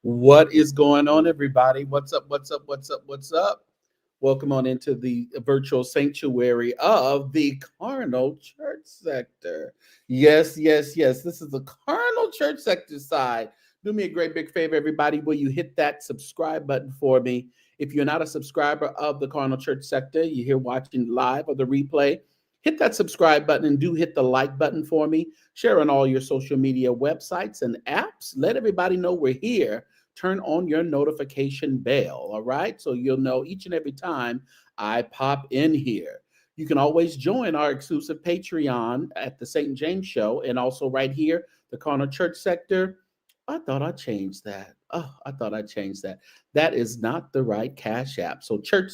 What is going on, everybody? What's up? What's up? What's up? What's up? Welcome on into the virtual sanctuary of the Carnal Church Sector. Yes, yes, yes. This is the Carnal Church Sector side. Do me a great big favor, everybody. Will you hit that subscribe button for me? If you're not a subscriber of the Carnal Church Sector, you're here watching live or the replay, hit that subscribe button and do hit the like button for me. Share on all your social media websites and apps. Let everybody know we're here. Turn on your notification bell, all right? So you'll know each and every time I pop in here. You can always join our exclusive Patreon at the St. James Show and also right here, the Corner Church Sector. I thought I changed that. Oh, I thought I changed that. That is not the right Cash App. So $ Church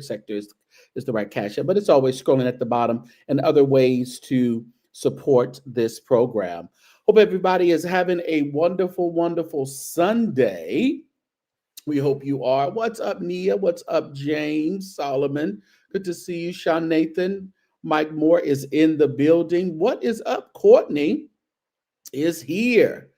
Sector is the right Cash App, but it's always scrolling at the bottom and other ways to support this program. Hope everybody is having a wonderful, wonderful Sunday. We hope you are. What's up, Nia? What's up, James Solomon? Good to see you, Sean Nathan. Mike Moore is in the building. What is up? Courtney is here.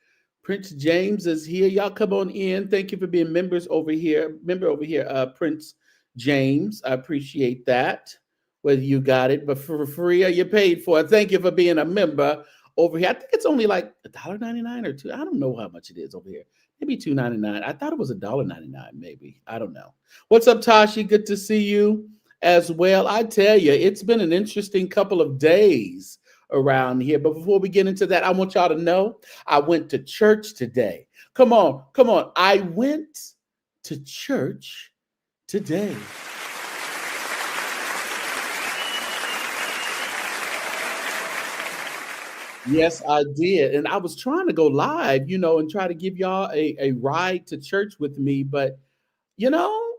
Prince James is here. Y'all come on in. Thank you for being members over here. Member over here, Prince James. I appreciate that. Whether you got it, but for free or you paid for it. Thank you for being a member over here. I think it's only like $1.99 or two. I don't know how much it is over here. Maybe $2.99. I thought it was $1.99. Maybe I don't know. What's up, Tashi? Good to see you as well. I tell you, it's been an interesting couple of days around here. But before we get into that, I want y'all to know I went to church today. Come on, come on. I went to church today. Yes, I did. And I was trying to go live, and try to give y'all a ride to church with me. But, you know,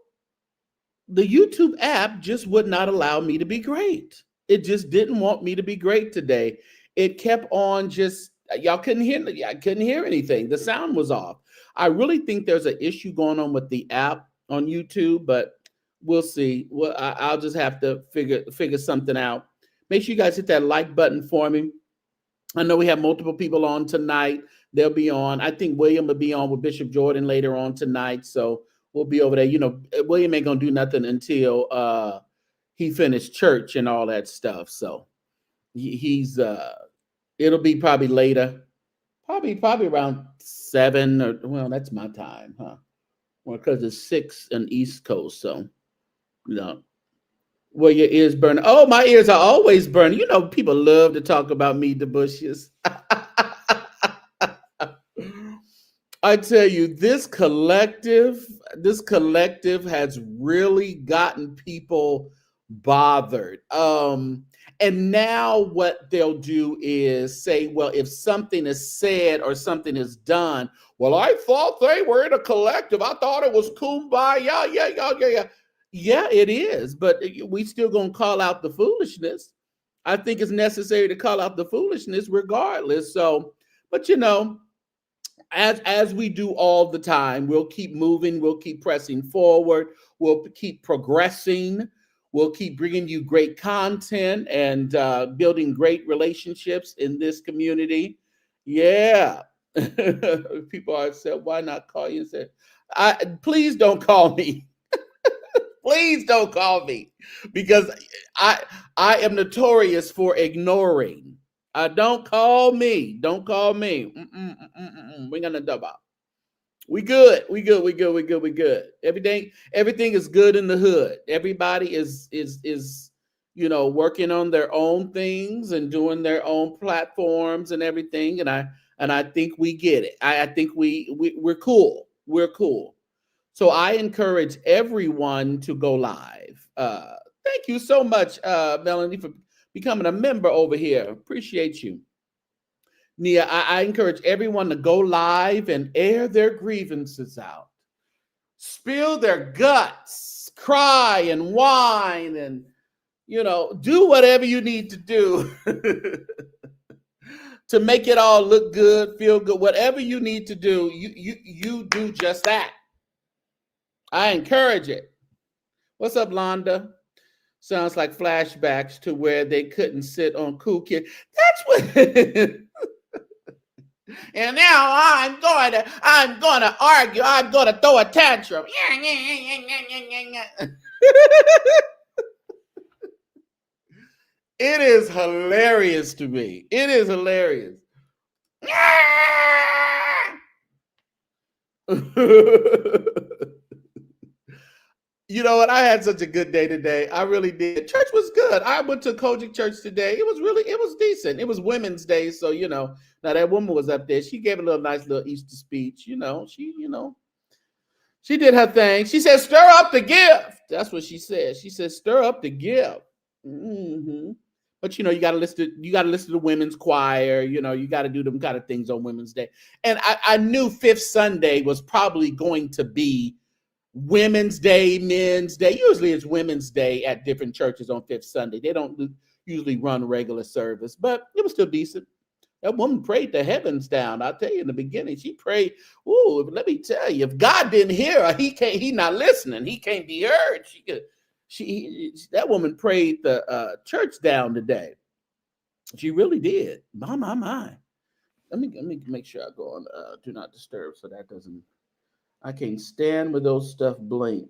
the YouTube app just would not allow me to be great. It just didn't want me to be great today. It kept on just y'all couldn't hear I couldn't hear anything. The sound was off. I really think there's an issue going on with the app on YouTube, but we'll see. Well, I'll just have to figure something out. Make sure you guys hit that like button for me. I know we have multiple people on tonight. They'll be on. I think William will be on with Bishop Jordan later on tonight. So we'll be over there. William ain't gonna do nothing until he finished church and all that stuff. So he's it'll be probably later. Probably around 7 or that's my time, huh? Well, because it's 6 on East Coast, so well, your ears burn. Oh, my ears are always burning. People love to talk about me, the bushes. I tell you, this collective has really gotten people bothered. And now what they'll do is say, well, if something is said or something is done, well, I thought they were in a collective. I thought it was kumbaya. Yeah. Yeah, it is. But we still gonna call out the foolishness. I think it's necessary to call out the foolishness regardless. So, but as we do all the time, we'll keep moving, we'll keep pressing forward, we'll keep progressing, we'll keep bringing you great content and building great relationships in this community. Yeah. People are said, why not call you and say, please don't call me. Please don't call me because I am notorious for ignoring. Don't call me. Don't call me. We're gonna double. We good. We good. We good. We good. We good. Everything is good in the hood. Everybody is working on their own things and doing their own platforms and everything. And I think we get it. I think we're cool. We're cool. So I encourage everyone to go live. Thank you so much, Melanie, for becoming a member over here. Appreciate you. Nia, I encourage everyone to go live and air their grievances out. Spill their guts, cry and whine and, do whatever you need to do to make it all look good, feel good. Whatever you need to do, you do just that. I encourage it. What's up, Londa? Sounds like flashbacks to where they couldn't sit on Cool Kid. That's what And now I'm going to argue. I'm going to throw a tantrum. It is hilarious to me. It is hilarious. You know what? I had such a good day today. I really did. Church was good. I went to Kojic Church today. It was decent. It was Women's Day, so now that woman was up there. She gave a nice little Easter speech. She did her thing. She said, "Stir up the gift." That's what she said. She said, "Stir up the gift." Mm-hmm. But you got to listen to the women's choir. You got to do them kind of things on Women's Day. And I knew Fifth Sunday was probably going to be Women's Day, Men's Day. Usually it's Women's Day at different churches on Fifth Sunday. They don't usually run regular service, but it was still decent. That woman prayed the heavens down. I'll tell you in the beginning, she prayed. Ooh, let me tell you, if God didn't hear her, he not listening. He can't be heard. That woman prayed the church down today. She really did. My. Let me make sure I go on do not disturb so that doesn't. I can't stand with those stuff blink.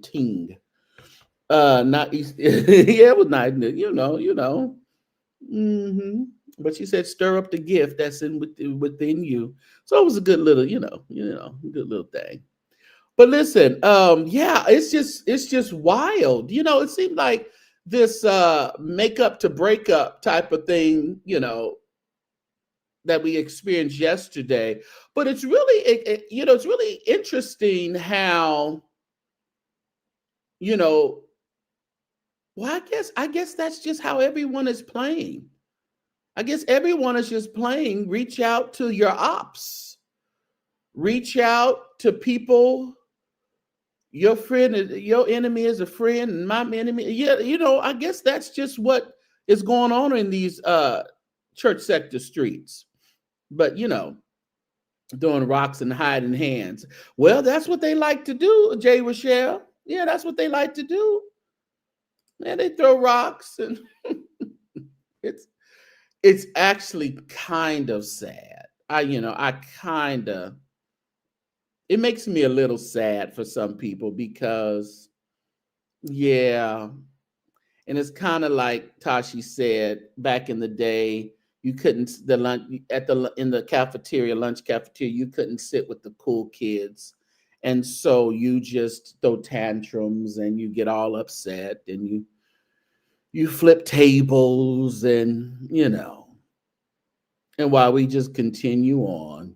Ting. Not East. Yeah, it was nice. Mm-hmm. But she said, "Stir up the gift that's within you." So it was a good little, good little thing. But listen, yeah, it's just wild. It seemed like this makeup to breakup type of thing, that we experienced yesterday. But it's really, it's really interesting how, well, I guess that's just how everyone is playing. I guess everyone is just playing. Reach out to your ops. Reach out to people. Your friend, your enemy is a friend, and my enemy. Yeah, I guess that's just what is going on in these church sector streets. But throwing rocks and hiding hands. Well, that's what they like to do, Jay Rochelle. Yeah, that's what they like to do. And they throw rocks, and it's actually kind of sad. It makes me a little sad for some people because, yeah, and it's kind of like Tashi said back in the day, you couldn't in the cafeteria, lunch cafeteria, you couldn't sit with the cool kids. And so you just throw tantrums and you get all upset and you flip tables and and while we just continue on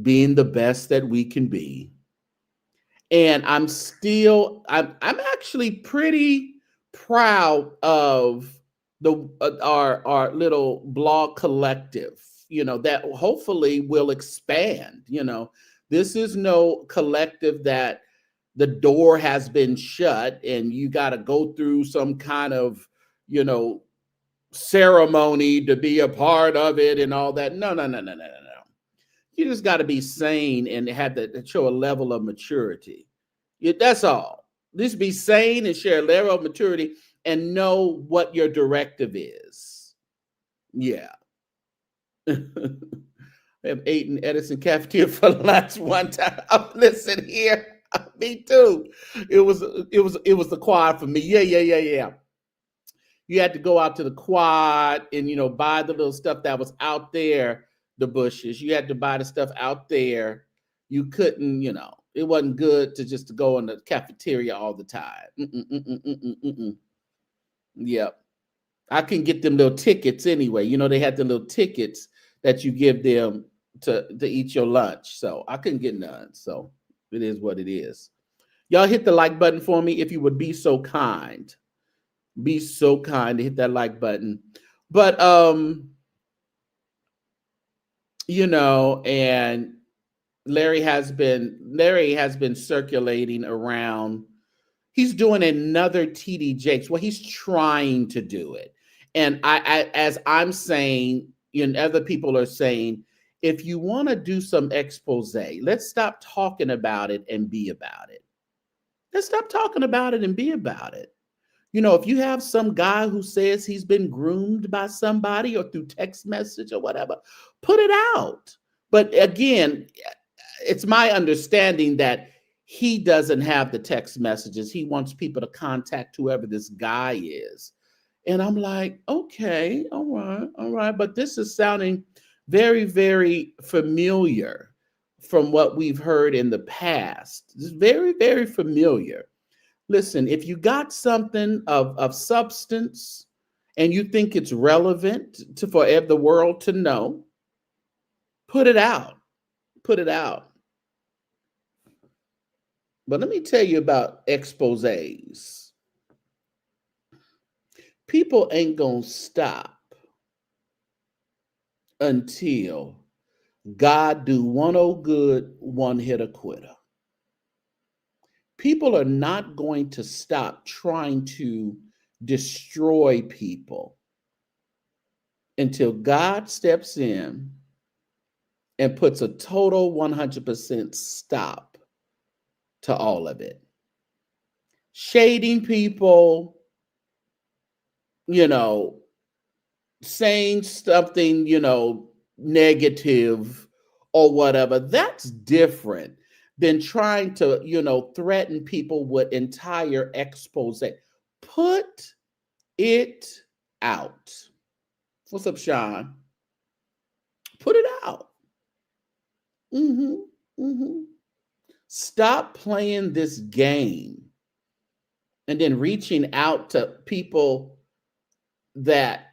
being the best that we can be. And I'm actually pretty proud of our little blog collective, that hopefully will expand. This is no collective that the door has been shut and you got to go through some kind of, ceremony to be a part of it and all that. No. You just got to be sane and have to show a level of maturity. That's all. Just be sane and share a level of maturity and know what your directive is. Yeah. I have ate in Edison cafeteria for lunch one time. Listen here. Me too. It was the quad for me. Yeah. You had to go out to the quad and buy the little stuff that was out there, the bushes. You had to buy the stuff out there. You couldn't, it wasn't good to go in the cafeteria all the time. Yep. I can get them little tickets anyway. They had the little tickets that you give them to eat your lunch. So I couldn't get none. So it is what it is. Y'all hit the like button for me if you would be so kind. Be so kind to hit that like button. But and Larry has been circulating around. He's doing another TD Jakes. Well, he's trying to do it. And I as I'm saying, other people are saying, if you want to do some expose, let's stop talking about it and be about it. Let's stop talking about it and be about it. If you have some guy who says he's been groomed by somebody or through text message or whatever, put it out. But again, it's my understanding that he doesn't have the text messages. He wants people to contact whoever this guy is. And I'm like, okay, all right. But this is sounding very, very familiar from what we've heard in the past. It's very, very familiar. Listen, if you got something of substance and you think it's relevant for the world to know, put it out. Put it out. But let me tell you about exposés. People ain't going to stop until God do one old good, one hit a quitter. People are not going to stop trying to destroy people until God steps in and puts a total 100% stop to all of it. Shading people, saying something, negative or whatever, that's different than trying to, threaten people with entire expose. Put it out. What's up, Sean? Put it out. Stop playing this game and then reaching out to people that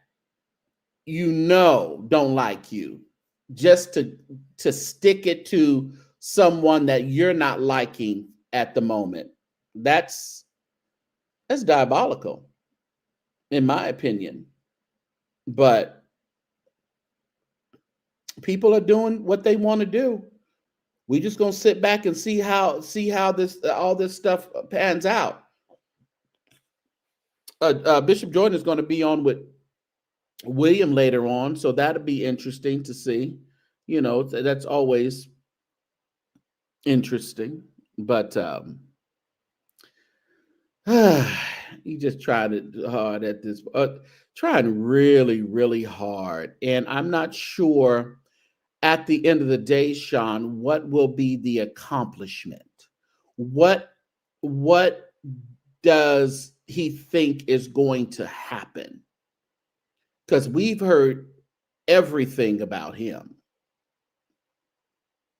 don't like you just to stick it to someone that you're not liking at the moment. That's diabolical, in my opinion. But people are doing what they want to do. We just gonna sit back and see how this all this stuff pans out. Bishop Jordan is going to be on with William later on, so that'll be interesting to see. That's always interesting. But you just tried it hard at this, trying really, really hard, and I'm not sure at the end of the day, Sean, what will be the accomplishment? What does he think is going to happen? Because we've heard everything about him.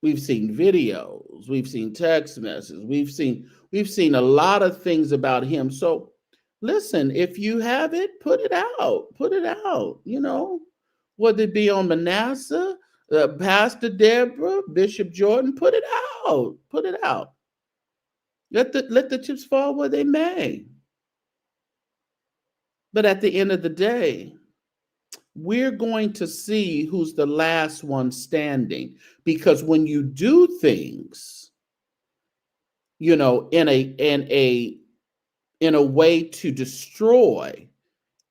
We've seen videos, we've seen text messages, we've seen a lot of things about him. So listen, if you have it, put it out. Put it out. Whether it be on Manasseh, Pastor Deborah, Bishop Jordan, put it out. Put it out. Let the chips fall where they may. But at the end of the day, we're going to see who's the last one standing. Because when you do things, in a way to destroy,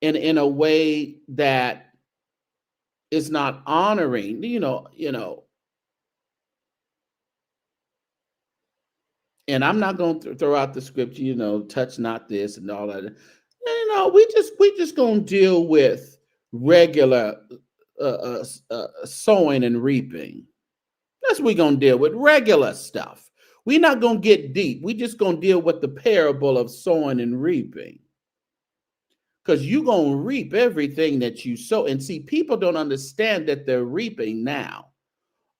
and in a way that is not honoring, and I'm not going to throw out the scripture, touch not this and all that. We just going to deal with regular sowing and reaping. That's what we're going to deal with, regular stuff. We're not going to get deep. We're just going to deal with the parable of sowing and reaping. Because you're going to reap everything that you sow. And see, people don't understand that they're reaping now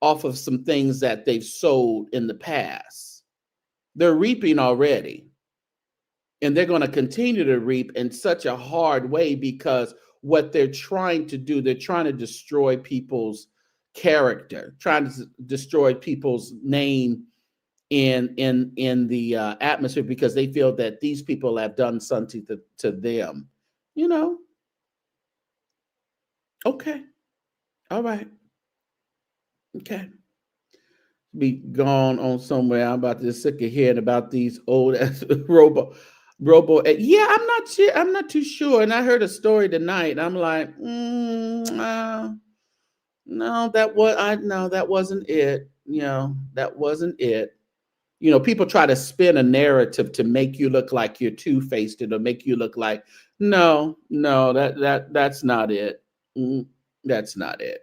off of some things that they've sowed in the past. They're reaping already. And they're going to continue to reap in such a hard way, because what they're trying to do, they're trying to destroy people's character, trying to destroy people's name in the atmosphere, because they feel that these people have done something to them. Okay. All right. Okay. Be gone on somewhere. I'm about to sick of hearing about these old robo. Yeah, I'm not too sure. And I heard a story tonight. I'm like, no, that wasn't it. That wasn't it. People try to spin a narrative to make you look like you're two-faced, or make you look like, no, no, that's not it. Mm, that's not it.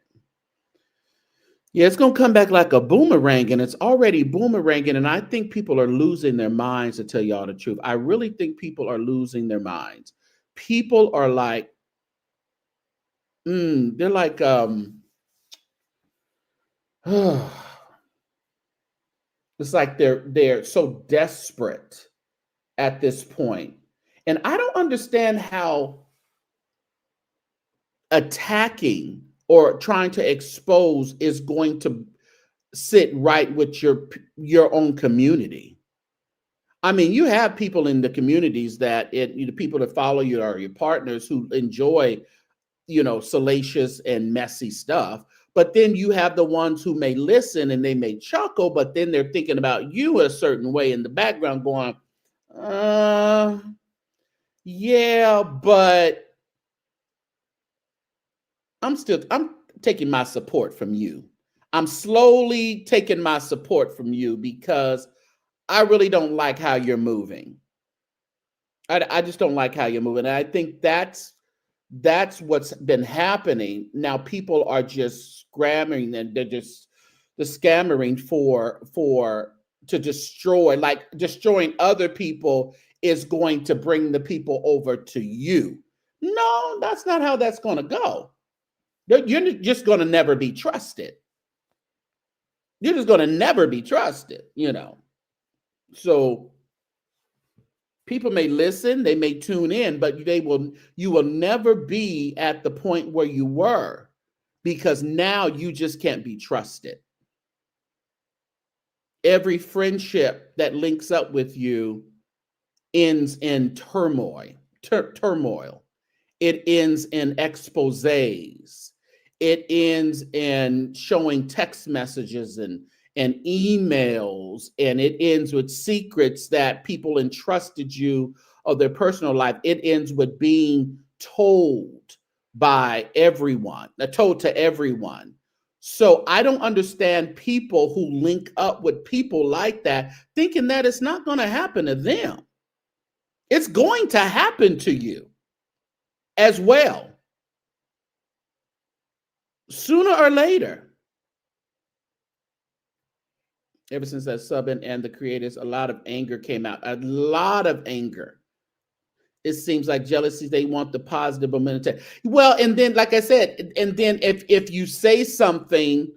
Yeah, it's gonna come back like a boomerang, and it's already boomeranging. And I think people are losing their minds, to tell y'all the truth. I really think people are losing their minds. People are like, they're like, it's like they're so desperate at this point. And I don't understand how attacking or trying to expose is going to sit right with your own community. I mean, you have people in the communities that the people that follow you are your partners who enjoy, salacious and messy stuff. But then you have the ones who may listen and they may chuckle, but then they're thinking about you a certain way in the background, going, yeah, but I'm taking my support from you. I'm slowly taking my support from you because I really don't like how you're moving. I just don't like how you're moving. And I think that's what's been happening. Now people are just scramming, and they're just the scammering to destroy, like destroying other people is going to bring the people over to you. No, that's not how that's going to go. You're just going to never be trusted. You're just going to never be trusted, So people may listen, they may tune in, but you will never be at the point where you were, because now you just can't be trusted. Every friendship that links up with you ends in turmoil. It ends in exposés. It ends in showing text messages and emails, and it ends with secrets that people entrusted you of their personal life. It ends with being told told to everyone. So I don't understand people who link up with people like that, thinking that it's not going to happen to them. It's going to happen to you as well, sooner or later. Ever since that subbing and the creators, a lot of anger came out. A lot of anger. It seems like jealousy. They want the positive momentum. Well, and then, like I said, and then if you say something,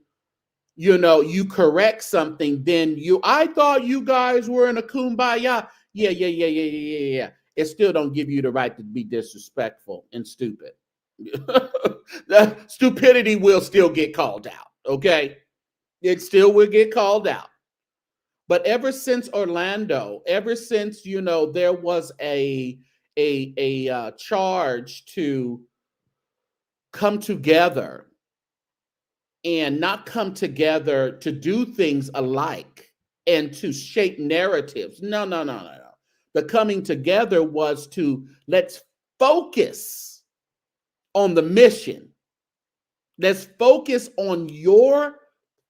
you correct something, then I thought you guys were in a kumbaya. Yeah. It still don't give you the right to be disrespectful and stupid. The stupidity will still get called out. Okay, it still will get called out. But ever since Orlando, ever since there was a charge to come together and not come together to do things alike and to shape narratives. No. The coming together was to let's focus on the mission. Let's focus on your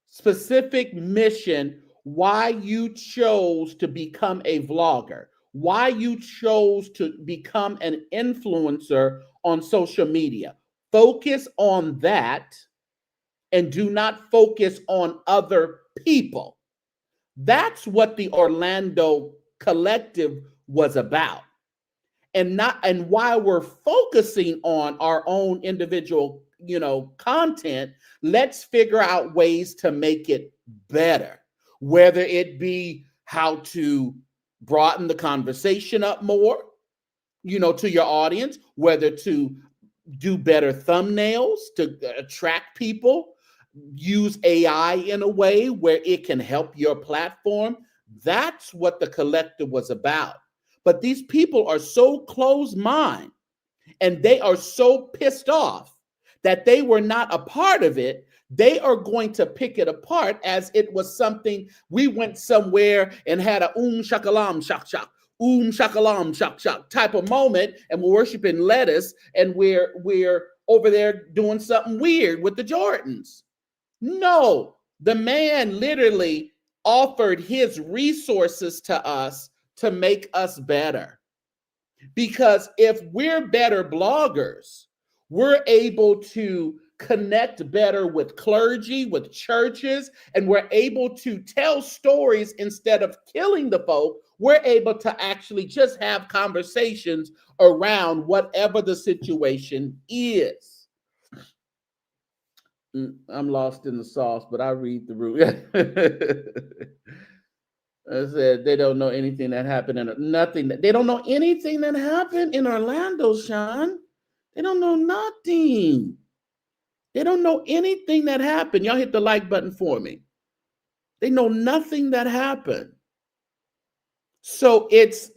specific mission, why you chose to become a vlogger, why you chose to become an influencer on social media. Focus on that and do not focus on other people. That's what the Orlando Collective was about. And while we're focusing on our own individual, content, let's figure out ways to make it better, whether it be how to broaden the conversation up more, to your audience, whether to do better thumbnails to attract people, use AI in a way where it can help your platform. That's what the collective was about. But these people are so closed-minded and they are so pissed off that they were not a part of it. They are going to pick it apart as it was something we went somewhere and had a shakalam shak shak, shakalam shak shak type of moment, and we're worshiping lettuce, and we're over there doing something weird with the Jordans. No, the man literally offered his resources to us to make us better. Because if we're better bloggers, we're able to connect better with clergy, with churches, and we're able to tell stories instead of killing the folk. We're able to actually just have conversations around whatever the situation is. I'm lost in the sauce, but I read the room. I said they don't know anything that happened in nothing. They don't know anything that happened in Orlando, Sean. They don't know nothing. They don't know anything that happened. Y'all hit the like button for me. They know nothing that happened. So it's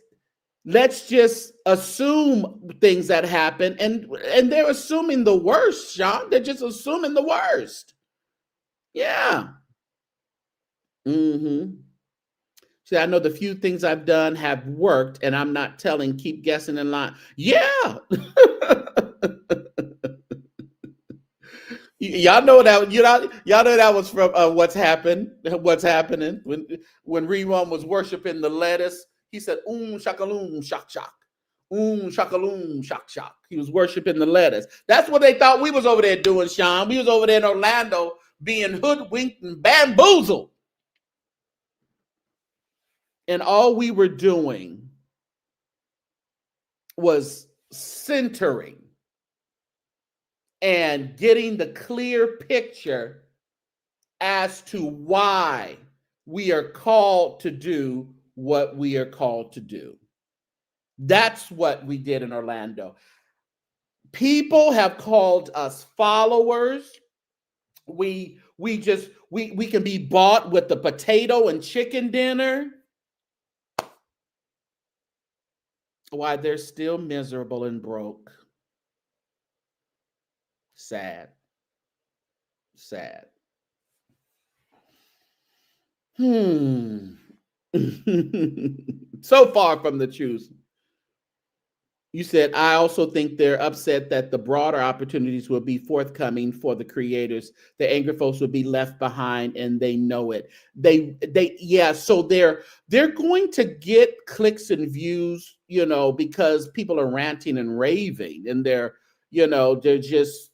let's just assume things that happen, and they're assuming the worst, Sean. They're just assuming the worst. Yeah. Mm-hmm. See, I know the few things I've done have worked, and I'm not telling, keep guessing in line. Yeah. Y'all know that y'all know that was from what's happening when Rewan was worshiping the lettuce. He said, shakaloom, shak shak. Shakaloom, shak shak. He was worshiping the lettuce. That's what they thought we was over there doing, Sean. We was over there in Orlando being hoodwinked and bamboozled. And all we were doing was centering and getting the clear picture as to why we are called to do what we are called to do. That's what we did in Orlando. People have called us followers. We can be bought with the potato and chicken dinner. Why they're still miserable and broke. Sad. So far from the truth. You said, I also think they're upset that the broader opportunities will be forthcoming for the creators. The angry folks will be left behind, and they know it. So they're going to get clicks and views, because people are ranting and raving, and they're just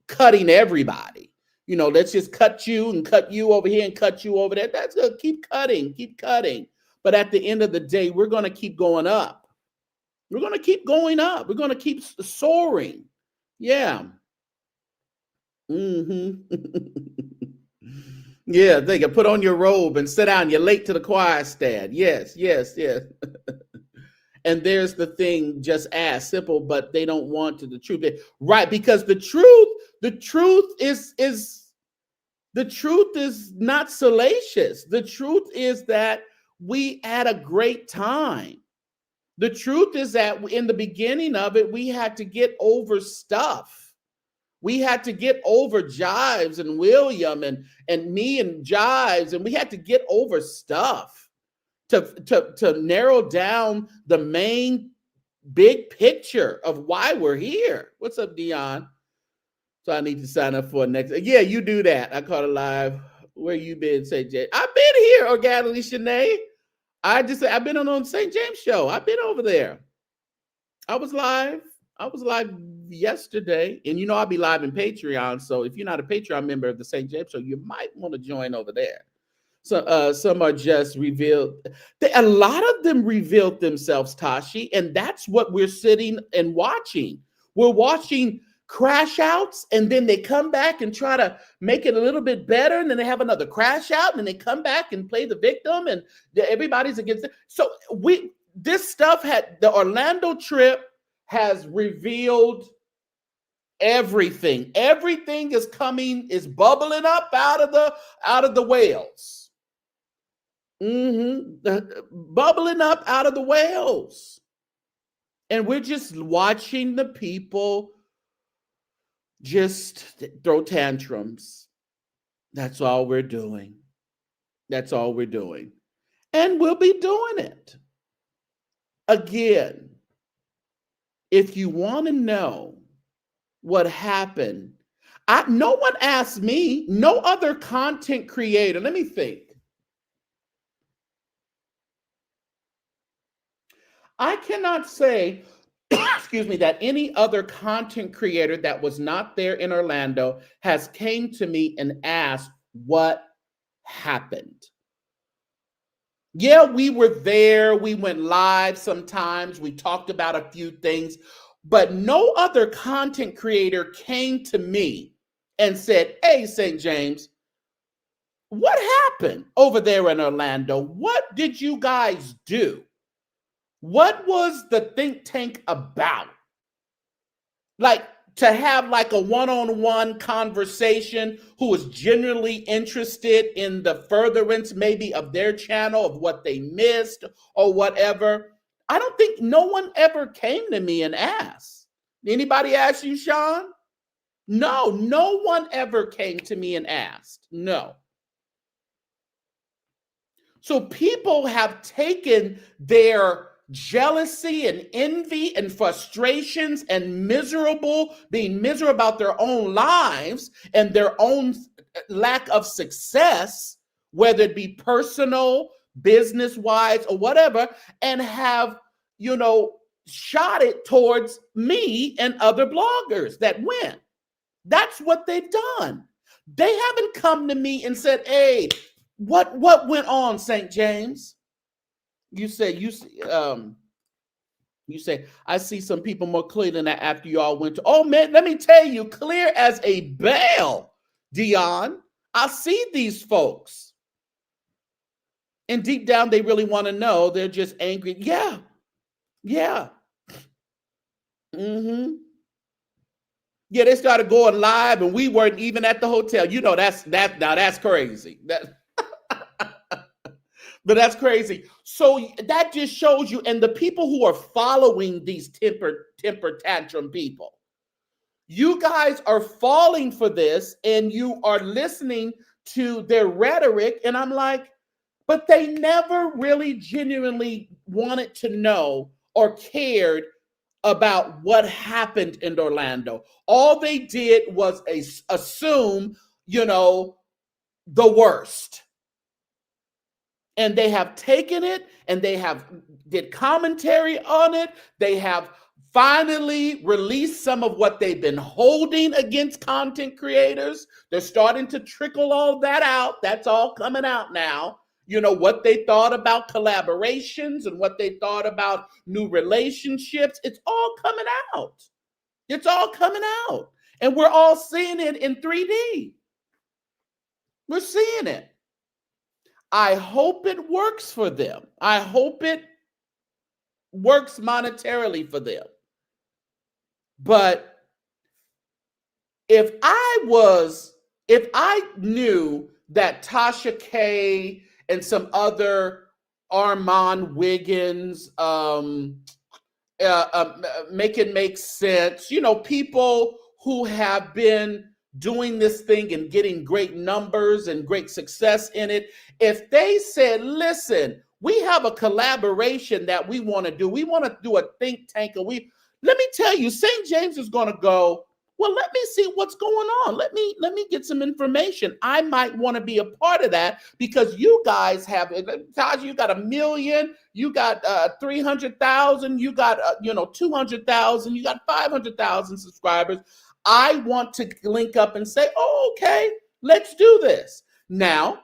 cutting everybody. Let's just cut you over here and cut you over there. That's good. Keep cutting. But at the end of the day, we're going to keep going up. We're going to keep going up. We're going to keep soaring. Yeah. Mm-hmm. Yeah, they can put on your robe and sit down. You're late to the choir stand. Yes. And there's the thing, just ask, simple, but they don't want to the truth. Right, because the truth is not salacious. The truth is that we had a great time. The truth is that in the beginning of it, we had to get over stuff. We had to get over Jives and William and me and Jives, and we had to get over stuff to narrow down the main big picture of why we're here. What's up, Dion? So I need to sign up for next. Yeah, you do that. I caught it live. Where you been, St. James? I've been here, organically, Shanae. I've been on St. James Show. I've been over there. I was live yesterday, and I'll be live in Patreon. So if you're not a Patreon member of the St. James Show, you might want to join over there. So some are just revealed. A lot of them revealed themselves, Tashi, and that's what we're sitting and watching. We're watching crash outs, and then they come back and try to make it a little bit better, and then they have another crash out, and then they come back and play the victim, and everybody's against it. So this stuff the Orlando trip has revealed everything. Everything is bubbling up out of the whales. Bubbling up out of the whales. And we're just watching the people just throw tantrums. That's all we're doing. And we'll be doing it. Again, if you want to know what happened, no one asked me, no other content creator. Let me think. I cannot say, excuse me, that any other content creator that was not there in Orlando has came to me and asked what happened. Yeah, we were there. We went live sometimes. We talked about a few things, but no other content creator came to me and said, "Hey, St. James, what happened over there in Orlando? What did you guys do? What was the think tank about?" Like, to have like a one-on-one conversation, who was genuinely interested in the furtherance maybe of their channel, of what they missed or whatever. I don't think no one ever came to me and asked. Anybody ask you, Sean? No, no one ever came to me and asked. No. So people have taken their jealousy and envy and frustrations and being miserable about their own lives and their own lack of success, whether it be personal, business wise, or whatever, and have, shot it towards me and other bloggers that win. That's what they've done. They haven't come to me and said, "Hey, what went on, St. James?" You say I see some people more clear than that after you all went to. Oh man, let me tell you, clear as a bell, Dion. I see these folks, and deep down they really want to know. They're just angry. Yeah. Mm-hmm. Yeah, they started going live, and we weren't even at the hotel. That's crazy. But that's crazy. So that just shows you, and the people who are following these temper tantrum people, you guys are falling for this, and you are listening to their rhetoric. And I'm like, but they never really genuinely wanted to know or cared about what happened in Orlando. All they did was assume, the worst. And they have taken it and they have did commentary on it. They have finally released some of what they've been holding against content creators. They're starting to trickle all that out. That's all coming out now. What they thought about collaborations and what they thought about new relationships. It's all coming out. It's all coming out. And we're all seeing it in 3D. We're seeing it. I hope it works for them. I hope it works monetarily for them. But if I knew that Tasha K and some other Armand Wiggins, make it make sense, people who have been doing this thing and getting great numbers and great success in it, if they said, "Listen, we have a collaboration that we want to do. We want to do a think tank, and let me tell you, St. James is going to go, well, let me see what's going on. Let me get some information. I might want to be a part of that because you guys have, Taj, you got 1 million, you got 300,000, you got 200,000, you got 500,000 subscribers. I want to link up and say, oh, okay, let's do this." Now,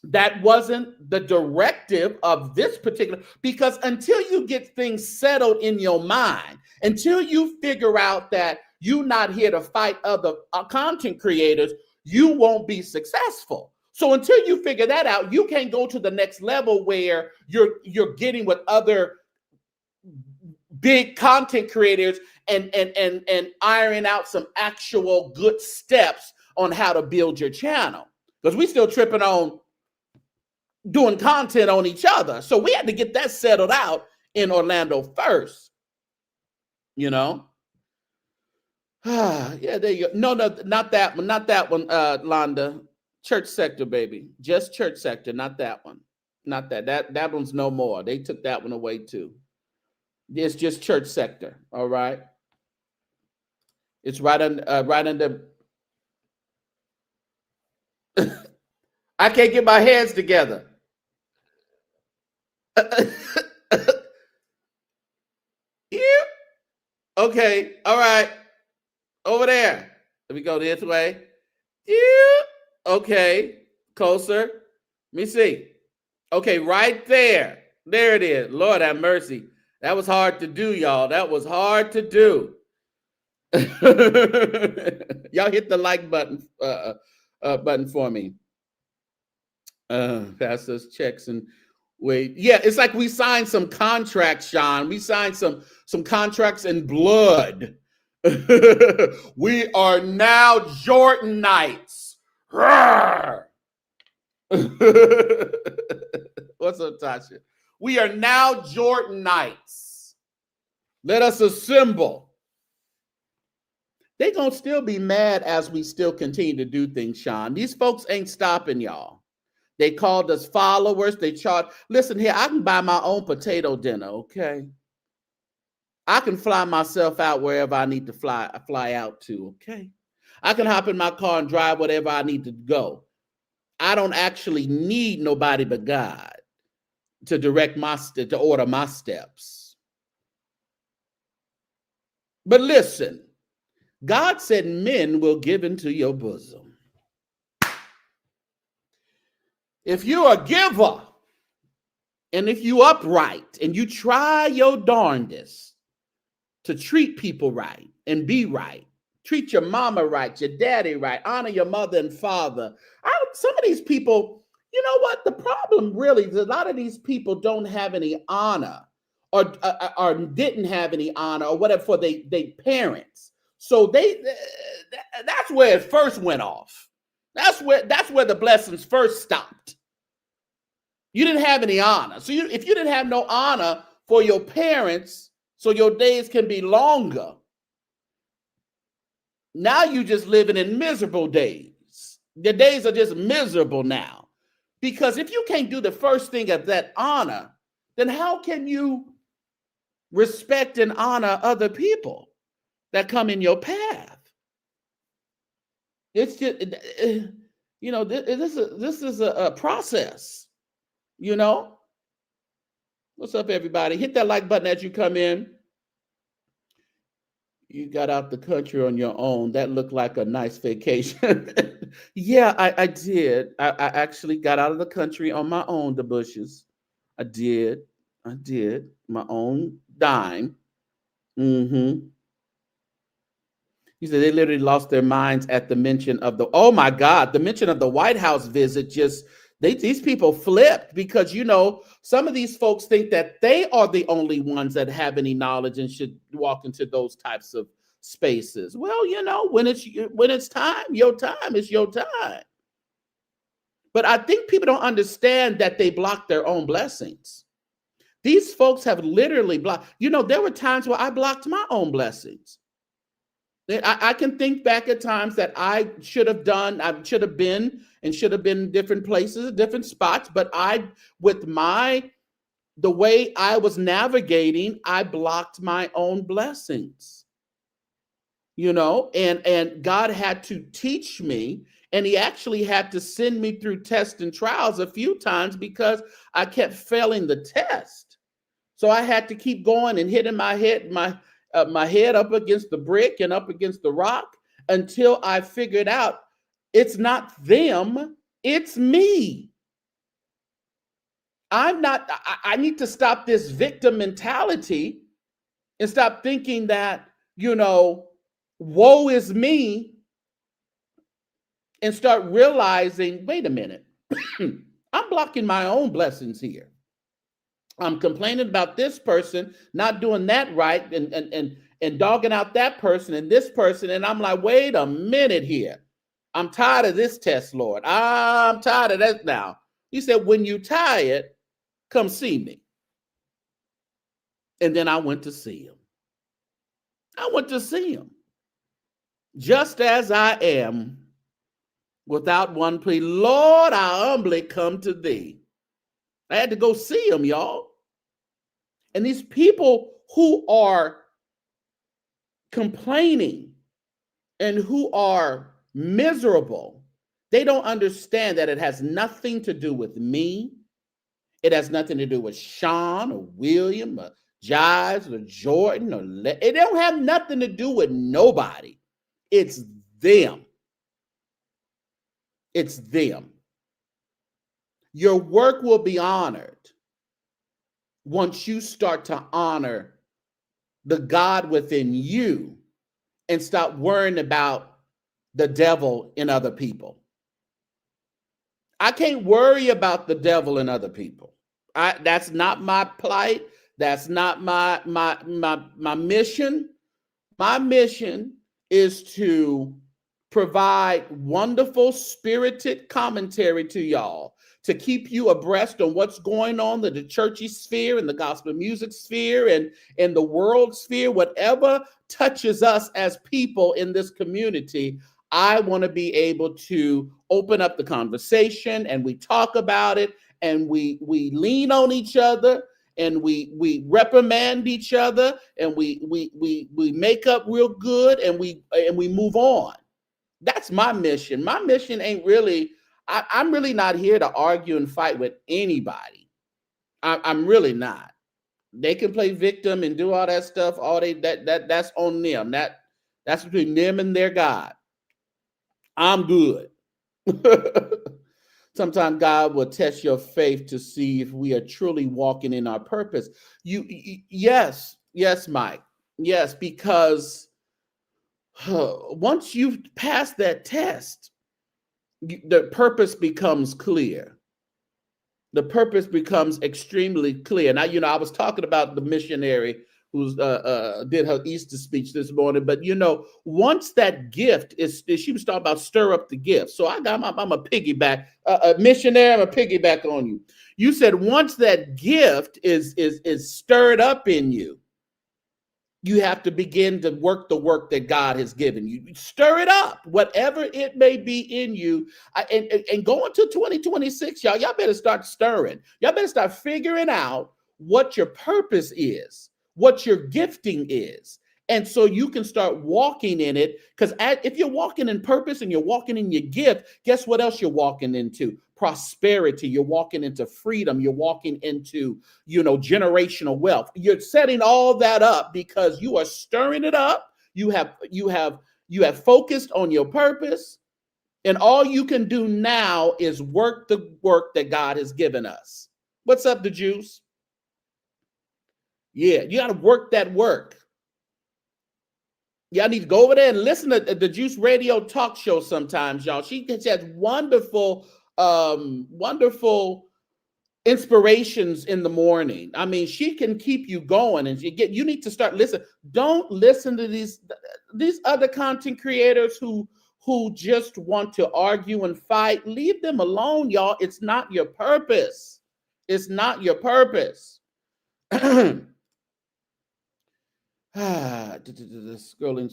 that wasn't the directive of this particular, because until you get things settled in your mind, until you figure out that you're not here to fight other content creators, you won't be successful. So until you figure that out, you can't go to the next level where you're getting with other big content creators and ironing out some actual good steps on how to build your channel. Because we still tripping on doing content on each other. So we had to get that settled out in Orlando first. Yeah, there you go. No, not that one. Not that one, Londa. ChurchSector, baby. Just ChurchSector, not that one. Not that. That one's no more. They took that one away too. It's just ChurchSector. All right. It's right under. I can't get my hands together. Okay. All right. Over there. Let me go this way. Yeah. Okay. Closer. Let me see. Okay, right there. There it is. Lord have mercy. That was hard to do, y'all. That was hard to do. Y'all hit the like button for me. Pass us checks and wait. Yeah, it's like we signed some contracts, Sean. We signed some contracts in blood. We are now Jordanites. What's up, Tasha? We are now Jordanites. Let us assemble. They're going to still be mad as we still continue to do things, Sean. These folks ain't stopping y'all. They called us followers. They charged. Listen here, I can buy my own potato dinner, okay? I can fly myself out wherever I need to fly out to, okay? I can hop in my car and drive whatever I need to go. I don't actually need nobody but God to direct to order my steps. But listen, God said men will give into your bosom. If you're a giver, and if you upright, and you try your darndest to treat people right and be right, treat your mama right, your daddy right, honor your mother and father. Some of these people, you know what? The problem really is a lot of these people don't have any honor or didn't have any honor or whatever for their parents. So that's where it first went off. That's where the blessings first stopped. You didn't have any honor. So if you didn't have no honor for your parents, so your days can be longer, now you just living in miserable days. Your days are just miserable now. Because if you can't do the first thing of that honor, then how can you respect and honor other people that come in your path? It's just, you know, this is a process, you know? What's up, everybody? Hit that like button as you come in. You got out the country on your own. That looked like a nice vacation. Yeah, I did. I actually got out of the country on my own, the bushes. I did. My own dime. Mm-hmm. He said they literally lost their minds at the mention of oh my God, the mention of the White House visit. These people flipped because, you know, some of these folks think that they are the only ones that have any knowledge and should walk into those types of spaces. Well, you know, when it's time, your time is your time. But I think people don't understand that they block their own blessings. These folks have literally blocked. You know, there were times where I blocked my own blessings. I can think back at times that I should have been in different places, different spots, but with the way I was navigating, I blocked my own blessings. You know, and God had to teach me, and he actually had to send me through tests and trials a few times because I kept failing the test. So I had to keep going and hitting my head up against the brick and up against the rock until I figured out it's not them, it's me. I need to stop this victim mentality and stop thinking that, you know, woe is me, and start realizing, wait a minute, I'm blocking my own blessings here. I'm complaining about this person not doing that right and dogging out that person and this person. And I'm like, wait a minute here. I'm tired of this test, Lord. I'm tired of that now. He said, when you tired, come see me. And then I went to see him. Just as I am, without one plea. Lord, I humbly come to thee. I had to go see him, y'all. And these people who are complaining and who are miserable, they don't understand that it has nothing to do with me. It has nothing to do with Sean or William or Jives or Jordan it don't have nothing to do with nobody. It's them. It's them. Your work will be honored once you start to honor the God within you and stop worrying about the devil in other people. I can't worry about the devil in other people. That's not my plight. That's not my mission. My mission is to provide wonderful spirited commentary to y'all, to keep you abreast on what's going on in the churchy sphere and the gospel music sphere and in the world sphere, whatever touches us as people in this community. I want to be able to open up the conversation and we talk about it and we lean on each other and we reprimand each other and we make up real good and we move on. That's my mission. My mission ain't really, I'm really not here to argue and fight with anybody. I'm really not. They can play victim and do all that stuff. That's on them. That's between them and their God. I'm good. Sometimes God will test your faith to see if we are truly walking in our purpose. Yes, Mike. Yes, because once you've passed that test, the purpose becomes clear. The purpose becomes extremely clear. Now, I was talking about the missionary who did her Easter speech this morning, but once that gift she was talking about stir up the gift. So I'm a piggyback, missionary. I'm a piggyback on you. You said once that gift is stirred up in you, you have to begin to work the work that God has given you. Stir it up, whatever it may be in you. And going to 2026, y'all better start stirring. Y'all better start figuring out what your purpose is, what your gifting is. And so you can start walking in it. Because if you're walking in purpose and you're walking in your gift, guess what else you're walking into? Prosperity. You're walking into freedom. You're walking into, generational wealth. You're setting all that up because you are stirring it up. You have focused on your purpose. And all you can do now is work the work that God has given us. What's up, the juice? Yeah, you got to work that work. Y'all need to go over there and listen to the Juice Radio talk show sometimes, y'all. She has wonderful, wonderful inspirations in the morning. I mean, she can keep you going, and you need to start listening. Don't listen to these other content creators who just want to argue and fight. Leave them alone, y'all. It's not your purpose. It's not your purpose. Scrolling,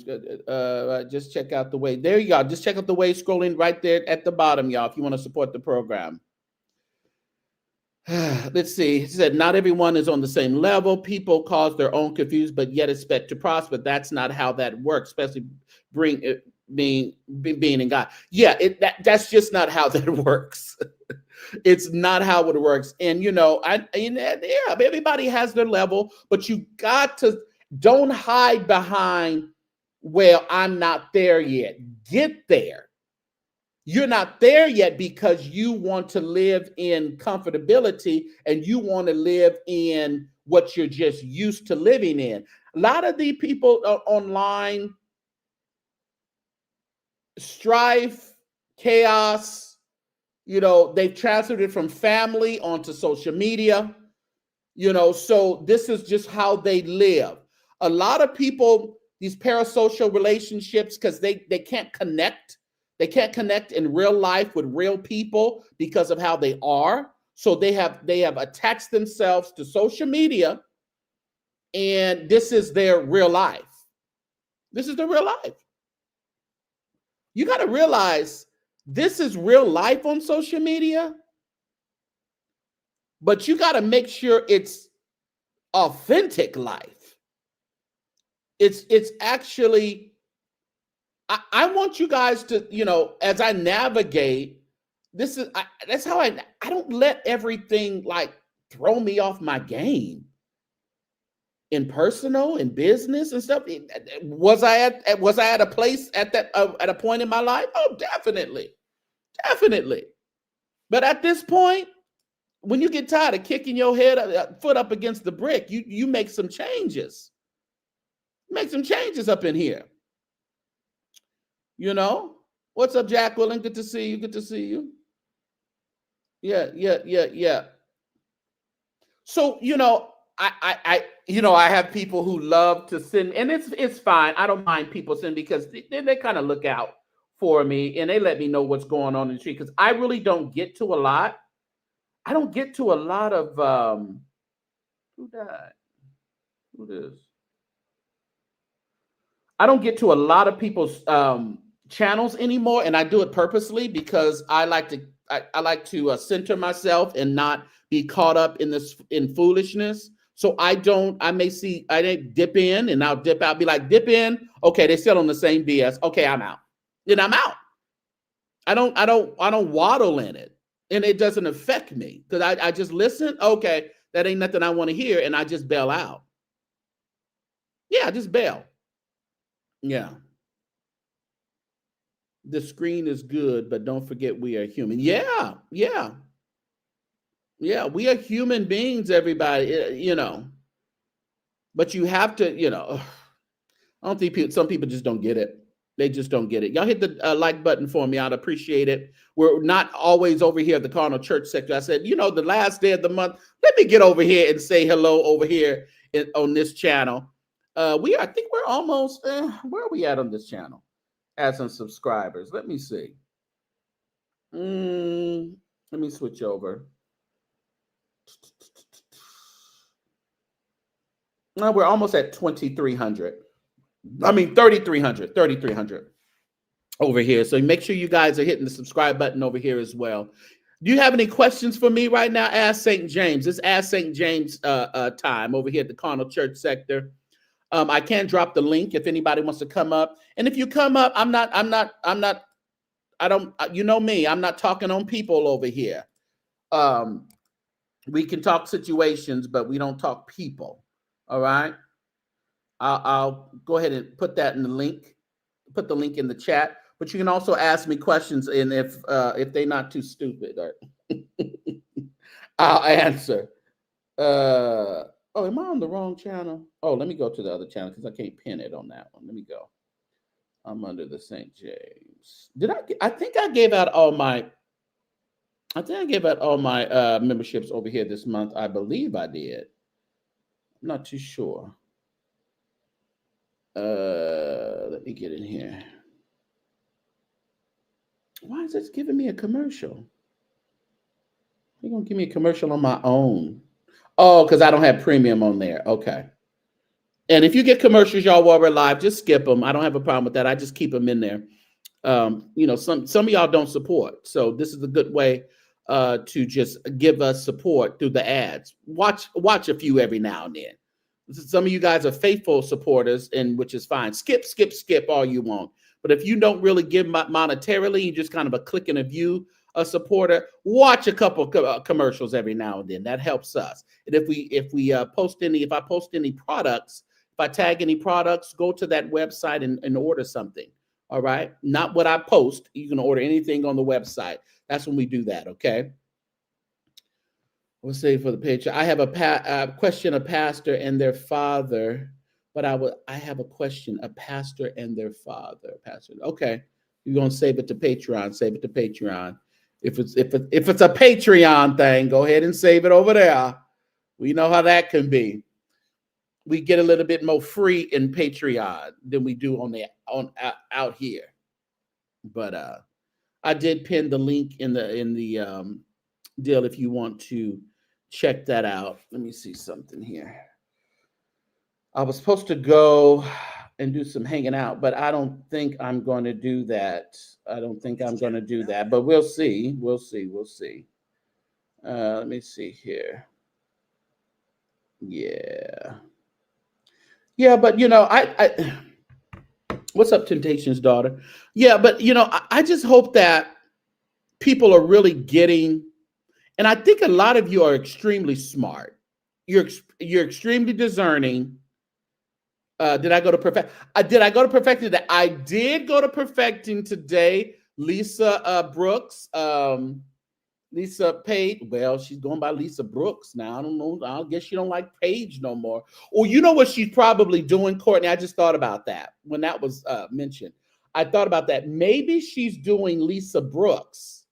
just check out the way. There you go. Just check out the way scrolling right there at the bottom, y'all, if you want to support the program. Let's see. It said, not everyone is on the same level. People cause their own confusion, but yet expect to prosper. That's not how that works, especially being in God. Yeah, that's just not how that works. It's not how it works. And, everybody has their level, but you got to, don't hide behind, well, I'm not there yet. Get there. You're not there yet because you want to live in comfortability and you want to live in what you're just used to living in. A lot of the people online, strife, chaos, they've transferred it from family onto social media, so this is just how they live. A lot of people, these parasocial relationships, because they can't connect. They can't connect in real life with real people because of how they are. So they have attached themselves to social media, and this is their real life. This is their real life. You got to realize this is real life on social media, but you got to make sure it's authentic life. It's actually, I want you guys to, as I navigate, that's how I don't let everything like throw me off my game. in personal, in business and stuff. Was I at a place at a point in my life? Oh, definitely, definitely. But at this point, when you get tired of kicking your foot up against the brick, you make some changes. Make some changes up in here. You know, what's up, Jacqueline? Good to see you. Good to see you. Yeah. So, I have people who love to send, and it's fine. I don't mind people send because they kind of look out for me and they let me know what's going on in the street because I really don't get to a lot. I don't get to a lot of who died? Who this? I don't get to a lot of people's channels anymore, and I do it purposely because I like to center myself and not be caught up in foolishness. So I didn't dip in and I'll dip out, be like, dip in. Okay, they're still on the same BS. Okay, I'm out. Then I'm out. I don't waddle in it. And it doesn't affect me because I just listen. Okay, that ain't nothing I want to hear, and I just bail out. Yeah, just bail. Yeah. The screen is good, but don't forget we are human. Yeah. We are human beings, everybody. But you have to, I don't think some people just don't get it. They just don't get it. Y'all hit the like button for me. I'd appreciate it. We're not always over here at the Carnal Church Sector. I said, the last day of the month, let me get over here and say hello over here on this channel. I think we're almost, where are we at on this channel? As some subscribers. Let me see. Let me switch over. No, we're almost at 2,300. I mean, 3,300 over here. So make sure you guys are hitting the subscribe button over here as well. Do you have any questions for me right now? Ask St. James. It's Ask St. James time over here at the Carnal Church Sector. I can drop the link if anybody wants to come up. And if you come up, I don't, you know me, I'm not talking on people over here. We can talk situations, but we don't talk people. All right. I'll go ahead and put that in the link, put the link in the chat, but you can also ask me questions. And if they're not too stupid, I'll answer. Am I on the wrong channel? Oh, let me go to the other channel because I can't pin it on that one. Let me go. I'm under the St. James. I think I gave out all my memberships over here this month. I believe I did. I'm not too sure. Let me get in here. Why is this giving me a commercial? You're going to give me a commercial on my own. Oh, because I don't have premium on there. Okay. And if you get commercials, y'all, while we're live, just skip them. I don't have a problem with that. I just keep them in there. Some of y'all don't support. So this is a good way to just give us support through the ads. Watch a few every now and then. Some of you guys are faithful supporters, and which is fine. Skip all you want. But if you don't really give monetarily, you're just kind of a click and a view a supporter, watch a couple commercials every now and then. That helps us. And if I post any products, if I tag any products, go to that website and order something. All right. Not what I post. You can order anything on the website. That's when we do that. Okay. We'll say for the page. I have a question, a pastor and their father, but I have a question, a pastor and their father. Pastor. Okay. You're going to save it to Patreon. Save it to Patreon. If it's a Patreon thing, go ahead and save it over there. We know how that can be. We get a little bit more free in Patreon than we do out here. But I did pin the link in the deal if you want to check that out. Let me see something here. I was supposed to go and do some hanging out, but I don't think I'm going to do that. But we'll see. Let me see here. Yeah, but I what's up, Temptation's daughter? Yeah, but I just hope that people are really getting, and I think a lot of you are extremely smart. You're extremely discerning. Did I go to perfect? Did I go to perfecting today? I did go to perfecting today. Lisa Brooks. Lisa Page. Well, she's going by Lisa Brooks now. I don't know. I guess she don't like Page no more. Or you know what she's probably doing, Courtney? I just thought about that when that was mentioned. I thought about that. Maybe she's doing Lisa Brooks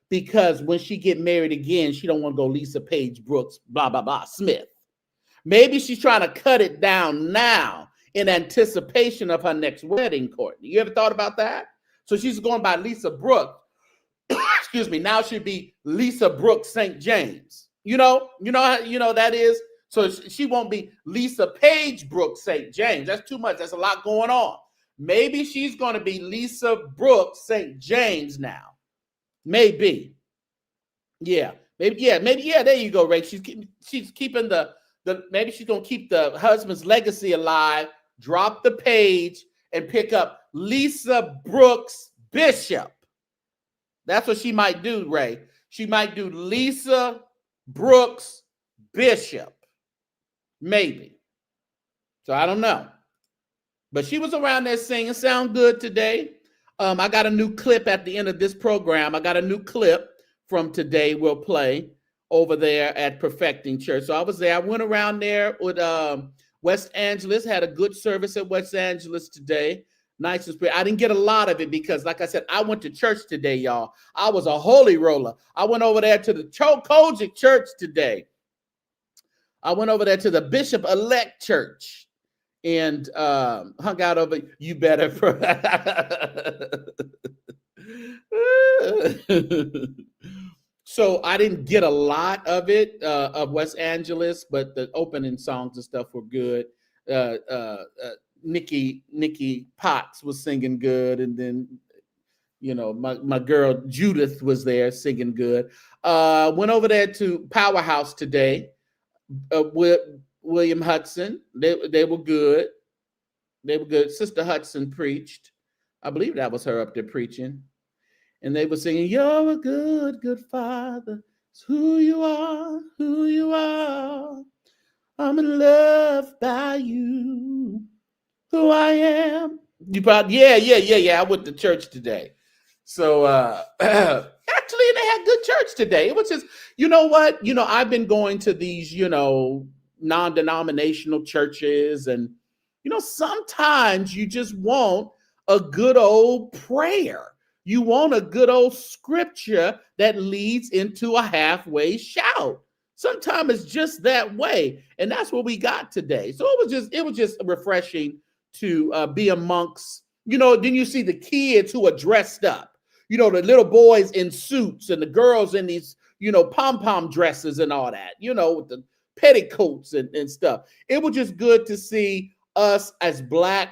because when she get married again, she don't want to go Lisa Page Brooks, blah, blah, blah, Smith. Maybe she's trying to cut it down now in anticipation of her next wedding, Courtney. You ever thought about that? So she's going by Lisa Brooks. Excuse me. Now she'd be Lisa Brooks St. James. You know that is. So she won't be Lisa Page Brooks St. James. That's too much. That's a lot going on. Maybe she's going to be Lisa Brooks St. James now. Maybe. Yeah. Maybe. Yeah. Maybe. Yeah. There you go, Ray. She's keeping the maybe she's going to keep the husband's legacy alive, drop the Page, and pick up Lisa Brooks Bishop. That's what she might do, Ray. She might do Lisa Brooks Bishop. Maybe. So I don't know. But she was around there singing. Sound good today. I got a new clip at the end of this program. I got a new clip from today we'll play over there at Perfecting Church. So I was there. I went around there with West Angeles, had a good service at West Angeles today. Nice and spirit. I didn't get a lot of it because, like I said, I went to church today, y'all. I was a holy roller. I went over there to the Kojic Church today. I went over there to the Bishop-elect Church and hung out over. You better. So I didn't get a lot of it of West Angeles, but the opening songs and stuff were good. Nikki Potts was singing good, and then my girl Judith was there singing good. Went over there to Powerhouse today with William Hudson. They were good. They were good. Sister Hudson preached. I believe that was her up there preaching. And they were singing, "You're a good, good father. It's who you are, who you are. I'm in love by you, who I am." You probably, yeah. I went to church today. So actually, they had good church today. It was just, you know what? I've been going to these, non-denominational churches, and sometimes you just want a good old prayer. You want a good old scripture that leads into a halfway shout. Sometimes it's just that way. And that's what we got today. So it was just refreshing to be amongst, then you see the kids who are dressed up, the little boys in suits and the girls in these, pom-pom dresses and all that, with the petticoats and stuff. It was just good to see us as Black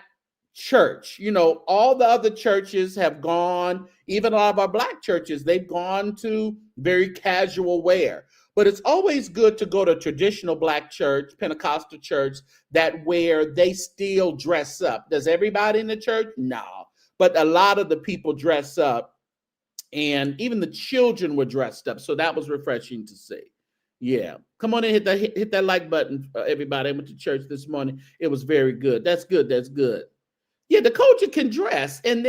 church. All the other churches have gone, even a lot of our Black churches, they've gone to very casual wear. But it's always good to go to traditional Black church, Pentecostal church, that where they still dress up. Does everybody in the church? No. But a lot of the people dress up, and even the children were dressed up. So that was refreshing to see. Yeah. Come on and hit that like button, everybody. I went to church this morning. It was very good. That's good. That's good. Yeah, the culture can dress, and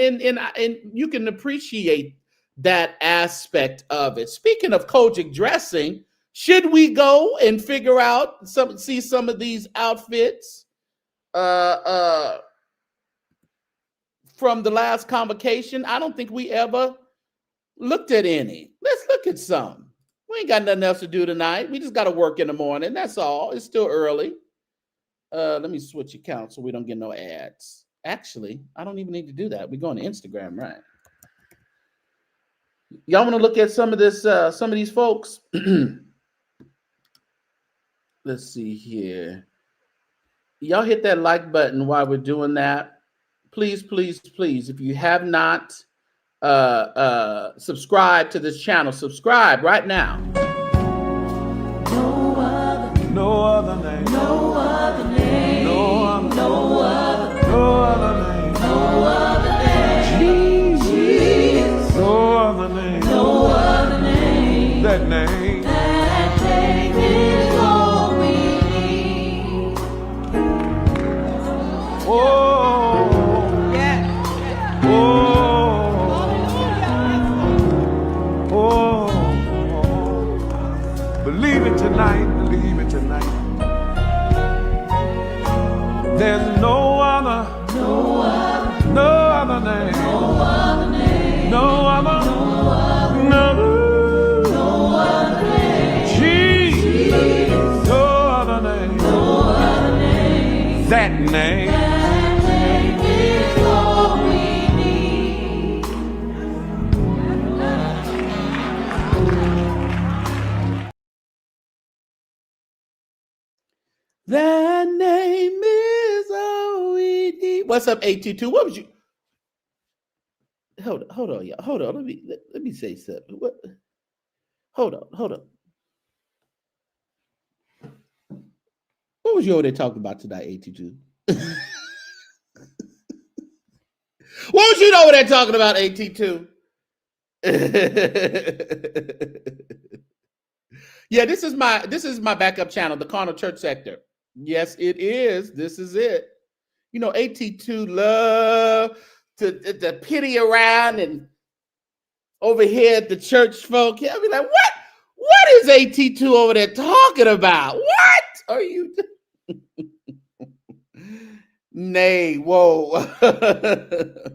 you can appreciate that aspect of it. Speaking of Kojic dressing, should we go and figure out see some of these outfits from the last convocation? I don't think we ever looked at any. Let's look at some. We ain't got nothing else to do tonight. We just got to work in the morning. That's all. It's still early. Let me switch accounts so we don't get no ads. Actually, I don't even need to do that. We're going to Instagram, right? Y'all want to look at some of these folks? Let's see here. Y'all hit that like button while we're doing that. Please, please, please. If you have not subscribed to this channel, subscribe right now. No other name. No other name. No other name. No other. No other. No other name. No other name. Jesus. No other name. No other name. That name. That name is all we need. it tonight, believe it tonight. There's no other name, no other, Jesus, no other name, that name. Is all we need. That name is all we need. What's up, 822? What was you? Hold on, y'all. Hold on. Let me say something. What? Hold on. What was you over there talking about tonight, 822? What was you over there talking about, 822? Yeah, this is my backup channel, the Carnal Church Sector. Yes, it is. This is it. You know, 822 love to pity around and over here at the church folk. I'll be like, what is 822 over there talking about? What are you Nay, whoa. The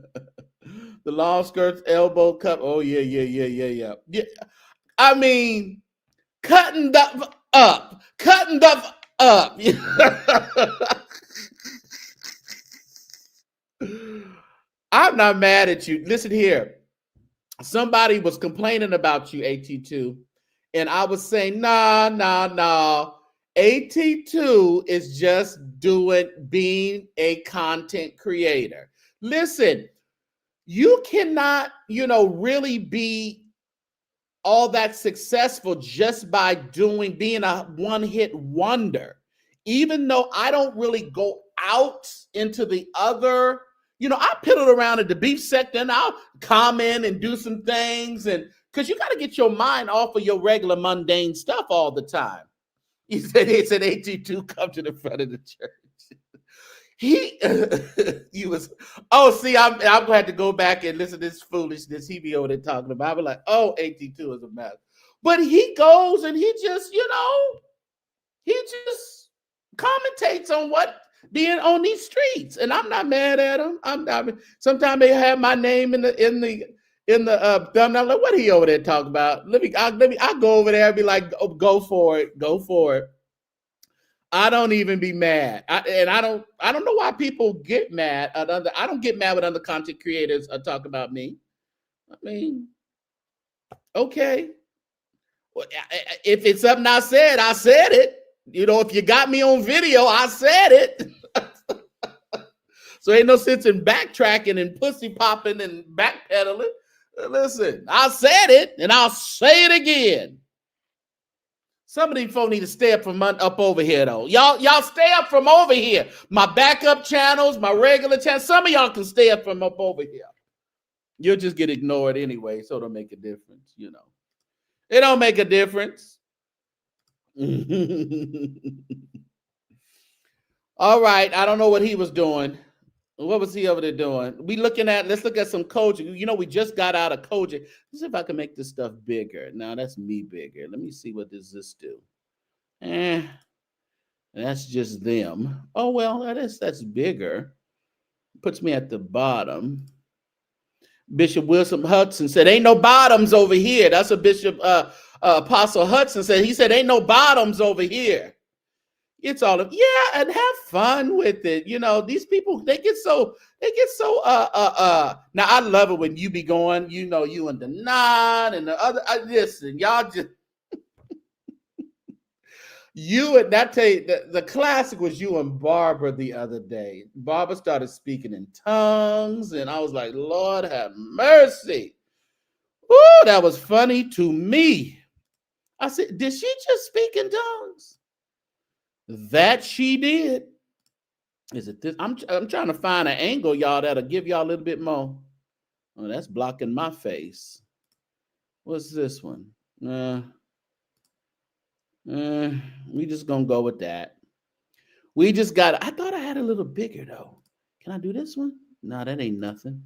long skirts, elbow cup. Oh, yeah. I mean, cutting the up. I'm not mad at you. Listen here. Somebody was complaining about you, AT2, and I was saying, nah. AT2 is just being a content creator. Listen, you cannot, really be all that successful just by being a one-hit wonder. Even though I don't really go out into the other, I piddle around at the beef sector and I'll comment and do some things, and because you got to get your mind off of your regular mundane stuff all the time. He said 82 come to the front of the church. I'm glad to go back and listen to this foolishness he be over there talking about. I was like, 82 is a mess. But he goes and he just commentates on what being on these streets, and I'm not mad at him. Sometimes they have my name in the thumbnail. Like, what are he over there talking about? I'll go over there and be like, go for it. I don't even be mad. I don't know why people get mad at other. I don't get mad when other content creators talk about me. I mean, okay. Well, if it's something I said it. If you got me on video, I said it. So ain't no sense in backtracking and pussy popping and backpedaling. Listen, I said it and I'll say it again. Some of these folks need to stay up from up over here, though. Y'all stay up from over here. My backup channels, my regular channels. Some of y'all can stay up from up over here. You'll just get ignored anyway, so it don't make a difference, It don't make a difference. All right, I don't know what he was doing. What was he over there doing? Let's look at some coaching. We just got out of coaching. Let's see if I can make this stuff bigger. Now that's me bigger. Let me see what does this do. That's just them. Oh, well, that's bigger. Puts me at the bottom. Bishop Wilson Hudson said, ain't no bottoms over here. That's what Bishop Apostle Hudson said. He said, ain't no bottoms over here. It's all and have fun with it. These people, they get so now I love it when you be going, you and the nine and the other, listen, y'all just you and that the classic was you and Barbara the other day. Barbara started speaking in tongues and I was like, Lord have mercy. Oh, that was funny to me. I said, did she just speak in tongues? That she did. Is it this? I'm trying to find an angle, y'all, that'll give y'all a little bit more. Oh, that's blocking my face. What's this one? We just gonna go with that. I thought I had a little bigger though. Can I do this one? No, that ain't nothing.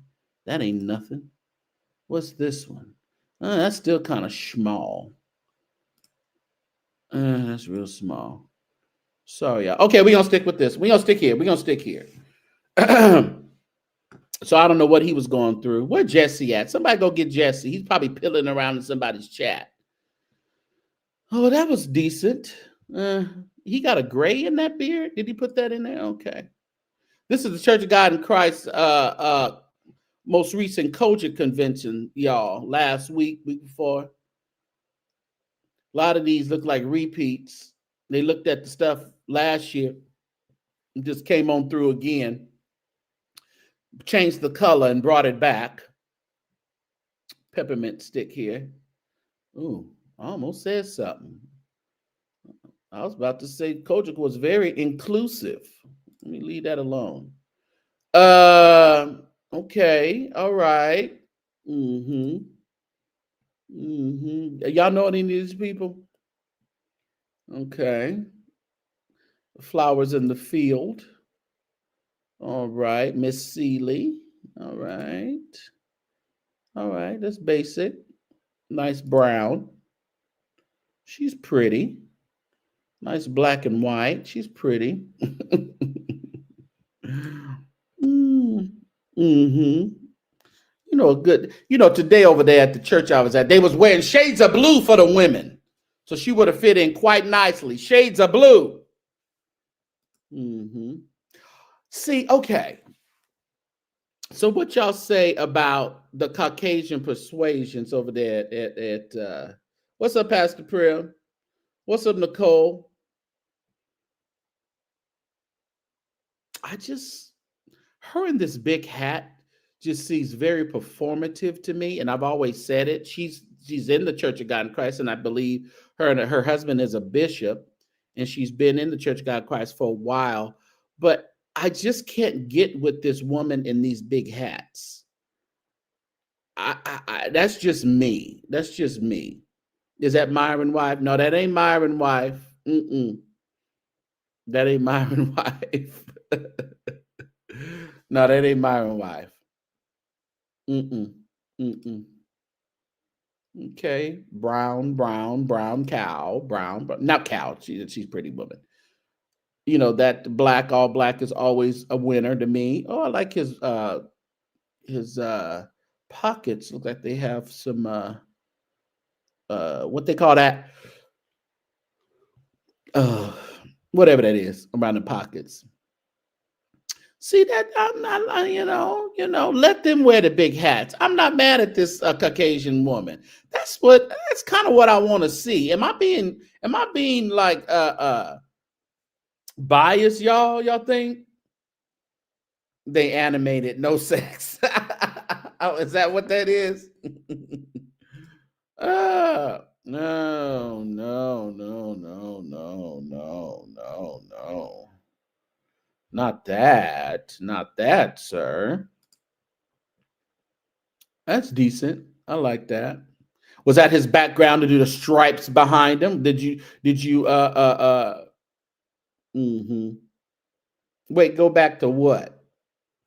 What's this one? That's still kind of small. That's real small. Sorry, y'all. Okay, we're gonna stick with this. We're gonna stick here. We're gonna stick here. So I don't know what he was going through. Where Jesse at? Somebody go get Jesse. He's probably pilling around in somebody's chat. Oh, that was decent. He got a gray in that beard. Did he put that in there? Okay. This is the Church of God in Christ most recent Kojic convention, y'all. Last week before. A lot of these look like repeats. They looked at the stuff last year and just came on through again. Changed the color and brought it back. Peppermint stick here. Ooh, I almost said something. I was about to say Kojic was very inclusive. Let me leave that alone. Okay, all right. Mm-hmm. Mm-hmm. Y'all know any of these people? Okay. Flowers in the field. All right, Miss Seeley. All right. All right, that's basic. Nice brown. She's pretty. Nice black and white. She's pretty. Mm-hmm. Good. Today over there at the church I was at, they was wearing shades of blue for the women. So she would have fit in quite nicely. Shades of blue. Mm-hmm. See, okay. So what y'all say about the Caucasian persuasions over there at what's up, Pastor Prim? What's up, Nicole? Her in this big hat just seems very performative to me, and I've always said it. She's in the Church of God in Christ, and I believe her husband is a bishop, and she's been in the Church of God in Christ for a while. But I just can't get with this woman in these big hats. That's just me. That's just me. Is that Myron wife? No, that ain't Myron wife. That ain't Myron wife. No, that ain't Myron wife. Okay, brown cow, not cow. She's a pretty woman. That all black is always a winner to me. Oh, I like his pockets. Look like they have some what they call that, whatever that is around the pockets. See that I'm not, let them wear the big hats. I'm not mad at this Caucasian woman. That's kind of what I want to see. Am I being like biased, y'all? Y'all think they animated no sex? Oh, is that what that is? No. Not that, sir. That's decent. I like that. Was that his background to do the stripes behind him? Did you mm-hmm. Wait, go back to what?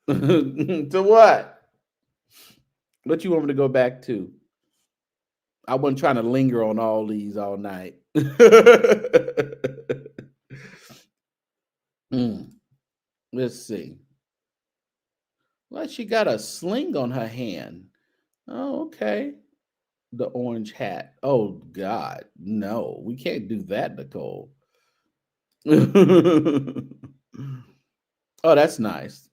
To what? What you want me to go back to? I wasn't trying to linger on all these all night. Let's see. Well, she got a sling on her hand. Oh, okay. The orange hat. Oh, God. No, we can't do that, Nicole. Oh, that's nice.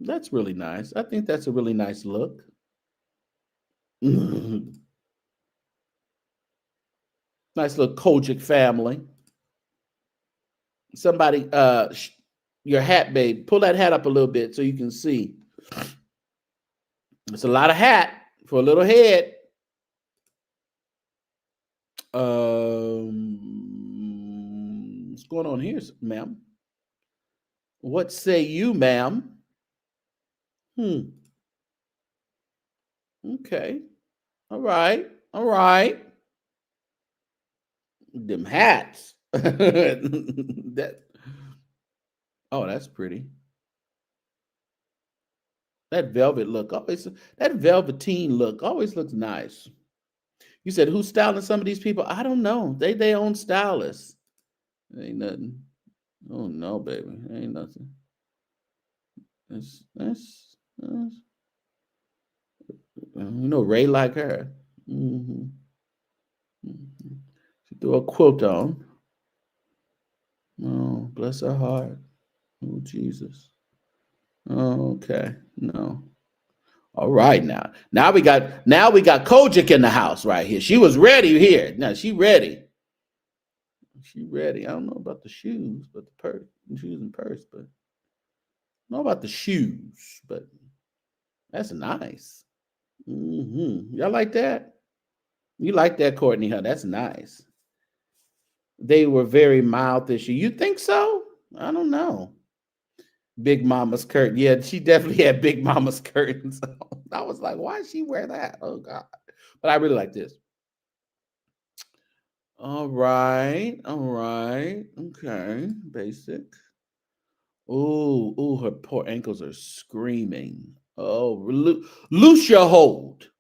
That's really nice. I think that's a really nice look. Nice little Kojic family. Somebody, your hat, babe. Pull that hat up a little bit so you can see. It's a lot of hat for a little head. What's going on here, ma'am? What say you, ma'am? Okay. All right. Them hats. That's pretty. That velvet look that velveteen look always looks nice. You said who's styling some of these people? I don't know. They their own stylists. Ain't nothing. Oh no, baby. Ain't nothing. That's Ray like her. Hmm. She threw a quote on. Oh, bless her heart. Oh, Jesus. Okay. No. All right now. Now we got Kojic in the house right here. She was ready here. Now she ready. She ready. I don't know about the shoes, but the purse, shoes and purse, but I don't know about the shoes, but that's nice. Y'all like that? You like that, Courtney? Huh? That's nice. They were very mild this year. You think so? I don't know. Big Mama's curtain. Yeah, she definitely had Big Mama's curtains. I was like, why did she wear that? Oh God. But I really like this. All right. All right. Okay. Basic. Ooh, her poor ankles are screaming. Oh, loose your hold.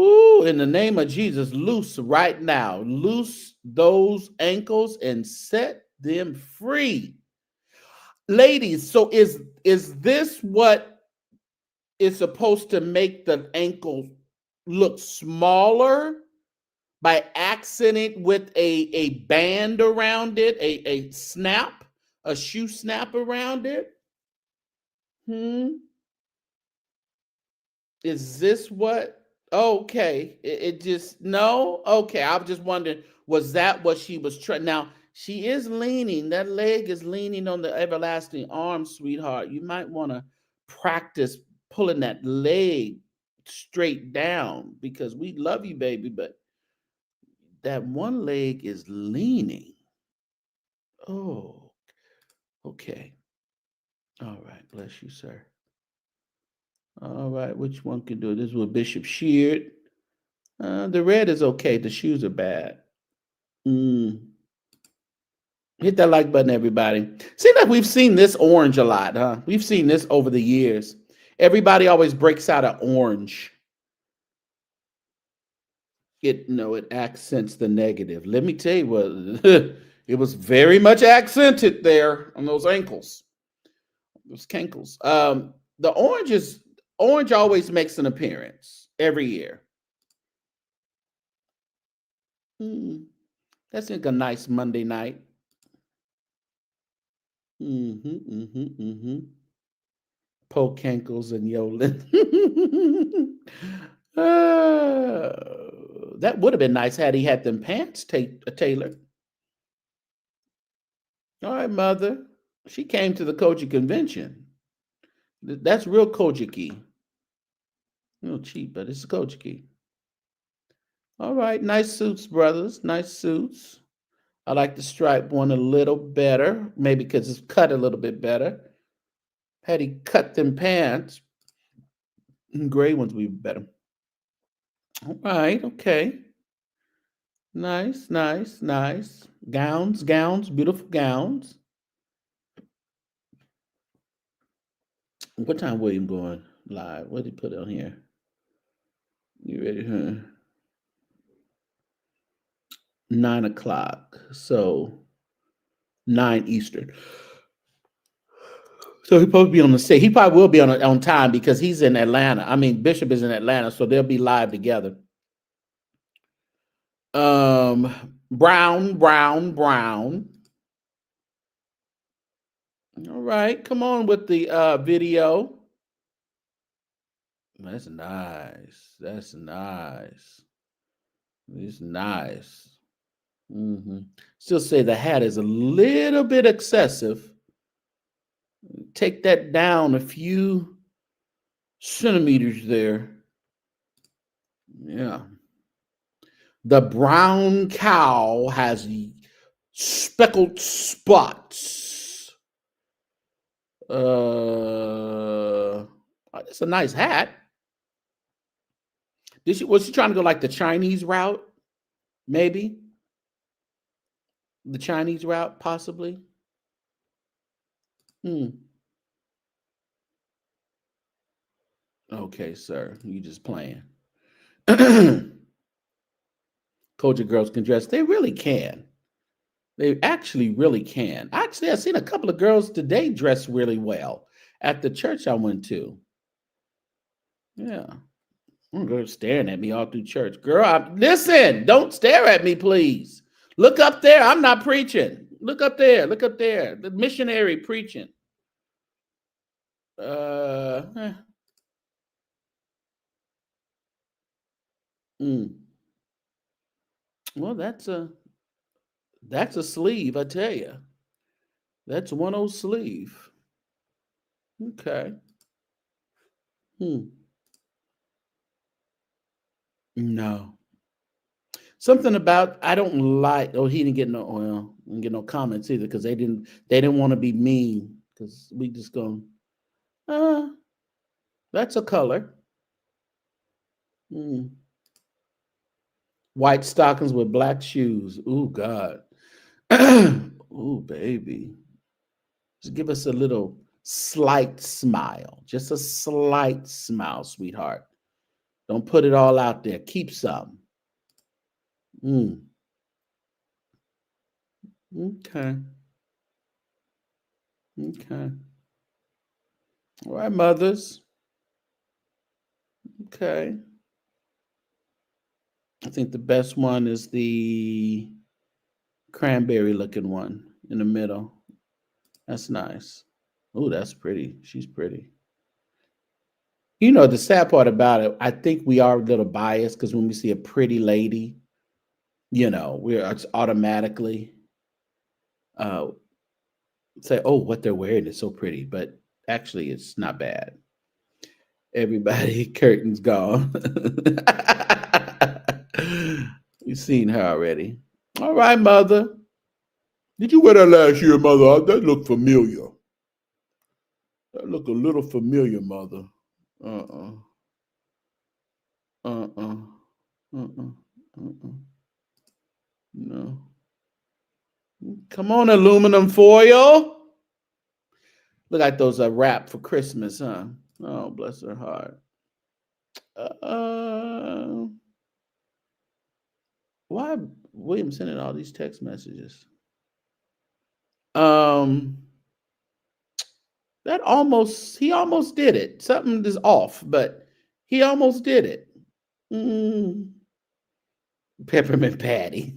Ooh, in the name of Jesus, loose right now. Loose those ankles and set them free. Ladies, so is this what is supposed to make the ankle look smaller by accenting with a band around it, a snap, a shoe snap around it? Hmm. Is this what? Okay. It just no. Okay. I was just wondering, was that what she was trying? Now she is leaning. That leg is leaning on the everlasting arm, sweetheart. You might want to practice pulling that leg straight down because we love you, baby, but that one leg is leaning. Oh, okay. All right. Bless you, sir. All right. Which one can do it? This is with Bishop Sheard. The red is okay. The shoes are bad. Mm. Hit that like button, everybody. Seems like we've seen this orange a lot, huh? We've seen this over the years. Everybody always breaks out of orange. It accents the negative. Let me tell you what, it was very much accented there on those ankles, those cankles. The orange always makes an appearance every year. Mm. That's like a nice Monday night. Poke ankles and Yolan. That would have been nice had he had them pants tailored. All right, mother. She came to the Koji convention. That's real Kojiki. A little cheap, but it's Kojiki. All right, nice suits, brothers. Nice suits. I like the stripe one a little better, maybe because it's cut a little bit better. Had he cut them pants, gray ones would be better. All right, okay. Nice, nice, nice. Gowns, beautiful gowns. What time William going live? What did he put on here? You ready? Huh? 9 o'clock. So 9 Eastern. So he'll probably be on the stage. He probably will be on time because he's in Atlanta. I mean, Bishop is in Atlanta, so they'll be live together. Brown. All right, come on with the video. That's nice. That's nice. It's nice. Still say the hat is a little bit excessive. Take that down a few centimeters there. Yeah. The brown cow has speckled spots. It's a nice hat. Was she trying to go like the Chinese route? Maybe the Chinese route, possibly. Okay, sir, you just playing. culture girls can dress. They really can. They actually really can. Actually, I've seen a couple of girls today dress really well at the church I went to. Yeah. Girl staring at me all through church. Girl, listen, don't stare at me, please. Look up there. I'm not preaching. Look up there. Look up there. The missionary preaching. Uh, mm. Well, that's a sleeve, I tell you. That's one old sleeve. Okay. Hmm. No. Something about I don't like. Oh, he didn't get no well, didn't get no comments either because they didn't want to be mean because we just going. Uh, that's a color. Hmm. White stockings with black shoes. Ooh, God. Ooh, baby. Just give us a little slight smile. Just a slight smile, sweetheart. Don't put it all out there. Keep some. Mm. Okay. Okay. All right, mothers. Okay. I think the best one is the cranberry looking one in the middle. That's nice. Oh, that's pretty. She's pretty. You know, the sad part about it, I think we are a little biased because when we see a pretty lady, it's automatically uh, say, oh, what they're wearing is so pretty. But actually, it's not bad. Everybody, curtains gone. We've seen her already. All right, mother. Did you wear that last year, mother? That looked familiar. That looked a little familiar, mother. Uh-uh. Uh-uh. Uh-uh. Uh-uh. No. Come on, aluminum foil. Look like those wrap for Christmas, huh? Oh, bless her heart. Why William sending all these text messages? Um, he almost did it. Something is off, but he almost did it. Mm, peppermint patty.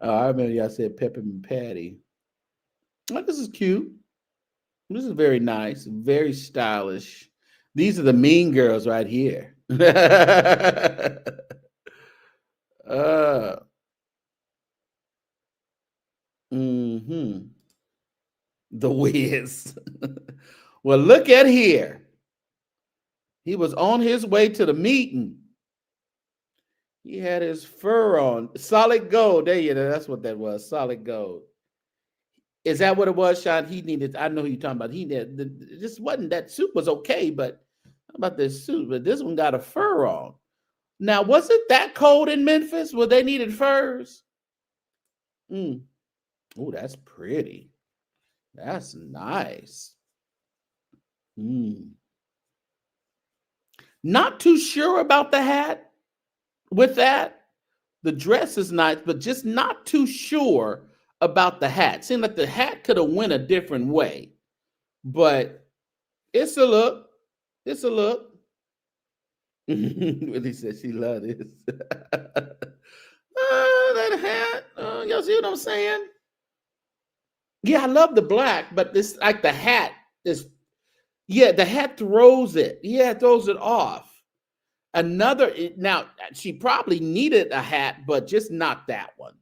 Oh, I remember y'all said peppermint patty. Oh, this is cute. This is very nice, very stylish. These are the mean girls right here. uh, mm-hmm. The Wiz. Well, look at here. He was on his way to the meeting. He had his fur on. Solid gold. There you go. That's what that was. Solid gold. Is that what it was, Sean? He needed, I know who you're talking about. He needed, this wasn't, that suit was okay, but how about this suit? But this one got a fur on. Now, was it that cold in Memphis where they needed furs? Oh, that's pretty. That's nice. Not too sure about the hat with that. The dress is nice, but just not too sure about the hat. Seemed like the hat could have went a different way, but it's a look. It's a look. Really said she loved this. That hat. Y'all see what I'm saying? Yeah, I love the black, but this like the hat is. Yeah, the hat throws it. Yeah, it throws it off. Now she probably needed a hat, but just not that one.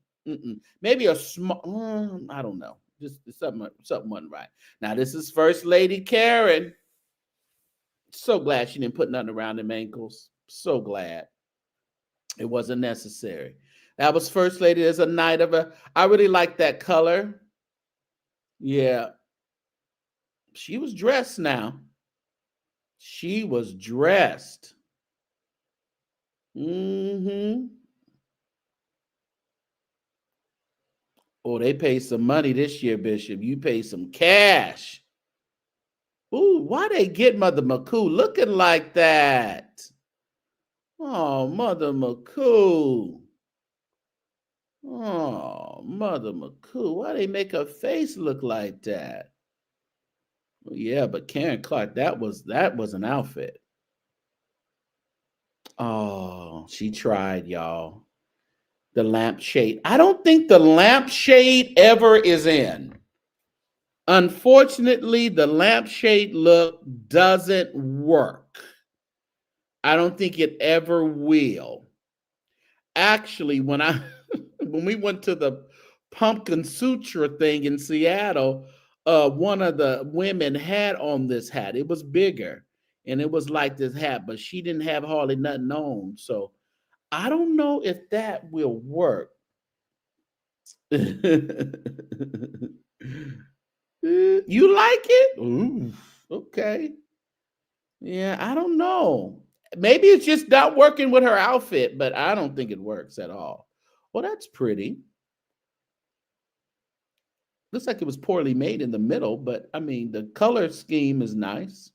Maybe a small. I don't know. Just something wasn't right. Now this is First Lady Karen. So glad she didn't put nothing around them ankles. So glad it wasn't necessary. That was First Lady. There's a night of a. I really like that color. Yeah, she was dressed. Now she was dressed. Oh, they paid some money this year, Bishop. You paid some cash. Ooh, why they get Mother McCoo looking like that? Oh, Mother McCoo. Oh, Mother McCoo. Why they make her face look like that? Well, yeah, but Karen Clark, that was an outfit. Oh, she tried, y'all. The lampshade. I don't think the lampshade ever is in. Unfortunately, the lampshade look doesn't work. I don't think it ever will. Actually, when I when we went to the pumpkin suture thing in Seattle, one of the women had on this hat. It was bigger and it was like this hat, but she didn't have hardly nothing on. So I don't know if that will work. You like it? Ooh, okay. Yeah, I don't know. Maybe it's just not working with her outfit, but I don't think it works at all. Well, that's pretty. Looks like it was poorly made in the middle, but I mean, the color scheme is nice.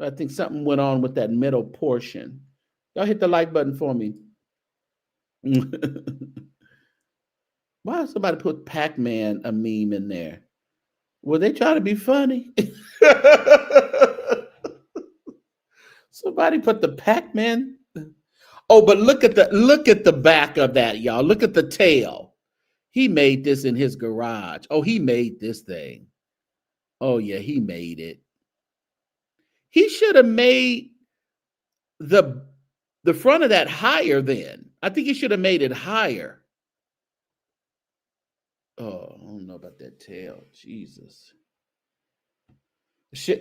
I think something went on with that middle portion. Y'all hit the like button for me. Why did somebody put Pac-Man a meme in there? Were they trying to be funny? Somebody put the Pac-Man. Oh, but look at the back of that, y'all. Look at the tail. He made this in his garage. Oh, he made this thing. Oh yeah, he made it. He should have made the front of that higher then. I think he should have made it higher. Oh, I don't know about that tail. Jesus.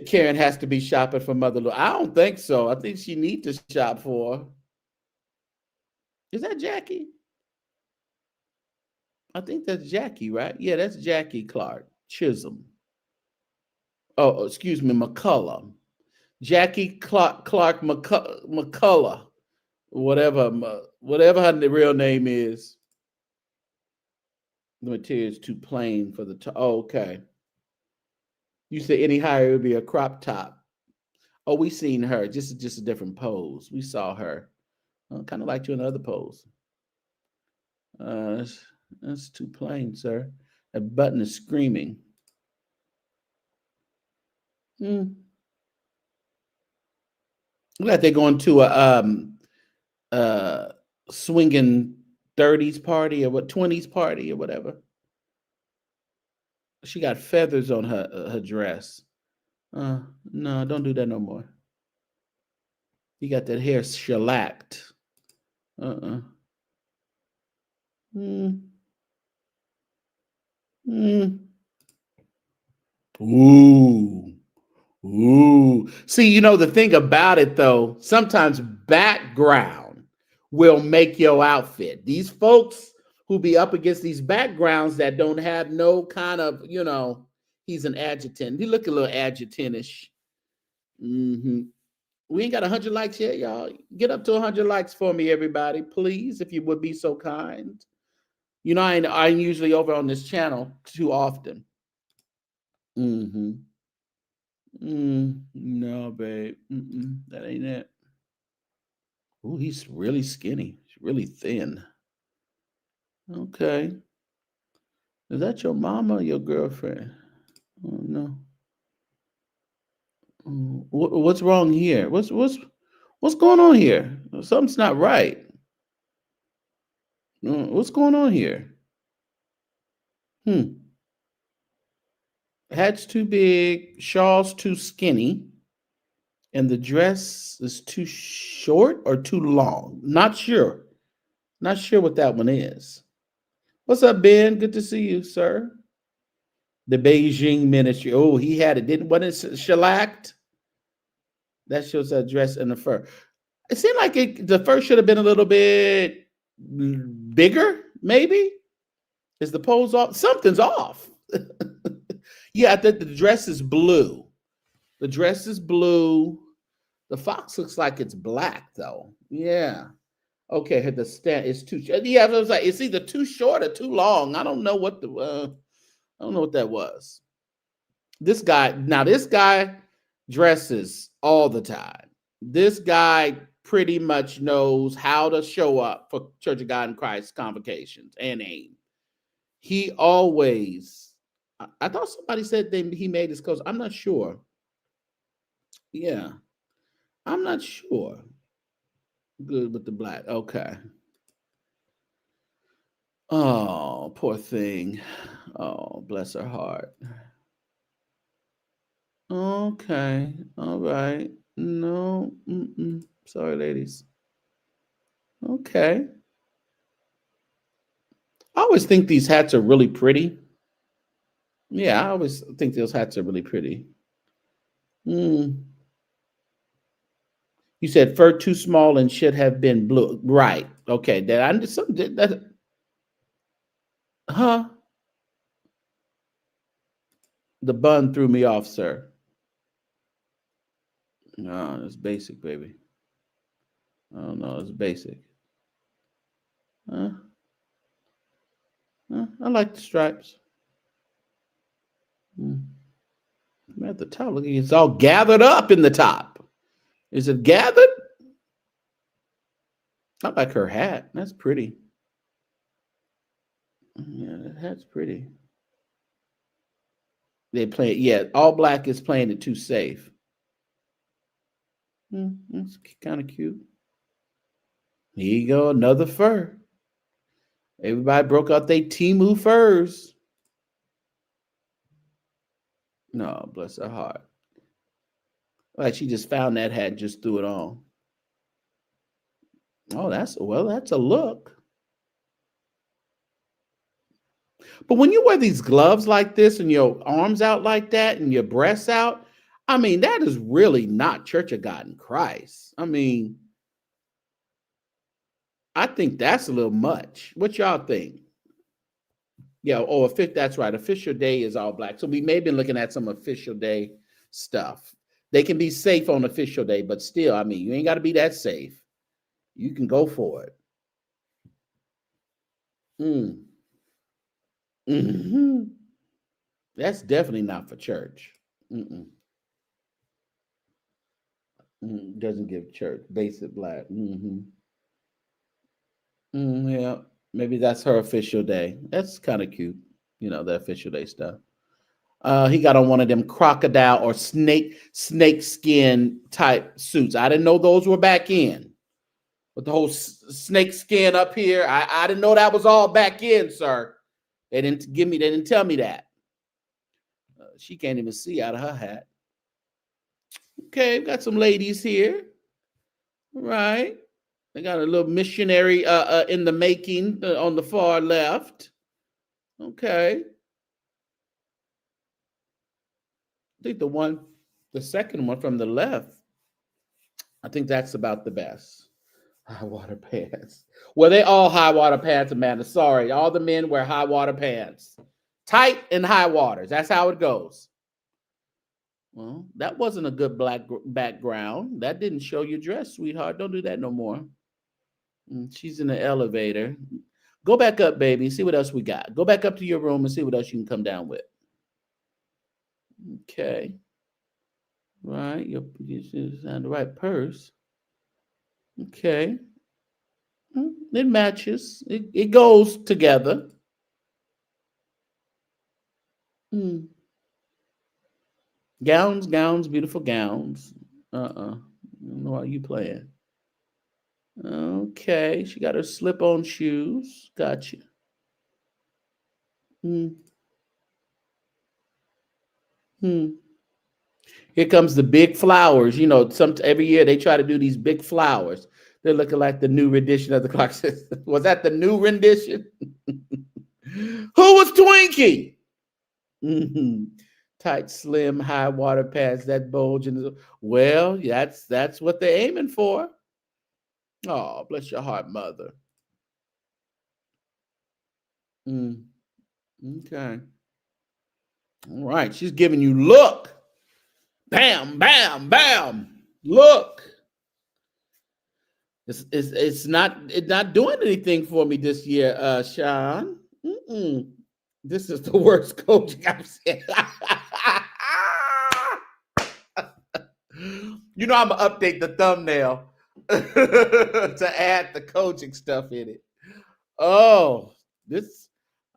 Karen has to be shopping for Mother Lou. I don't think so. I think she needs to shop for her. Is that Jackie? I think that's Jackie, right? Yeah, that's Jackie Clark Chisholm. Oh, excuse me, McCullough. Jackie Clark McCullough, whatever her real name is. The material is too plain for the top. Oh, okay. You say any higher, it would be a crop top. Oh, we seen her. Just a different pose. We saw her. Kind of like you in the other pose. That's too plain, sir. That button is screaming. Look like they're going to a swinging 30s party or what 20s party or whatever. She got feathers on her dress. No, don't do that no more. You got that hair shellacked. Ooh. See, you know, the thing about it though, sometimes background will make your outfit. These folks who be up against these backgrounds that don't have no kind of, he's an adjutant. He look a little adjutantish. We ain't got 100 likes yet, y'all. Get up to 100 likes for me, everybody, please, if you would be so kind. You know, I ain't usually over on this channel too often. No, babe. That ain't it. Oh, he's really skinny. He's really thin. Okay. Is that your mama or your girlfriend? Oh, no. What's wrong here? What's going on here? Something's not right. What's going on here? Hat's too big, shawl's too skinny, and the dress is too short or too long. Not sure. Not sure what that one is. What's up, Ben? Good to see you, sir. The Beijing ministry. Oh, he had it. Wasn't it shellacked? That shows that dress and the fur. It seemed like the fur should have been a little bit bigger, maybe. Is the pose off? Something's off. Yeah, I think the dress is blue. The dress is blue. The fox looks like it's black, though. Yeah. Okay, the stand is too. Yeah, I was like, it's either too short or too long. I don't know what that was. This guy dresses all the time. This guy pretty much knows how to show up for Church of God in Christ convocations and AIM. He always, I thought somebody said he made his coach. I'm not sure. Yeah, I'm not sure. Good with the black. Okay. Oh, poor thing. Oh, bless her heart. Okay. All right. No. Sorry, ladies. Okay. I always think these hats are really pretty. Yeah, I always think those hats are really pretty. You said fur too small and should have been blue. Right. Okay. That I something that. Huh? The bun threw me off, sir. No, it's basic, baby. I don't know. It's basic. I like the stripes. At the top, look, it's all gathered up in the top. Is it gathered? I like her hat. That's pretty. Yeah, that hat's pretty. They play it. Yeah, all black is playing it too safe. That's kind of cute. Here you go, another fur. Everybody broke out their Timu furs. No, bless her heart. Like she just found that hat and just threw it on. Oh, that's a look. But when you wear these gloves like this and your arms out like that and your breasts out, I mean, that is really not Church of God in Christ. I mean, I think that's a little much. What y'all think? Yeah, that's right. Official day is all black. So we may have been looking at some official day stuff. They can be safe on official day, but still, I mean, you ain't got to be that safe. You can go for it. That's definitely not for church. Doesn't give church. Basic black. Yeah, maybe that's her official day. That's kind of cute. The official day stuff. He got on one of them crocodile or snake skin type suits. I didn't know those were back in. With the whole snake skin up here, I didn't know that was all back in, sir. They didn't tell me that. She can't even see out of her hat. Okay, got some ladies here. All right. They got a little missionary in the making on the far left. Okay. I think the second one from the left, I think that's about the best. High water pants. Well, they all high water pants, Amanda. Sorry. All the men wear high water pants. Tight and high waters. That's how it goes. Well, that wasn't a good black background. That didn't show your dress, sweetheart. Don't do that no more. She's in the elevator. Go back up, baby. See what else we got. Go back up to your room and see what else you can come down with. Okay. Right. You found the right purse. Okay. It matches. It goes together. Gowns, beautiful gowns. I don't know how you playing. Okay, she got her slip-on shoes. Gotcha. Here comes the big flowers. Every year they try to do these big flowers. They're looking like the new rendition of the clock system. Was that the new rendition? Who was Twinkie? Tight, slim, high water pants, that bulge well, that's what they're aiming for. Oh, bless your heart, mother. Okay. All right, she's giving you look. Bam, bam, bam. Look. It's not doing anything for me this year, Sean. This is the worst coaching I've seen. I'm gonna update the thumbnail. to add the coaching stuff in it. Oh, this,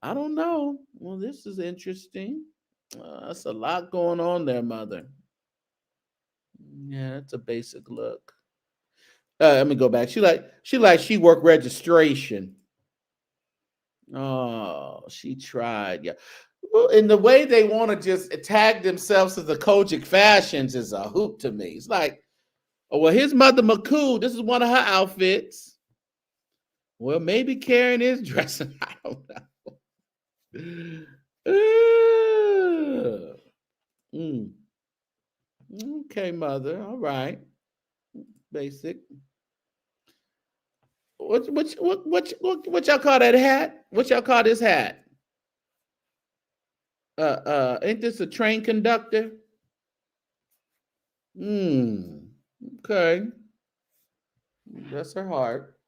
I don't know. Well, this is interesting. That's a lot going on there, mother. Yeah, that's a basic look. Let me go back. She worked registration. Oh, she tried. Yeah. Well, in the way they want to just tag themselves as the Kojic fashions is a hoop to me. It's like, oh, well, here's Mother McCool. This is one of her outfits. Well, maybe Karen is dressing. I don't know. Mm. Okay, mother. All right. Basic. What y'all call that hat? What y'all call this hat? Ain't this a train conductor? Hmm. Okay. That's her heart.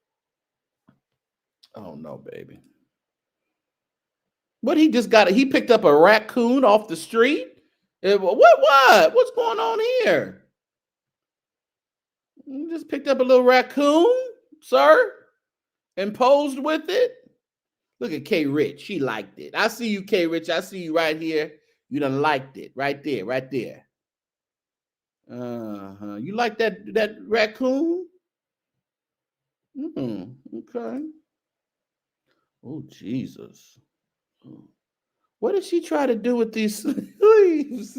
Oh no, baby. What he just got? He picked up a raccoon off the street. What? What's going on here? You just picked up a little raccoon, sir, and posed with it. Look at K Rich. She liked it. I see you, K Rich. I see you right here. You done liked it. Right there, right there. Uh-huh. You like that raccoon? Okay. Oh, Jesus. What did she try to do with these sleeves?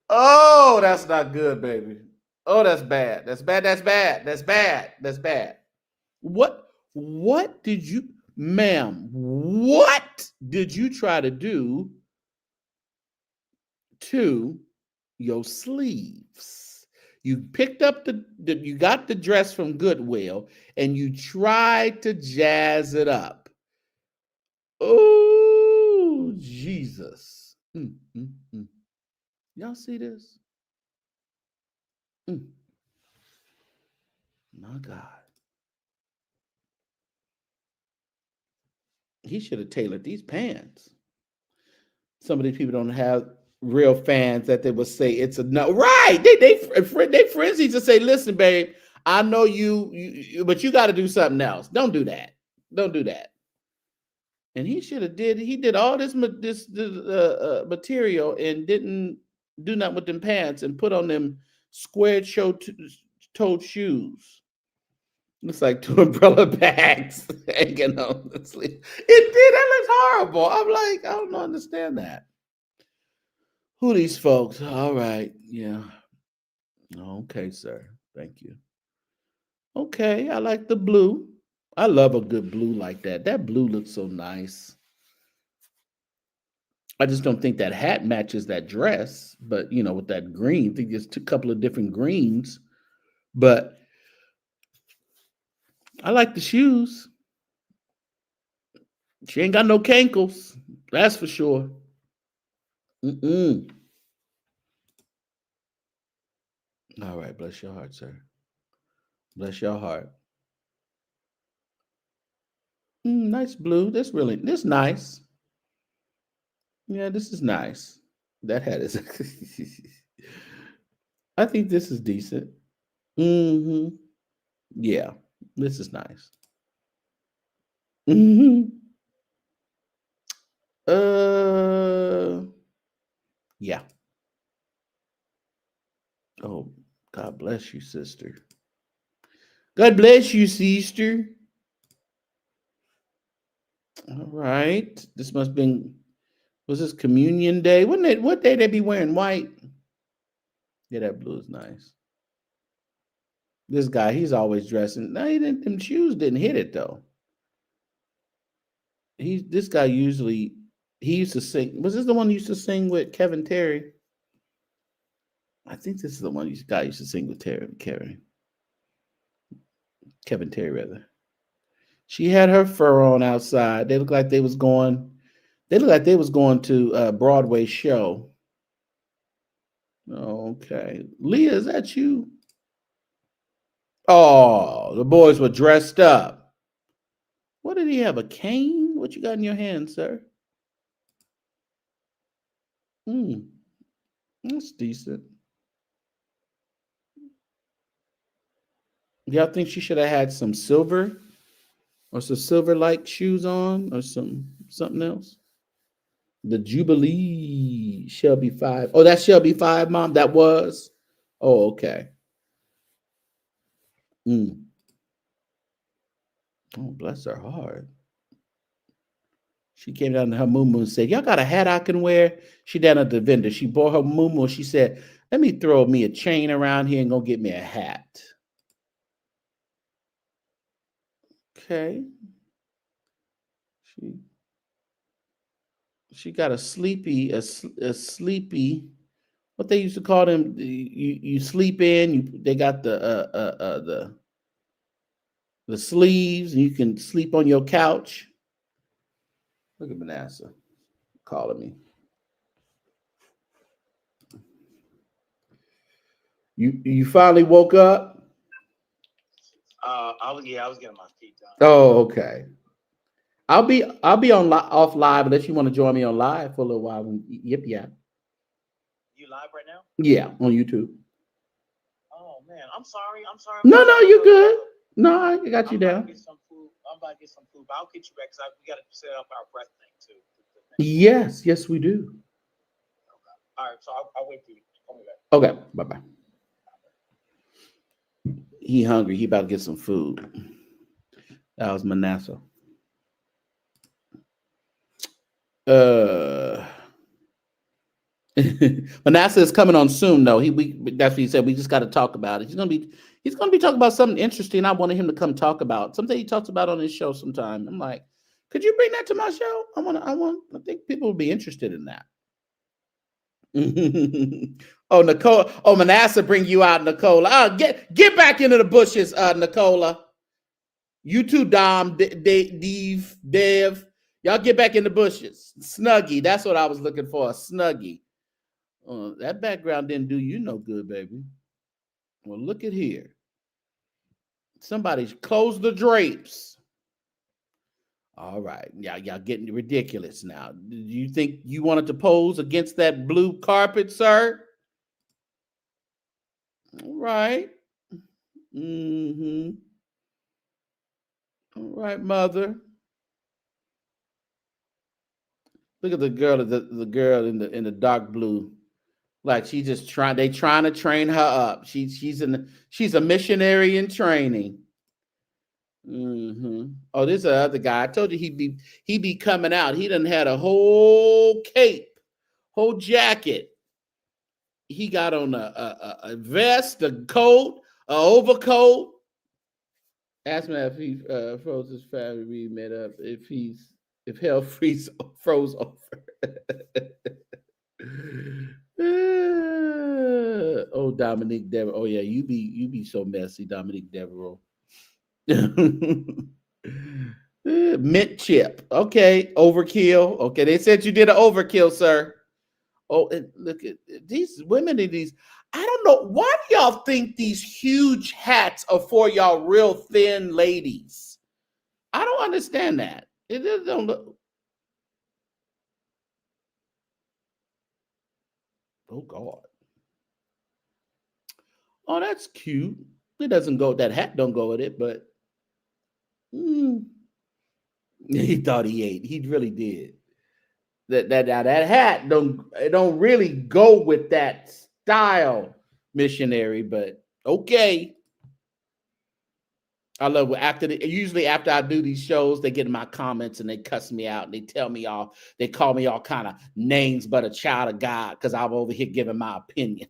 Oh, that's not good, baby. Oh, that's bad. That's bad. That's bad. That's bad. That's bad. What did you, ma'am, what did you try to do to your sleeves? You picked up you got the dress from Goodwill and you tried to jazz it up. Oh, Jesus. Mm. Y'all see this? Mm, my God. He should have tailored these pants. Some of these people don't have real fans that they would say it's a no. Right. They frenzy to say, listen, babe, I know you but you got to do something else. Don't do that. Don't do that. And he did all this material and didn't do nothing with them pants and put on them squared toed shoes. Looks like two umbrella bags hanging on the sleeve. It did. That looks horrible. I'm like, I don't understand that. Who these folks? All right. Yeah. Okay, sir. Thank you. Okay. I like the blue. I love a good blue like that. That blue looks so nice. I just don't think that hat matches that dress, but with that green, I think there's a couple of different greens. But I like the shoes. She ain't got no cankles. That's for sure. Mm-mm. All right, bless your heart, sir. Bless your heart. Nice blue. This nice. Yeah, this is nice. That hat is. I think this is decent. Hmm. Yeah, this is nice. Hmm. Uh, yeah. Oh, God bless you, sister. God bless you, sister. All right. This must have been. Was this Communion Day? What day they be wearing white? Yeah, that blue is nice. This guy, he's always dressing. No, he didn't. Them shoes didn't hit it though. This guy usually he used to sing. Was this the one who used to sing with Kevin Terry? I think this is the one guy used to sing with Kevin Terry rather. She had her fur on outside. They looked like they was going. They looked like they was going to a Broadway show. Okay, Leah, is that you? Oh, the boys were dressed up. What did he have? A cane? What you got in your hand, sir? Hmm, that's decent. Y'all think she should have had some silver or some silver-like shoes on or something else? The Jubilee Shelby 5. Oh, that's Shelby 5, Mom? That was? Oh, okay. Mm. Oh, bless her heart. She came down to her moo and said, y'all got a hat I can wear? She down at the vendor. She bought her moo. She said, let me throw me a chain around here and go get me a hat. Okay. She got a sleepy, what they used to call them. You sleep in. They got the sleeves, and you can sleep on your couch. Look at Manasseh calling me. You finally woke up? I was getting my feet done. Oh, okay. I'll be on off live unless you want to join me on live for a little while. Yep, yeah. You live right now? Yeah, on YouTube. Oh man, I'm sorry. No, you're good. No, I got you down. I'm about to get some food, but I'll get you back because we got to set up our breath thing too. Yes, we do. Okay. All right, so I'll wait for you. Call me back. Okay, bye. He hungry. He about to get some food. That was Manasseh. Manasseh is coming on soon, though. That's what he said. We just got to talk about it. He's gonna be talking about something interesting. I wanted him to come talk about something he talks about on his show sometime. I'm like, could you bring that to my show? I think people will be interested in that. Oh, Nicole. Oh, Manasseh bring you out, Nicola. Get back into the bushes, Nicola. You too, Dom, Dev. Y'all get back in the bushes. Snuggie. That's what I was looking for. A Snuggie. That background didn't do you no good, baby. Well, look at here. Somebody close the drapes. All right. Y'all getting ridiculous now. Do you think you wanted to pose against that blue carpet, sir? All right. Mm-hmm. All right, mother. Look at the girl, the girl in the dark blue. Like they trying to train her up. She's a missionary in training. Mm-hmm. Oh, this is the other guy. I told you he be coming out. He done had a whole cape, whole jacket. He got on a vest, a coat, a overcoat. Ask me if he froze his family met up. If hell froze over. Oh, Dominique Devereaux. Oh yeah, you be so messy, Dominique Devereaux. Mint chip. Okay, overkill. Okay, they said you did an overkill, sir. Oh, and look at these women in these. I don't know why do y'all think these huge hats are for y'all real thin ladies. I don't understand that. It just don't look. Oh God. Oh, that's cute. It doesn't go. That hat don't go with it, but he thought he ate. He really did. That hat don't really go with that style, missionary. But okay. I love usually after I do these shows, they get in my comments and they cuss me out and they tell me they call me all kind of names, but a child of God because I'm over here giving my opinion.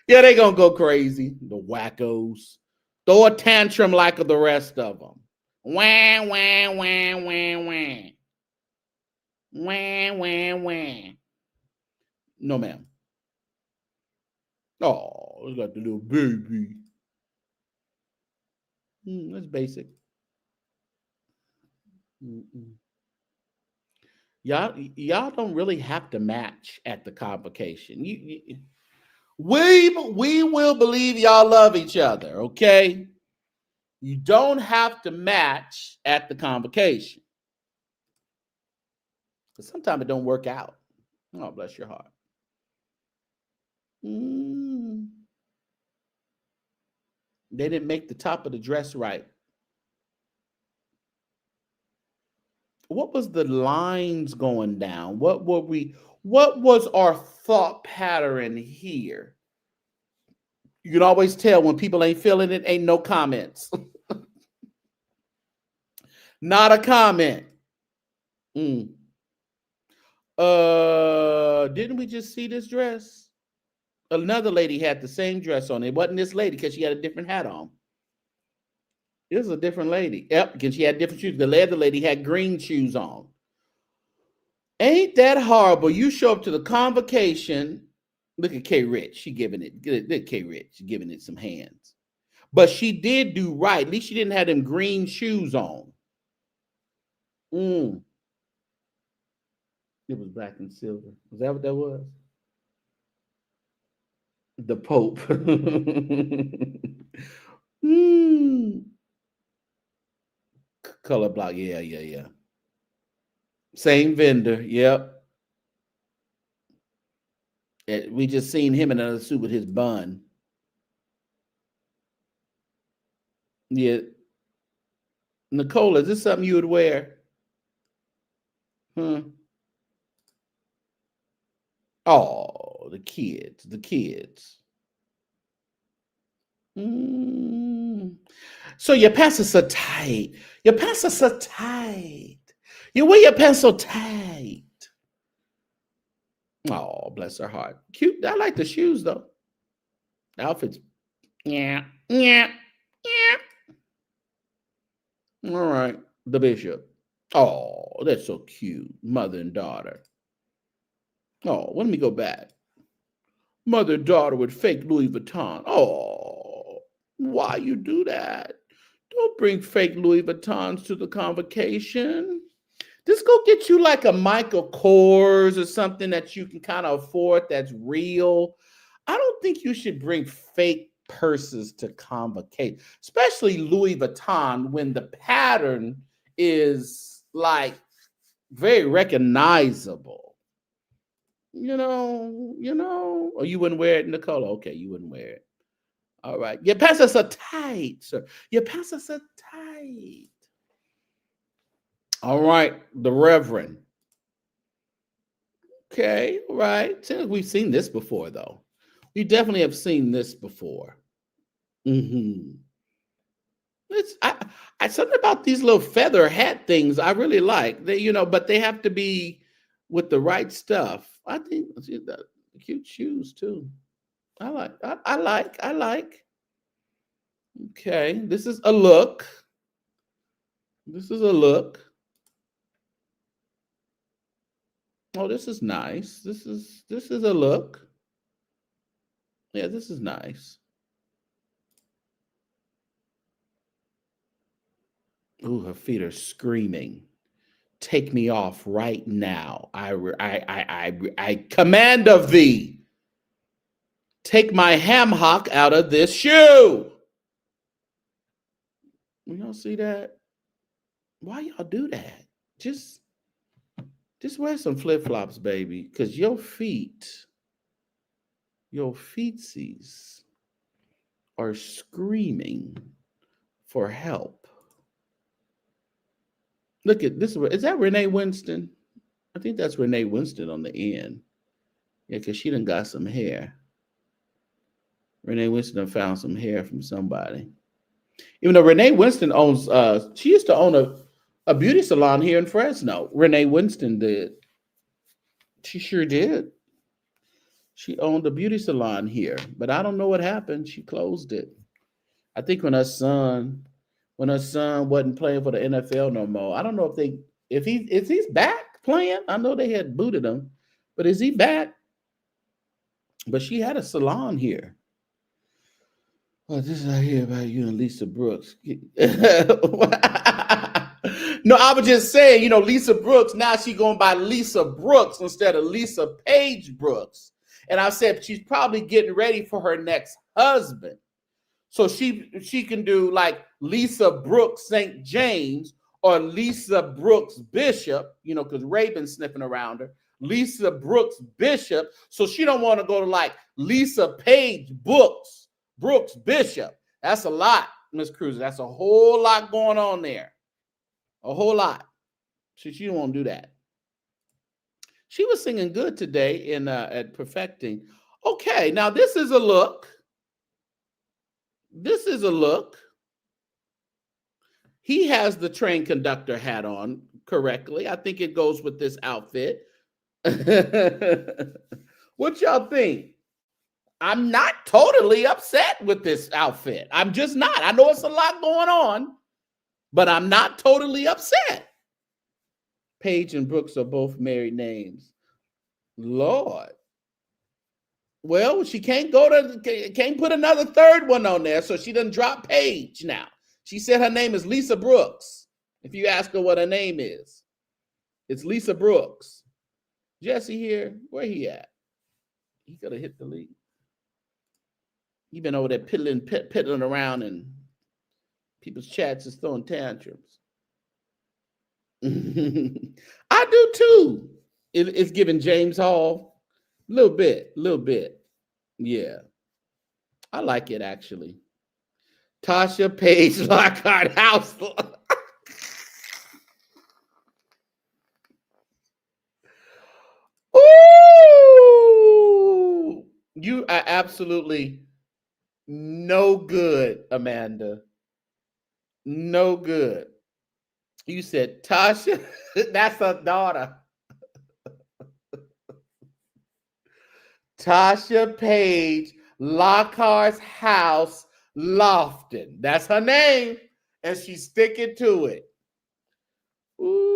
Yeah, they gonna go crazy. The wackos. Throw a tantrum like the rest of them. Wah, wah, wah, wah, wah. Wah, wah, wah. No, ma'am. Oh, we got the little baby. That's basic. Y'all don't really have to match at the convocation. We will believe y'all love each other, okay? You don't have to match at the convocation. Because sometimes it don't work out. Oh, bless your heart. They didn't make the top of the dress right. What was the lines going down? What was our thought pattern here? You can always tell when people ain't feeling it, ain't no comments. Not a comment. Didn't we just see this dress? Another lady had the same dress on. It wasn't this lady because she had a different hat on. It was a different lady. Yep, because she had different shoes. The other lady had green shoes on. Ain't that horrible? You show up to the convocation. Look at K Rich. She giving it. Look at K Rich. She giving it some hands. But she did do right. At least she didn't have them green shoes on. It was black and silver. Was that what that was? The Pope. Color block. Yeah. Same vendor. Yep. We just seen him in another suit with his bun. Yeah. Nicole, is this something you would wear? Oh, the kids. So your pants are so tight. You wear your pants so tight. Oh, bless her heart. Cute. I like the shoes though. The outfits. Yeah. All right. The bishop. Oh, that's so cute. Mother and daughter. Oh, let me go back. Mother and daughter with fake Louis Vuitton. Oh, why you do that? Don't bring fake Louis Vuittons to the convocation. Just go get you like a Michael Kors or something that you can kind of afford that's real. I don't think you should bring fake purses to convocation, especially Louis Vuitton when the pattern is like very recognizable. You know, or you wouldn't wear it, Nicole. Okay, you wouldn't wear it. All right. Your pants are so tight, sir. Your pants are so tight. All right, the Reverend. Okay, all right. We've seen this before, though. We definitely have seen this before. It's something about these little feather hat things I really like. They, but they have to be with the right stuff. I think the cute shoes too. I like. Okay, this is a look. Oh, this is nice. This is a look. Yeah, this is nice. Ooh, her feet are screaming. Take me off right now. I command of thee. Take my ham hock out of this shoe. Y'all see that? Why y'all do that? Just wear some flip-flops, baby, because your feetsies are screaming for help. Look at this. Is that Renee Winston? I think that's Renee Winston on the end. Yeah, because she done got some hair. Renee Winston done found some hair from somebody. Even though Renee Winston owns, she used to own a beauty salon here in Fresno. Renee Winston did. She sure did. She owned a beauty salon here, but I don't know what happened. She closed it. I think when her son wasn't playing for the NFL no more. I don't know if he's back playing. I know they had booted him, but is he back? But she had a salon here. Oh, this is I hear about you and Lisa Brooks. No, I was just saying, Lisa Brooks, now she's going by Lisa Brooks instead of Lisa Page Brooks. And I said she's probably getting ready for her next husband. So she can do like Lisa Brooks St. James or Lisa Brooks Bishop, because Ray been sniffing around her. Lisa Brooks Bishop. So she don't want to go to like Lisa Page Brooks Bishop. That's a lot, Miss Cruz. That's a whole lot going on there. A whole lot. She don't want to do that. She was singing good today in at Perfecting. Okay, now this is a look. This is a look. He has the train conductor hat on correctly. I think it goes with this outfit. What y'all think? I'm not totally upset with this outfit. I'm just not. I know it's a lot going on, but I'm not totally upset. Paige and Brooks are both married names. Lord. Well, she can't put another third one on there, so she doesn't drop Paige now. She said her name is Lisa Brooks. If you ask her what her name is, it's Lisa Brooks. Jesse here, where he at? He could have hit the lead. He been over there piddling around and people's chats is throwing tantrums. I do too. It's giving James Hall a little bit. Yeah. I like it actually. Tasha Paige Lockhart House. Ooh! You are absolutely no good, Amanda. No good. You said Tasha, that's her daughter. Tasha Paige Lockhart's House, Lofton. That's her name, and she's sticking to it. Ooh.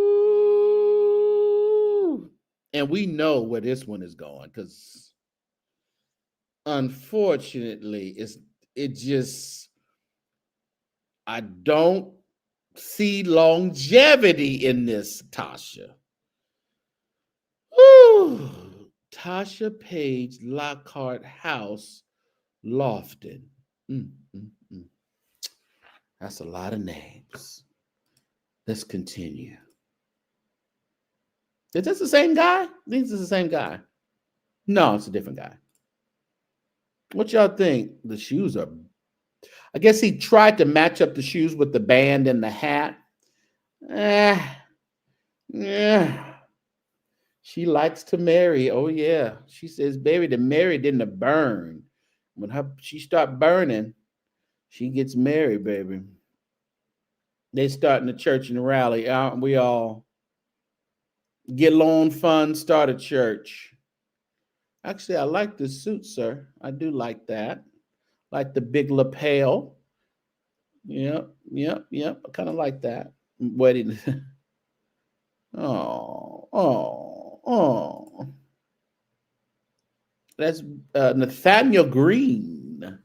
And we know where this one is going because unfortunately, I don't see longevity in this, Tasha. Ooh. Tasha Paige Lockhart House, Lofton. That's a lot of names. Let's continue. Is this the same guy? I think this is the same guy. No, it's a different guy. What y'all think? The shoes are... I guess he tried to match up the shoes with the band and the hat. Yeah. She likes to marry. Oh, yeah. She says, baby, the married in the burn. When she start burning, she gets married, baby. They starting the church and the rally. Aren't we all? Get loan funds, start a church. Actually, I like this suit, sir. I do like that. Like the big lapel. Yep. I kind of like that. Waiting. Oh. That's Nathaniel Green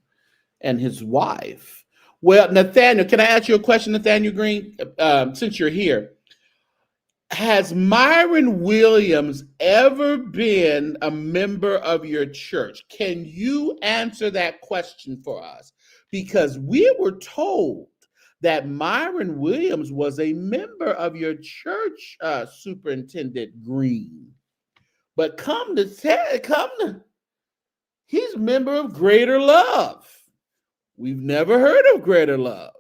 and his wife. Well, Nathaniel, can I ask you a question, Nathaniel Green? Since you're here. Has Myron Williams ever been a member of your church? Can you answer that question for us? Because we were told that Myron Williams was a member of your church, Superintendent Green. But he's a member of Greater Love. We've never heard of Greater Love.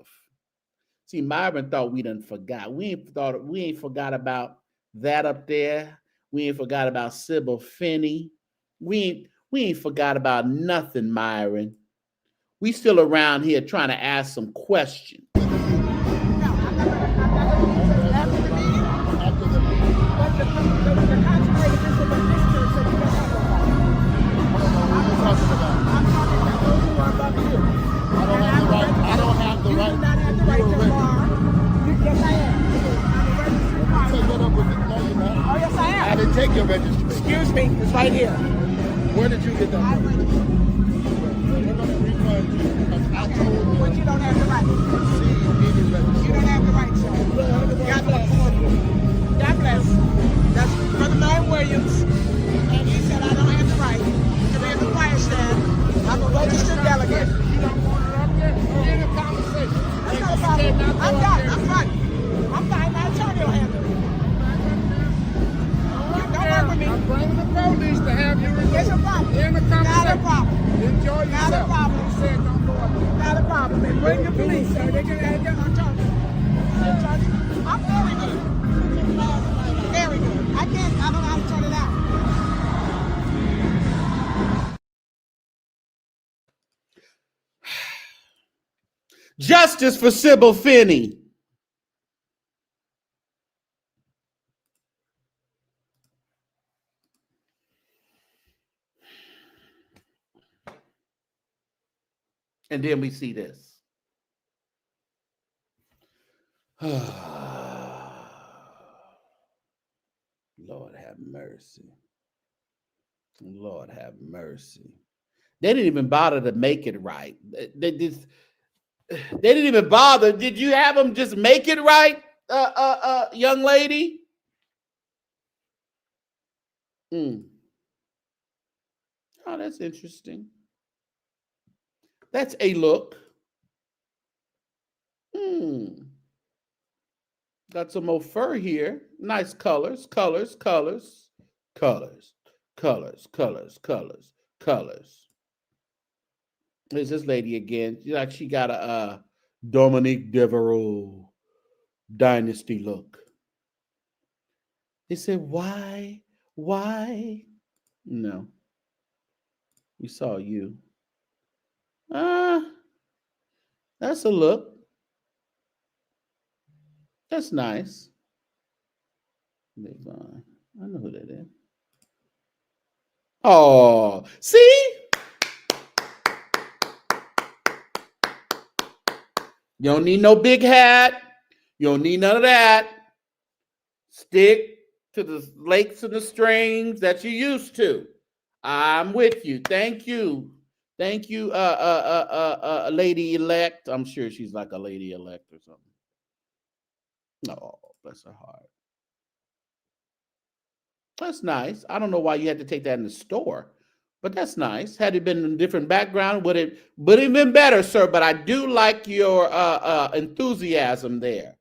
See, Myron thought we done forgot. We ain't forgot about that up there. We ain't forgot about Sybil Finney. We ain't forgot about nothing, Myron. We still around here trying to ask some questions. I don't have the right. You do not have the right to bar. Yes, I am. Take that up with the money, man. Oh, yes, I am. I didn't take your registration. Excuse me, it's right here. Where did you get that from? They're going to refund you because I told them. But you don't have the right. You don't have the right, sir. God bless. God bless. That's Brother Myron Williams. And he said I don't have the right to be in the choir stand. I'm a registered delegate. You don't want it up there? Get a conversation. That's no problem. I'm done. I'm fine. I'm fine. My attorney will handle it. Don't work with me. I'm bringing the police to have you released. It's a problem. In the conversation. Not a problem. Enjoy yourself. Not a problem. You said don't go up there. Not a problem. Bring the police, sir. They're going to have you on charge. I'm very good. Very good. I don't know how to turn it out. Justice for Sybil Finney. And then we see this. Lord have mercy. Lord have mercy. They didn't even bother to make it right. They didn't even bother. Did you have them just make it right, young lady? Oh, that's interesting. That's a look. Got some more fur here. Nice colors, colors, colors, colors, colors, colors, colors, colors. There's this lady again. Like she got a Dominique Devereaux dynasty look. They said, why? Why? No. We saw you. That's a look. That's nice. Devon. I know who that is. Oh, see? You don't need no big hat. You don't need none of that. Stick to the lakes and the streams that you used to. I'm with you. Thank you. Thank you, lady elect. I'm sure she's like a lady elect or something. Oh, bless her heart. That's nice. I don't know why you had to take that in the store, but that's nice. Had it been in a different background, would it have been better, sir? But I do like your enthusiasm there.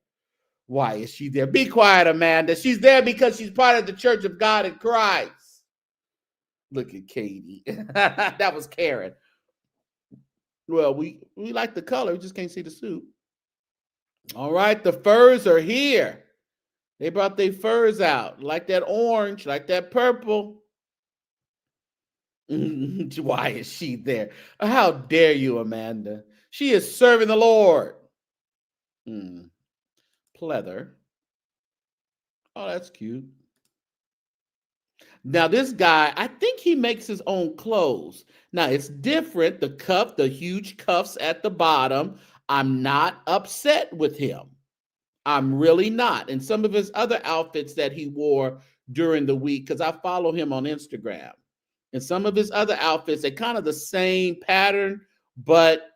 Why is she there? Be quiet, Amanda. She's there because she's part of the Church of God in Christ. Look at Katie. That was Karen. Well, we like the color. We just can't see the suit. All right, the furs are here. They brought their furs out. Like that orange, like that purple. Why is she there? How dare you, Amanda? She is serving the Lord. Pleather. Oh, that's cute. Now, this guy, I think he makes his own clothes. Now, it's different. The huge cuffs at the bottom. I'm not upset with him. I'm really not. And some of his other outfits that he wore during the week, because I follow him on Instagram. And some of his other outfits, they're kind of the same pattern, but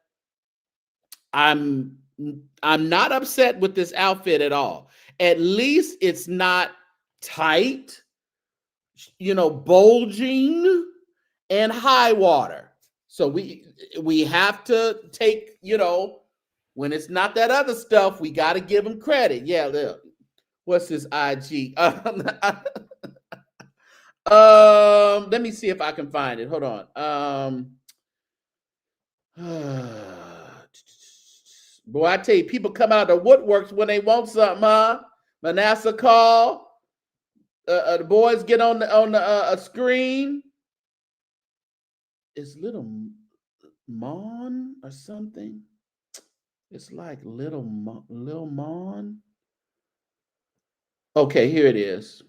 I'm not upset with this outfit at all. At least it's not tight, bulging and high water. So we have to take, when it's not that other stuff, we got to give him credit. Yeah, look. What's his IG? Let me see if I can find it. Hold on. Boy, I tell you, people come out of the woodworks when they want something, huh? Manasseh call. The boys get on the screen. It's Little Mon or something. It's like Little Mon. Okay, here it is.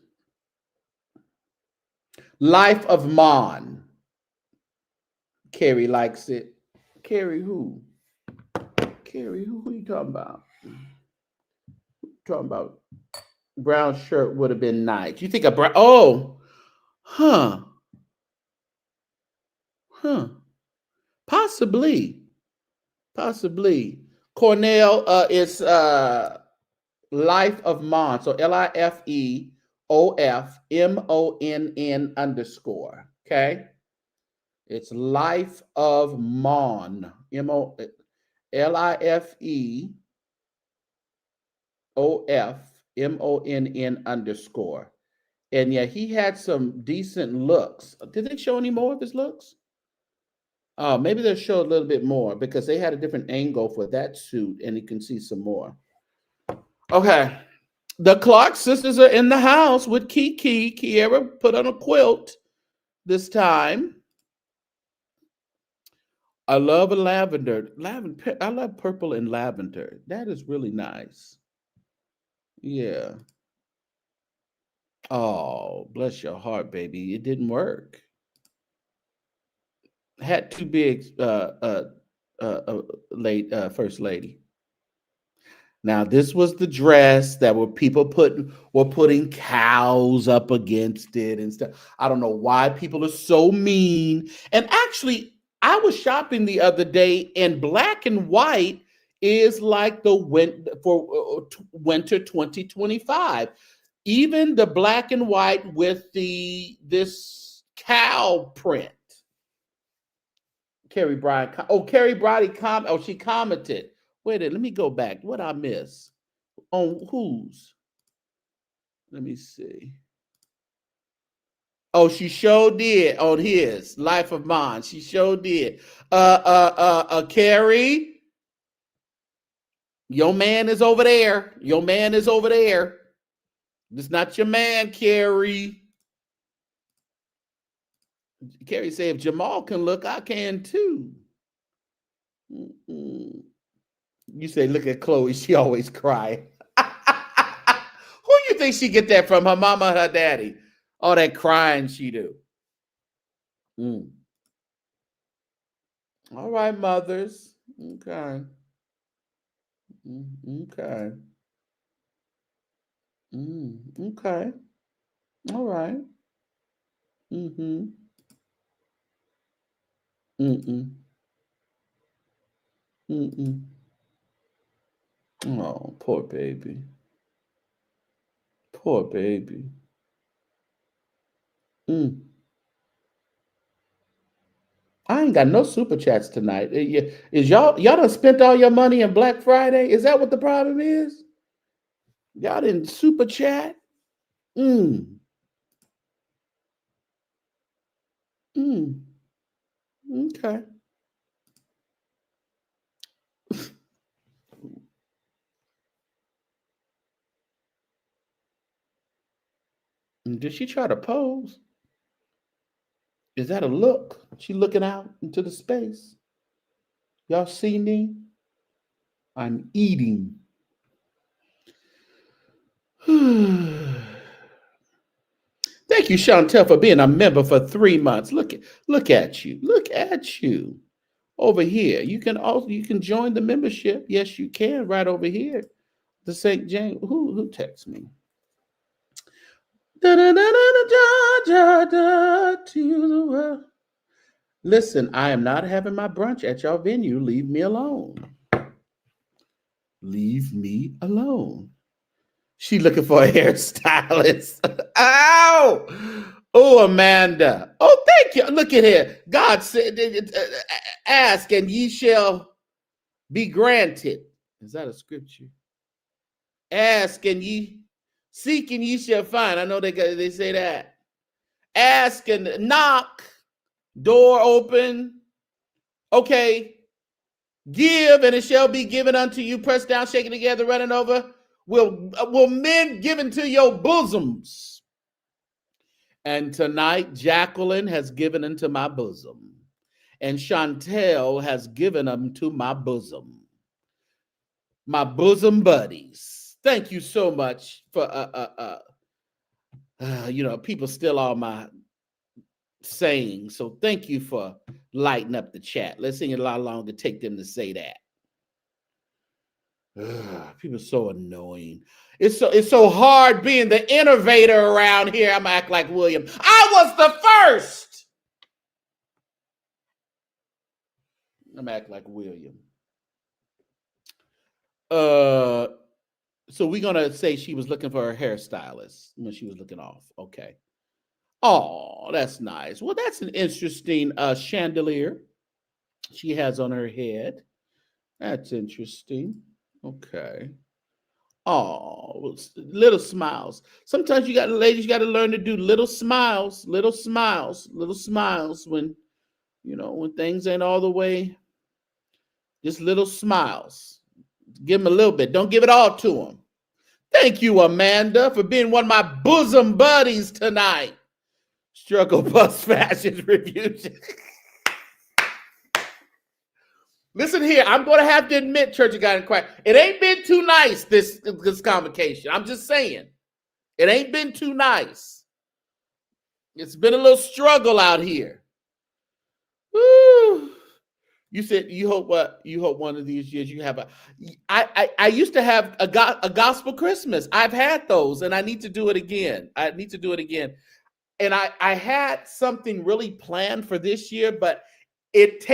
Life of Mon. Carrie likes it. Carrie who? Carrie, who are you talking about? Talking about brown shirt would have been nice. You think a brown? Oh, possibly. Cornell is Life of Mon. So LIFEOFMONN_. Okay, it's Life of Mon. LIFEOFMONN_. And yeah, he had some decent looks. Did they show any more of his looks? Maybe they'll show a little bit more because they had a different angle for that suit, and you can see some more. Okay. The Clark sisters are in the house with Kiki. Kiera put on a quilt this time. I love a lavender. I love purple and lavender. That is really nice. Yeah. Oh, bless your heart, baby. It didn't work. Had too big, late first lady. Now, this was the dress that were putting cows up against it and stuff. I don't know why people are so mean. And actually, I was shopping the other day, and black and white is like the winter 2025. Even the black and white with this cow print. Carrie Brady she commented. Wait a minute, let me go back. What I miss? On whose? Let me see. Oh, she sure did on his Life of Mine. She sure did. Carrie, your man is over there. Your man is over there. It's not your man, Carrie. Carrie said, if Jamal can look, I can too. Mm-mm. You say, look at Chloe. She always cry. Who you think she get that from? Her mama, her daddy? All that crying she do. Mm. All right, mothers. Okay. Okay. Okay. All right. Mm-hmm. Mm-mm. Mm-mm. Oh, poor baby. Poor baby. Mm. I ain't got no super chats tonight. Is y'all done spent all your money in Black Friday? Is that what the problem is? Y'all didn't super chat? Mm. Mm. Okay. Did she try to pose? Is that a look? She looking out into the space. Y'all see me? I'm eating. Thank you, Chantel, for being a member for 3 months. Look at you. Look at you. Over here. You can join the membership. Yes, you can, right over here. The St. James. Who texts me? To the world. Listen, I am not having my brunch at your venue. Leave me alone. Leave me alone. She looking for a hairstylist. Ow! Oh, Amanda. Oh, thank you. Look at here. God said, ask and ye shall be granted. Is that a scripture? Ask and ye seek and ye shall find. I know they say that. Ask and knock. Door open. Okay. Give and it shall be given unto you. Pressed down, shaken together, running over. Will men given to your bosoms. And tonight, Jacqueline has given into my bosom. And Chantel has given them to my bosom. My bosom buddies. Thank you so much for people still are my saying. So thank you for lighting up the chat. Let's see a lot longer take them to say that. People are so annoying. It's so hard being the innovator around here. I'm gonna act like William. I was the first. I'm act like William. So we're gonna say she was looking for her hairstylist when she was looking off. Okay. Oh, that's nice. Well, that's an interesting chandelier she has on her head. That's interesting. Okay. Oh, little smiles. Sometimes ladies, you got to learn to do little smiles when You know, when things ain't all the way, just little smiles. Give them a little bit. Don't give it all to them. Thank you, Amanda, for being one of my bosom buddies tonight. Struggle Bus Fashion Review. Listen here, I'm going to have to admit, Church of God in Christ, it ain't been too nice, this convocation. I'm just saying. It ain't been too nice. It's been a little struggle out here. Woo. You said you hope what? You hope one of these years you have a. I used to have a gospel Christmas. I've had those, and I need to do it again. And I had something really planned for this year, but it's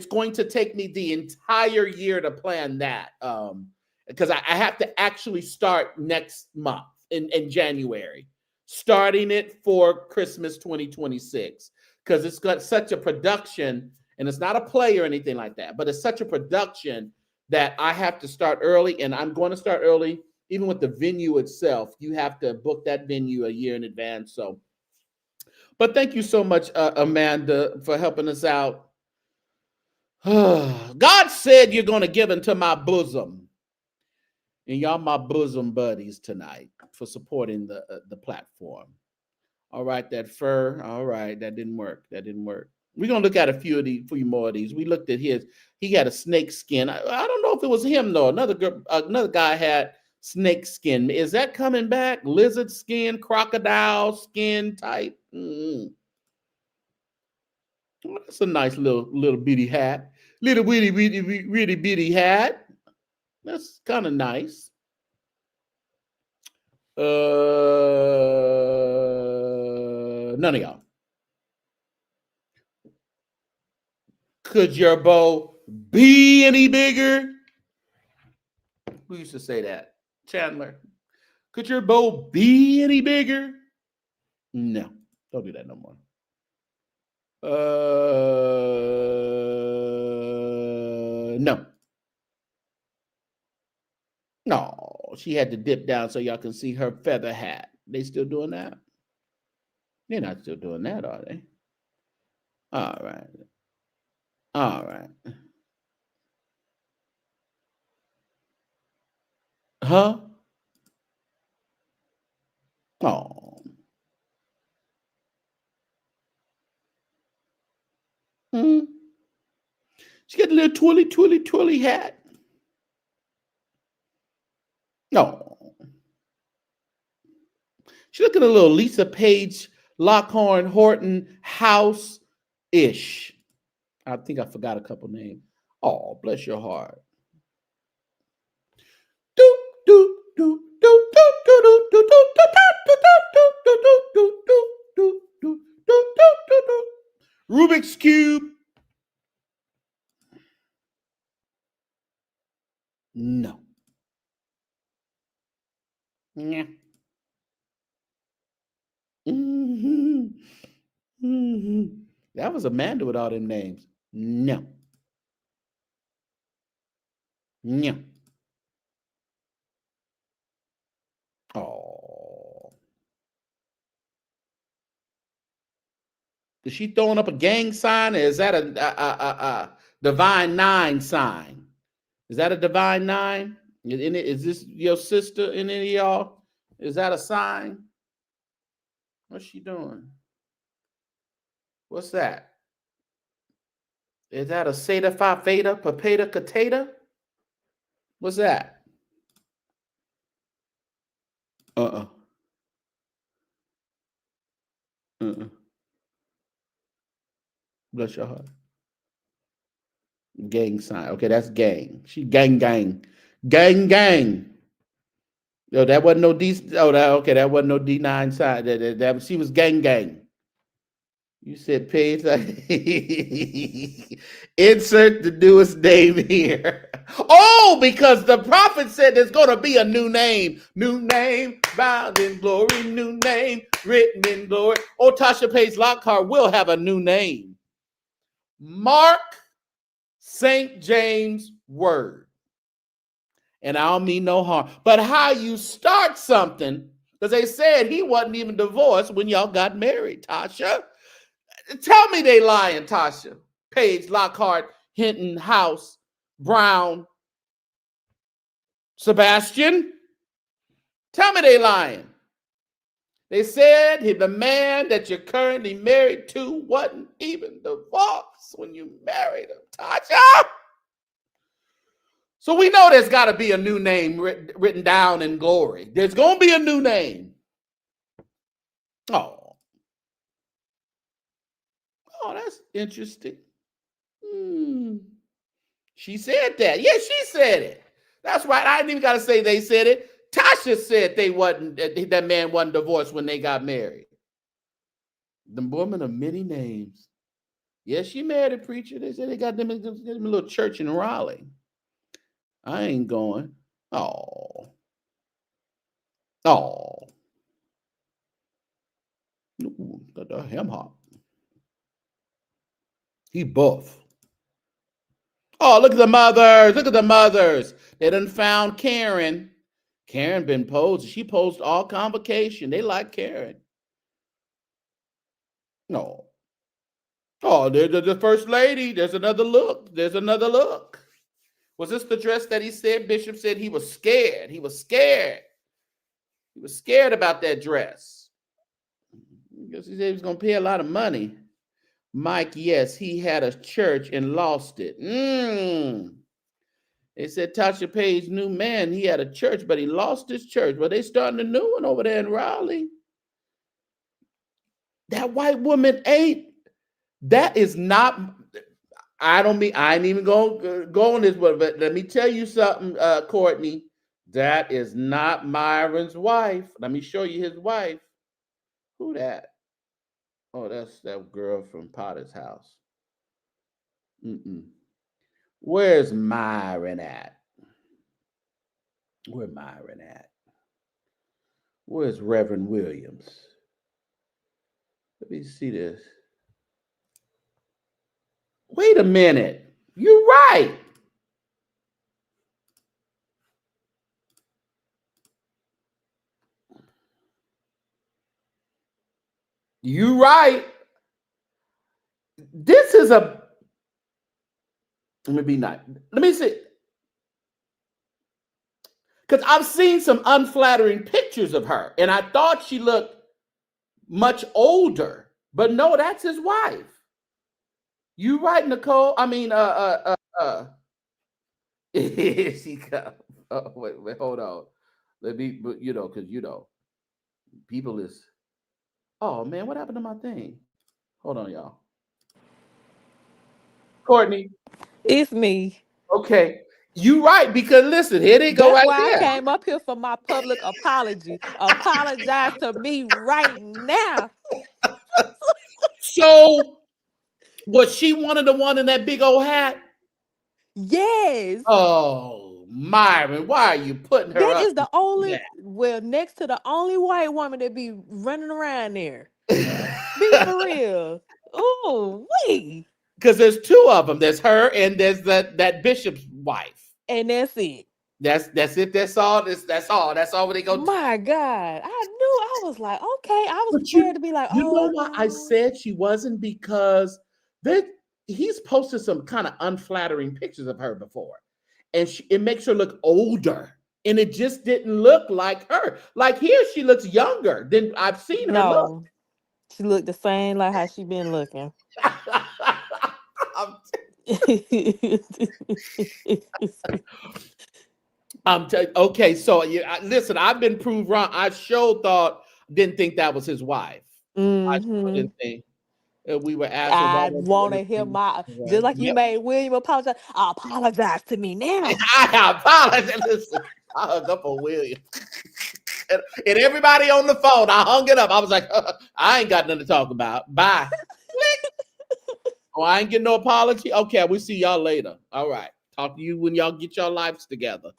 going to take me the entire year to plan that. Because I have to actually start next month in January, starting it for Christmas 2026, because it's got such a production, and it's not a play or anything like that, but it's such a production that I have to start early, and I'm going to start early. Even with the venue itself, you have to book that venue a year in advance. So, but thank you so much, Amanda, for helping us out. God said you're going to give into my bosom. And y'all my bosom buddies tonight for supporting the platform. All right, that fur. All right, that didn't work. We're going to look at a few more of these. We looked at his. He had a snake skin. I don't know if it was him, though. Another guy had snake skin. Is that coming back? Lizard skin, crocodile skin type. Well, that's a nice little bitty hat. Little really bitty hat. That's kind of nice. None of y'all. Could your bow be any bigger? Who used to say that? Chandler. Could your bow be any bigger? No, don't do that no more. No. No, she had to dip down so y'all can see her feather hat. They still doing that? They're not still doing that, are they? All right. Huh? Oh. She got a little twirly hat. No. She looking a little Lisa Page, Lockhorn, Horton, House-ish. I think I forgot a couple names. Oh, bless your heart. Rubik's Cube. No. Yeah. That was Amanda with all them names. No. Oh. Is she throwing up a gang sign, or is that a Divine Nine sign? Is that a Divine Nine? Is this your sister in any of y'all? Is that a sign? What's she doing? What's that? Is that a Seta Phi Theta Papeta Catata? What's that? Bless your heart. Gang sign. Okay, that's gang. She gang. Yo, that wasn't no D. Oh, that wasn't no D9 sign. That she was gang. You said page. Insert the newest name here. Oh, because the prophet said there's going to be a new name. New name, bound in glory. New name, written in glory. Oh, Tasha Page Lockhart will have a new name. Mark St. James Word. And I don't mean no harm. But how you start something, because they said he wasn't even divorced when y'all got married, Tasha. Tell me they lying, Tasha. Page, Lockhart, Hinton, House, Brown, Sebastian. Tell me they lying. They said the man that you're currently married to wasn't even divorced when you married him, Tasha. So we know there's got to be a new name written down in glory. There's going to be a new name. Oh, that's interesting. She said that. Yeah, she said it. That's right. I didn't even got to say they said it. Tasha said that man wasn't divorced when they got married. The woman of many names. Yes, she married a preacher. They said they got them a little church in Raleigh. I ain't going. Oh. Ooh, the hem hop. He buff. Oh, look at the mothers. Look at the mothers. They done found Karen. Karen been posed. She posed all convocation. They like Karen. No. Oh, there's the first lady. There's another look. Was this the dress that he said? Bishop said he was scared. He was scared about that dress. Because he said he was going to pay a lot of money. Mike, yes, he had a church and lost it. They said Tasha Page new man. He had a church, but he lost his church. Well, they starting a new one over there in Raleigh. That white woman ain't. That is not. I ain't even gonna go on this one, but let me tell you something, Courtney. That is not Myron's wife. Let me show you his wife. Who that? Oh, that's that girl from Potter's house. Where's Myron at? Where's Myron at? Where's Reverend Williams? Let me see this. Wait a minute. You're right. You're right. This is a. Let me be nice. Let me see. Because I've seen some unflattering pictures of her, and I thought she looked much older. But no, that's his wife. You right, Nicole? I mean, here she comes. Oh, wait, hold on. Let me, because people is. Oh man, what happened to my thing? Hold on, y'all. Courtney. It's me. Okay. You right, because listen, here they go. That's right why there. I came up here for my public apology. Apologize to me right now. So, was she one of the one in that big old hat? Yes. Oh, Myron, why are you putting her That up? is the only, next to the only white woman that be running around there. Be for real. Ooh, wait. Because there's two of them. There's her and there's that bishop's wife. And that's it. That's it. That's all. That's all. That's all they go. My God. I was like, okay. I was But prepared to be like, you know oh, why no. I said she wasn't? Because he's posted some kind of unflattering pictures of her before. And it makes her look older. And it just didn't look like her. Like here, she looks younger than I've seen her look. She looked the same like how she been looking. Okay, so listen, I've been proved wrong. I sure didn't think that was his wife. I sure didn't think. We were asking. I want to hear just like you made William apologize. Apologize to me now. I apologize. Listen, I hung up on William. And everybody on the phone, I hung it up. I was like, I ain't got nothing to talk about. Bye. Oh, I ain't getting no apology. Okay, we'll see y'all later. All right. Talk to you when y'all get your lives together.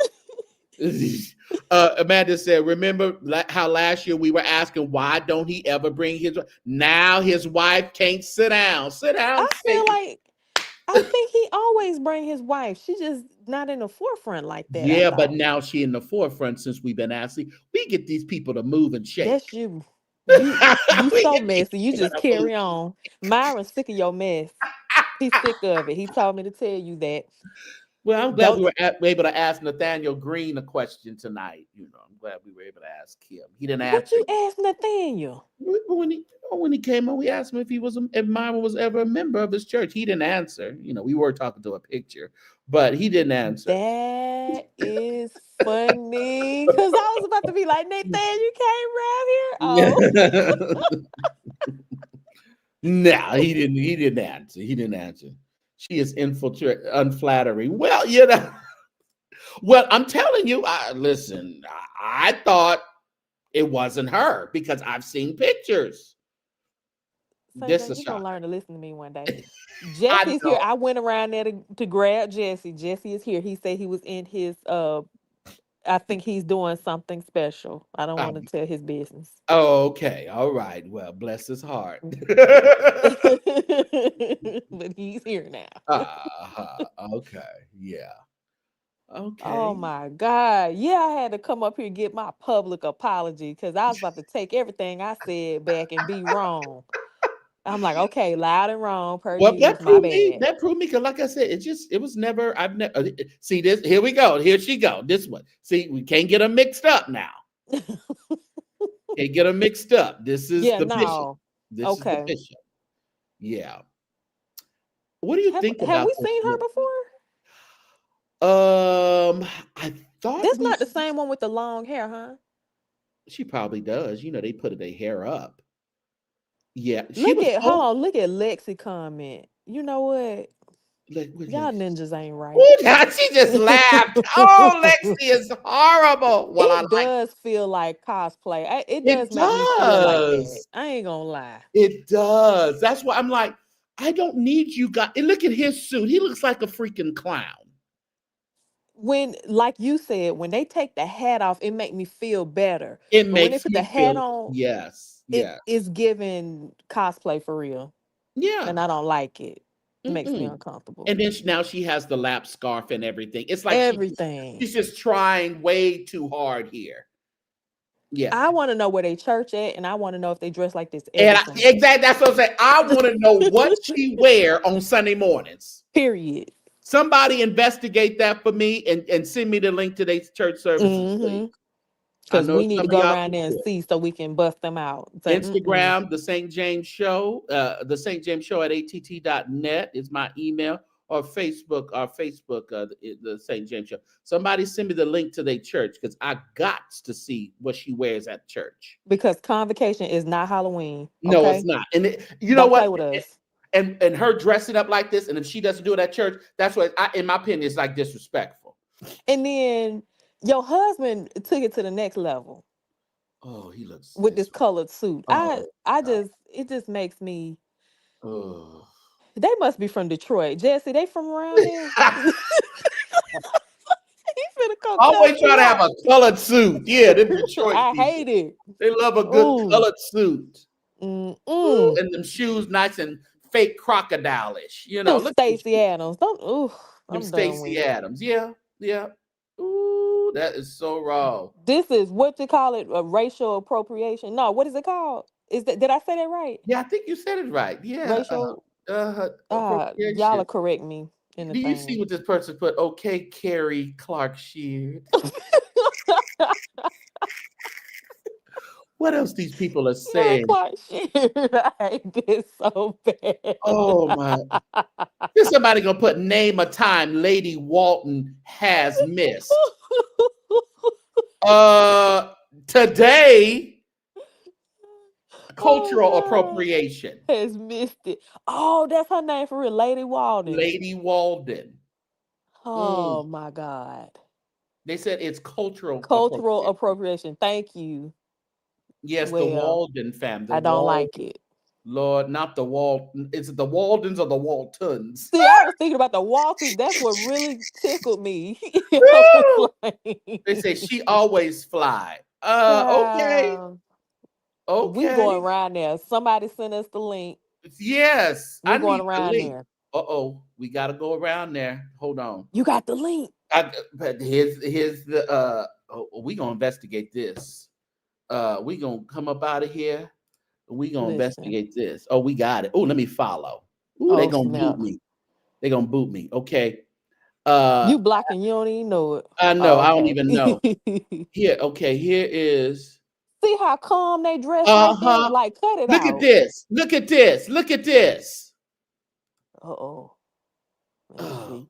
Amanda said, remember how last year we were asking why don't he ever bring his now his wife can't sit down. I feel like I think he always bring his wife. She's just not in the forefront like that. Yeah, but now she in the forefront since we've been asking. We get these people to move and shake. That's you. You We so get messy. You these just carry on. Myron's sick of your mess. He's sick of it. He told me to tell you that. Well, I'm glad Don't we were able to ask Nathaniel Green a question tonight. I'm glad we were able to ask him. He didn't what answer you you. ask Nathaniel? When he came on, we asked him if Myron was ever a member of his church. He didn't answer. We were talking to a picture, but he didn't answer. That is funny. Cause I was about to be like, Nathan, you came around here. Oh. No, he didn't. He didn't answer. He didn't answer. She is unflattering. Well, well, I'm telling you. Listen, I thought it wasn't her because I've seen pictures. Saint This John, is you're gonna shocking. learn to listen to me one day. I Jesse's here. know. I went around there to grab Jesse. Jesse is here. He said he was in his I think he's doing something special. I don't want to tell his business. Okay. All right. Well, bless his heart. But he's here now. Okay. Yeah. Oh Okay. my God. Yeah, I had to come up here and get my public apology because I was about to take everything I said back and be wrong. I'm like, okay, loud and wrong per Well, use, my bad. that proved me because, like I said, it was never. I've never see this. Here we go. Here she go. This one. See, we can't get them mixed up now. Can't get them mixed up. This is Yeah, the bishop. no. This is the Okay. bishop. Yeah. What do you think Have about we this seen her look? before? I thought That's we. not the same one with the long hair, huh? She probably does. They put their hair up. Yeah, she Look was. at hold Oh, on, look at Lexi comment. You know what? what Y'all Lexi? ninjas ain't right. Oh, now she just laughed. Oh, Lexi is horrible. Well, I It like does feel like cosplay. It it. does make me feel like that. Does I ain't gonna lie. it does? That's why I'm like, I don't need you guys. And look at his suit. He looks like a freaking clown. When, like you said, when they take the hat off, it make me feel better. It But when they makes put the me hat feel on, yes, it yeah, is giving cosplay for real, yeah. and I don't like it. It makes me Mm-mm. uncomfortable. And then now she has the lap scarf and everything. It's like Everything. she's just trying way too hard here. Yeah. I want to know where they church at, and I want to know if they dress like this And every Sunday. exactly, that's what I'm saying. I want to know what she wear on Sunday mornings. Period. Somebody investigate that for me and send me the link to their church services, please. Mm-hmm. I Because know we need to some of go y'all around can there and do it. see so we can bust them out. Say, Instagram, the St. James Show, the St. James Show at att.net is my email, or Facebook, the St. James Show. Somebody send me the link to their church because I got to see what she wears at church. because convocation is not Halloween. No, it's Okay, not. And you know don't what? play with us. And her dressing up like this, and if she doesn't do it at church, that's what in my opinion is like disrespectful. And then your husband took it to the next level Oh, he looks with this this. colored suit. I Oh, I God. just it just makes me. Oh. They must be from Detroit. Jesse, they from around there. He finna come cuss Always try me to have out. a colored suit. Yeah, them Detroit I people. hate it. They love a good Ooh. colored suit. Ooh, Mm-mm. and them shoes nice and fake crocodile-ish. Them Look at them Stacey shoes. Adams. Don't ooh, Them I'm done Stacey with it. Adams. Yeah, yeah. Ooh, that is so raw. This is what you call it, a racial appropriation. No, what is it called? Is that did I say that right? Yeah, I think you said it right. Yeah, Racial y'all appropriation. will correct me in the Do you see thing. what this person put? Okay, Carrie Clark Sheard. What else these people are Girl, saying? Clark shit. I hate this so bad. Oh my! There's somebody gonna put name a time Lady Walton has missed. Today, Oh cultural God. appropriation. Has missed it. Oh, that's her name for real, Lady Walden. Lady Walden. Oh Mm. my God. They said it's cultural Cultural appropriation. appropriation. Thank you. Yes, the Well, Walden family. The I don't Walden. like it. Lord, not the Walton. Is it the Waldens or the Waltons? See, I was thinking about the Waltons. That's what really tickled me. I was They say like, she always fly. Okay. child, we going Okay. around there. Somebody sent us the link. Yes, We I going need the around link. there. Uh-oh, we gotta go around there. Hold on. You got the link. But here's the we gonna investigate this. We gonna come up out of here We gonna Listen, investigate this. Oh, we got it. Oh, let me follow. Ooh, they oh gonna boot snap! me. They gonna boot me. Okay. You blocking, you don't even know it. I know. Oh, I don't okay. even know. Here, okay. Here is. See how calm they dress like that? Huh. Like, cut it Look at out. this. Look at this. Look at this. Uh-oh. Let me Oh,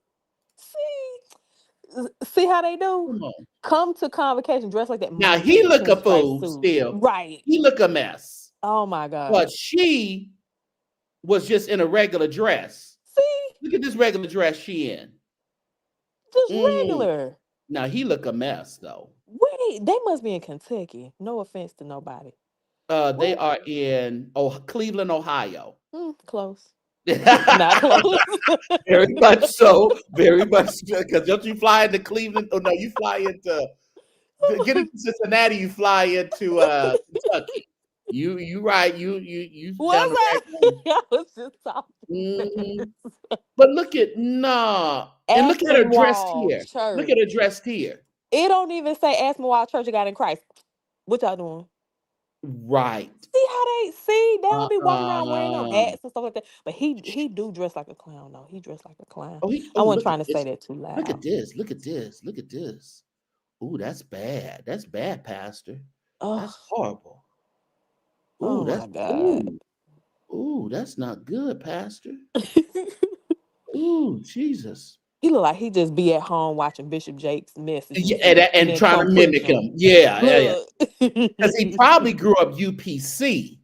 see. See how they do? come on. Come to convocation dressed like that. Now Mama he take a look a pinstripe fool suit. still. Right. He look a mess. Oh my God. But she was just in a regular dress. See? Look at this regular dress she in. Just Mm. regular. Now he look a mess though. Where they must be in Kentucky. No offense to nobody. They Where? are in Cleveland, Ohio. Close. Not close. Very much so. Very much so. Because don't you fly into Cleveland? Oh no, you fly into get into Cincinnati, you fly into Kentucky. You right, you down Was the I? right lane. I was just talking. Mhm. But look at and look at her dressed Aspenwall here. Look Church. at her dressed here. It don't even say Aspenwall Church of God in Christ. What y'all doing? Right. See how they don't be walking around wearing them Uh-uh. hats and stuff like that. But he do dress like a clown though. He dressed like a clown. I Oh, wasn't look at trying to say this. that too Look loud. at this. Look at this. Look at this. Ooh, that's bad. That's bad, Pastor. Oh, That's horrible. oh Ooh, that's my God. ooh, that's not good, Pastor. Ooh, Jesus. He look like he just be at home watching Bishop Jake's Yeah, messages and and then trying to come preach mimic them. him. Yeah, yeah, yeah. Look, Because he probably grew up UPC.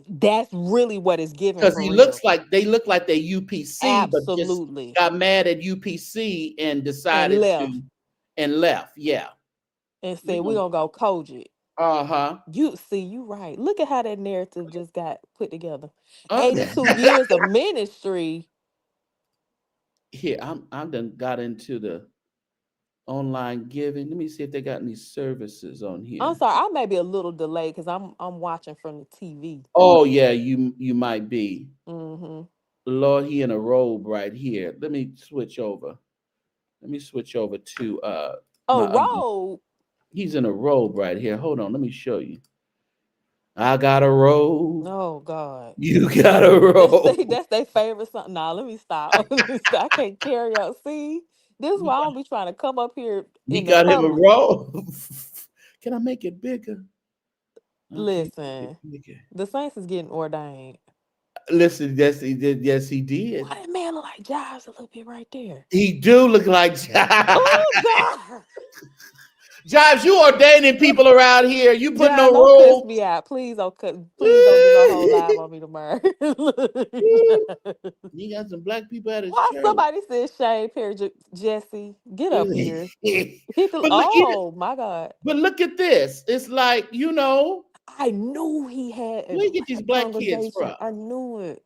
that's really what it's giving Because for he real. looks like they look like they UPC, but just Absolutely. got mad at UPC and And decided left to and left. Yeah. and We said, we gonna gonna go Kojic. uh-huh. You right. Look at how that narrative just got put together. Uh, 82 years of ministry. Here, I'm done got into the online giving. Let me see if they got any services on I'm here. sorry, I may be a little delayed because I'm watching from the TV. Oh yeah, you might be. Mm-hmm. Lord, he in a robe right here. Let me switch over. Let me switch over to A my other. robe. He's in a robe right here. Hold on, let me show you. I got a robe. Oh God. You got a See, robe. that's their favorite song. Nah, let me stop. Let me stop. I can't carry out. See, this is You why I got, don't be trying to come up here he in the got him a public. robe. Can I make it bigger? I can't make it Listen, bigger. the Saints is getting ordained. Listen, yes, he did. Yes, he did. Why that man look like Jives a little bit right there? He do look like Jives. Oh God. Jives, you ordaining people around here. You putting John, no don't cuss robes. me out. Please don't cut. Please don't do no whole live on me tomorrow. You got some black people at his Why church. somebody said Shane Perry Jesse? Get up here. but look, Oh my God. but look at this. It's like I knew he had a where you get these black black kids congregation. from? I knew it.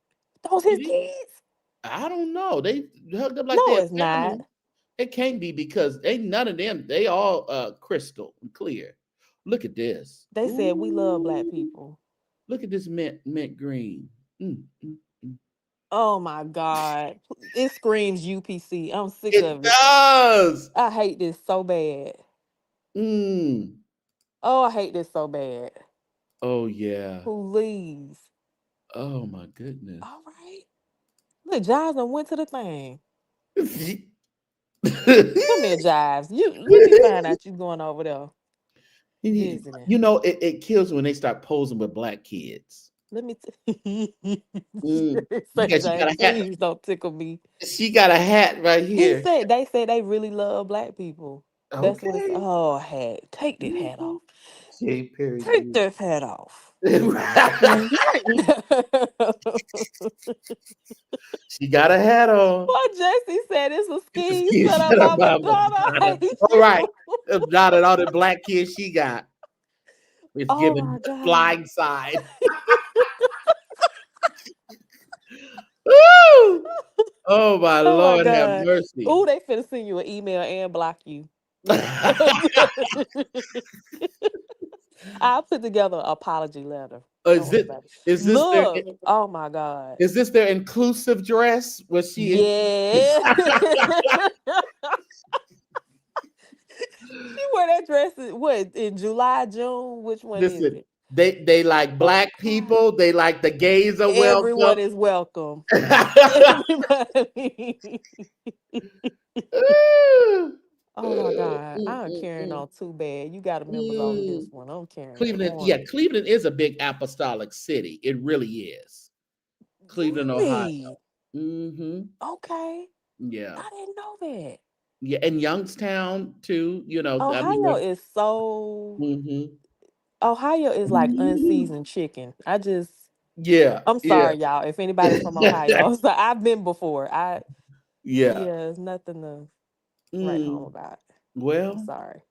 Those his kids? I don't know. They hooked up like No, their it's not. family. It can't be because ain't none of them. They all crystal and clear. Look at this. They said we love black Ooh, people. look at this mint green. Mm. Oh my God. It screams UPC. I'm sick It of it. does. I hate this so bad. Mm. Oh, I hate this so bad. Oh yeah. Please. Oh my goodness. All right. Look, Jives done went to the thing. Come here, Jives. Let me find out you going over there visiting. It kills when they start posing with black kids. Let me Mm. say, Yeah, she got James, a hat. please don't tickle me. She got a hat right here. They said they really love black people. That's what it's. Okay. Oh, hat. Take that hat Mhm. off. J. Perry Take Jr. that hat off. Boy, She got a hat on. Jesse said it's a scheme She set up said by about Madonna. I Madonna. hate All right. you. Not at all the black kids she got. It's Oh giving my God. flying side. Woo! Oh my Oh my Lord, have God. mercy. Oh, they finna send you an email and block you. I'll put together an apology letter. Don't is worry it about it. is this their Look. Oh my God. is this their inclusive dress? Was she in? Yeah. She wore that dress what in July, June? Which one is Listen, it? They like black people. They like the gays are Everyone welcome. is welcome. Everybody. Oh my God. I'm carrying on too bad. You got a members only this one. I'm carrying Cleveland, on. yeah, Cleveland is a big apostolic city. It really is. Cleveland, Ohio. Really? Mm-hmm. Okay. Yeah. I didn't know that. Yeah, and Youngstown too, I mean, Ohio is so mm-hmm. Ohio is like unseasoned chicken. Yeah, I'm yeah. sorry, y'all. If anybody's from Ohio, so I've been before. Yeah. Yeah, it's nothing to write home Mm. about. I'm Well, sorry.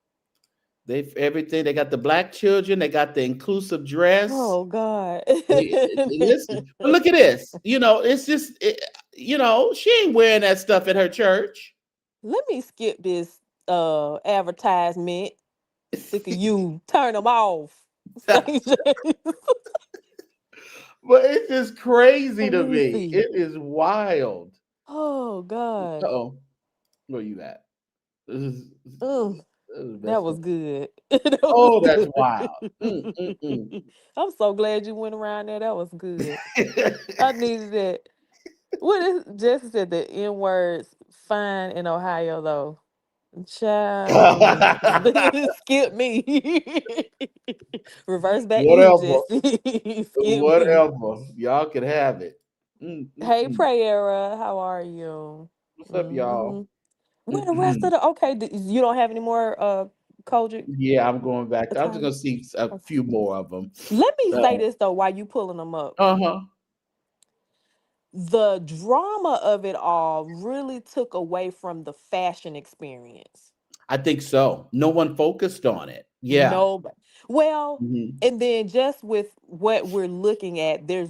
they've everything. They got the black children. They got the inclusive dress. Oh God. Listen, but look at this. It's just, she ain't wearing that stuff at her church. Let me skip this advertisement. Sick of you. Turn them off. But Saint James. it's just crazy Let to me me. see. It is wild. Oh God. Uh-oh. Where you at? This is, Mm, this is the that best was one. good. That was Oh, that's wild. good. I'm so glad you went around there. That was good. I needed that. What is Jesse said the N words fine in Ohio though? Child, skip me. Reverse back to you, Whatever. Jesse. Skip me. Whatever. Y'all can have it. Hey, Prayera, how are you? What's up, Hmm. y'all? Where the rest of the okay? You don't have any more Kojic? Yeah, I'm going back. I'm just Attire? gonna see a Okay. few more of them. Let me say this though, while you pulling them up, Uh-huh. the drama of it all really took away from the fashion experience. I think so. No one focused on it. Yeah. No, well, Mhm. and then just with what we're looking at, there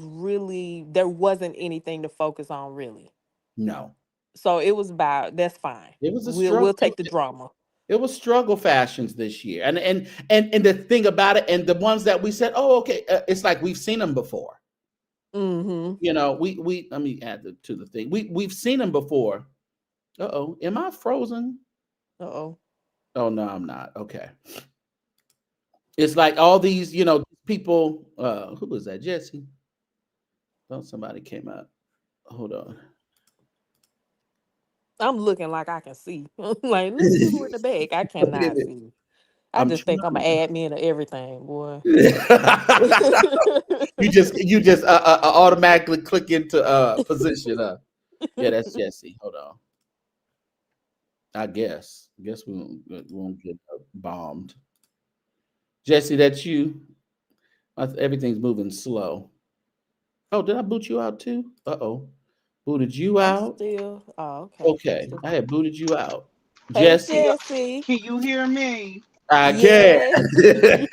wasn't anything to focus on really. No. So it was about that's fine. It was a We'll struggle. take the drama. It was struggle fashions this year. And the thing about it, and the ones that we said, oh, okay, it's like we've seen them before. Mm-hmm. We let me add to the thing. We've seen them before. Uh-oh. Am I frozen? Uh-oh. Oh no, I'm not. Okay. It's like all these, people. Who was that? Jesse? Oh, somebody came out. Hold on. I'm looking like I can see. Like, look at who in the back. I Wait a cannot minute. see. I I'm just think I'm an trying. admin of everything, boy. You just automatically click into position. Yeah, that's Jesse. Hold on. I guess we won't get bombed. Jesse, that's you. Everything's moving slow. Oh, did I boot you out too? Uh-oh. Booted you I'm out. still. Oh, okay. I'm Okay, still. I had booted you out. Hey, Jesse, Jesse. Can you hear me? I can. Yes.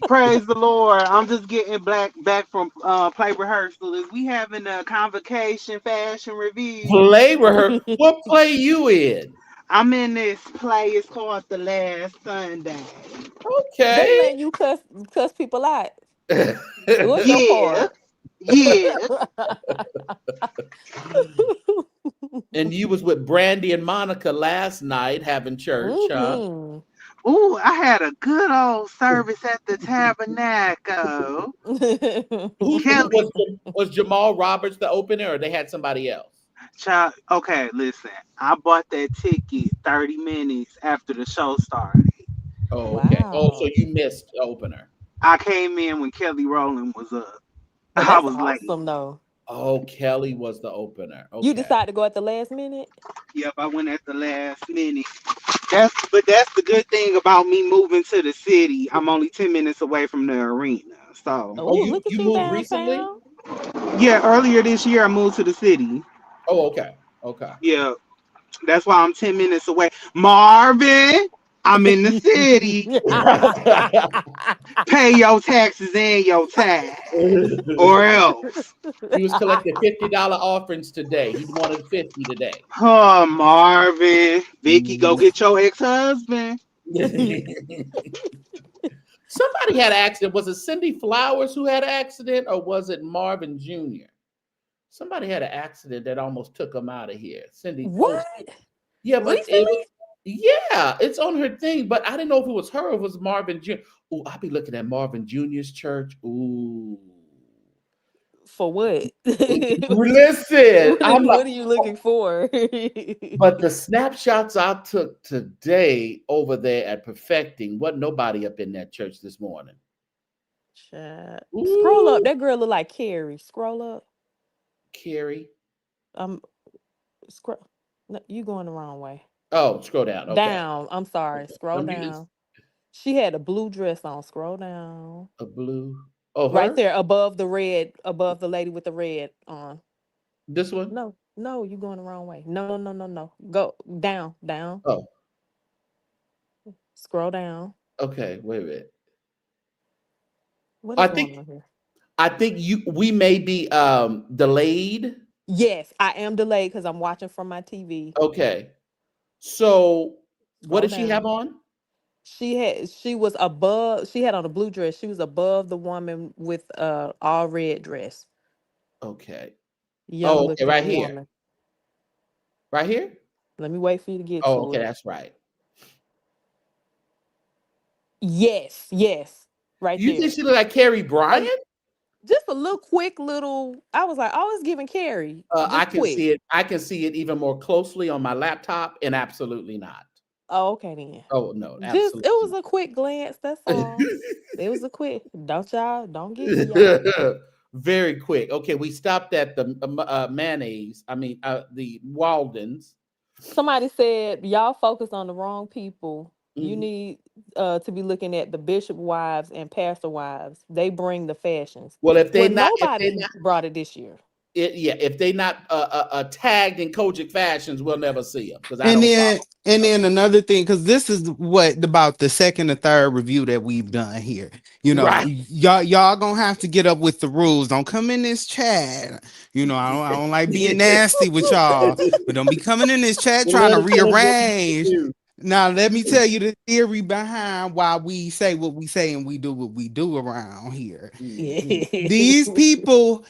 Praise the Lord. I'm just getting back from play rehearsal. Is we having a convocation fashion review? Play with her. What play you in? I'm in this play. It's called The Last Sunday. They Okay. letting you cuss people out. What's your Yeah, part? yeah. And you was with Brandy and Monica last night having church, huh? Hmm. Ooh, I had a good old service at the Tabernacle. Who Kelly, was Jamal Roberts the opener, or they had somebody else? child. Okay, listen. I bought that ticket 30 minutes after the show started. Oh, okay. Oh, so Wow. you missed the opener. I came in when Kelly Rowland was up. Well, I that's was late. awesome though. Oh, Kelly was the opener. You Okay. decided to go at the last minute? Yep, I went at the last minute. That's the good thing about me moving to the city. I'm only 10 minutes away from the arena. So Oh, Oh, you look at you you moved recently? downtown. yeah, earlier this year I moved to the city. Oh, okay. Okay. Yeah, that's why I'm 10 minutes away. Marvin, I'm in the city. Pay your taxes and your tithe, or else. He was collecting $50 offerings today. He wanted 50 today. Oh, Marvin. Vicky, go Mhm. get your ex-husband. Somebody had an accident. Was it Cindy Flowers who had an accident, or was it Marvin Jr.? Somebody had an accident that almost took him out of here. Cindy What? posted. Yeah, but it was Recently? Yeah, it's on her thing, but I didn't know if it was her or if it was Marvin Jr. Oh, I'll be looking at Marvin Jr.'s church. Ooh. For what? Listen, I'm like, What are you looking for? but the snapshots I took today over there at Perfecting, wasn't nobody up in that church this morning. Chat. Scroll up. Ooh, That girl look like Carrie. Scroll up. Carrie. Um, scroll. No, you going the wrong way. Oh, scroll down. Okay. Down. I'm sorry. Okay. Scroll Let me just down. She had a blue dress on. Scroll down. a blue. Oh, Right her? there, above the red, above the lady with the red on. This one? No, no, you going the wrong way. No, no, no, no, no. Go down, down. Oh, Scroll down. okay. Wait a minute. What I is going think on here? I think we may be delayed. Yes, I am delayed because I'm watching from my TV. Okay. So what Scroll does she have down. on? She was above, she had on a blue dress. She was above the woman with all red dress. Okay. Young Oh, okay, right looking here. woman. Right here? Let me wait for you to get Oh, to okay, it. that's right. Yes, yes. Right You think there. she look like Carrie Bryant? Just a little quick little. I was like, oh, it's giving Carrie. I Just can quick. see it. I can see it even more closely on my laptop, and absolutely not. Oh, okay then. Oh no, Just it absolutely was a quick glance. That's not. all. It was a quick. Don't get me, y'all. Very quick. Okay, we stopped at the mayonnaise. I mean, the Waldens. Somebody said y'all focus on the wrong people. You Mhm. need to be looking at the bishop wives and pastor wives. They bring the fashions. Well, Well, if they nobody not, brought it this year. yeah, if they not tagged in Kojic fashions, we'll never see them because I And don't then follow. and So then another thing, because this is what about the second or third review that we've done here. right. Y'all gonna have to get up with the rules. Don't come in this chat. I don't like being nasty with y'all, but don't be coming in this chat trying Let to us know what we rearrange. can Now let me tell you the theory behind why we say what we say and we do what we do around here. do. Mhm. These people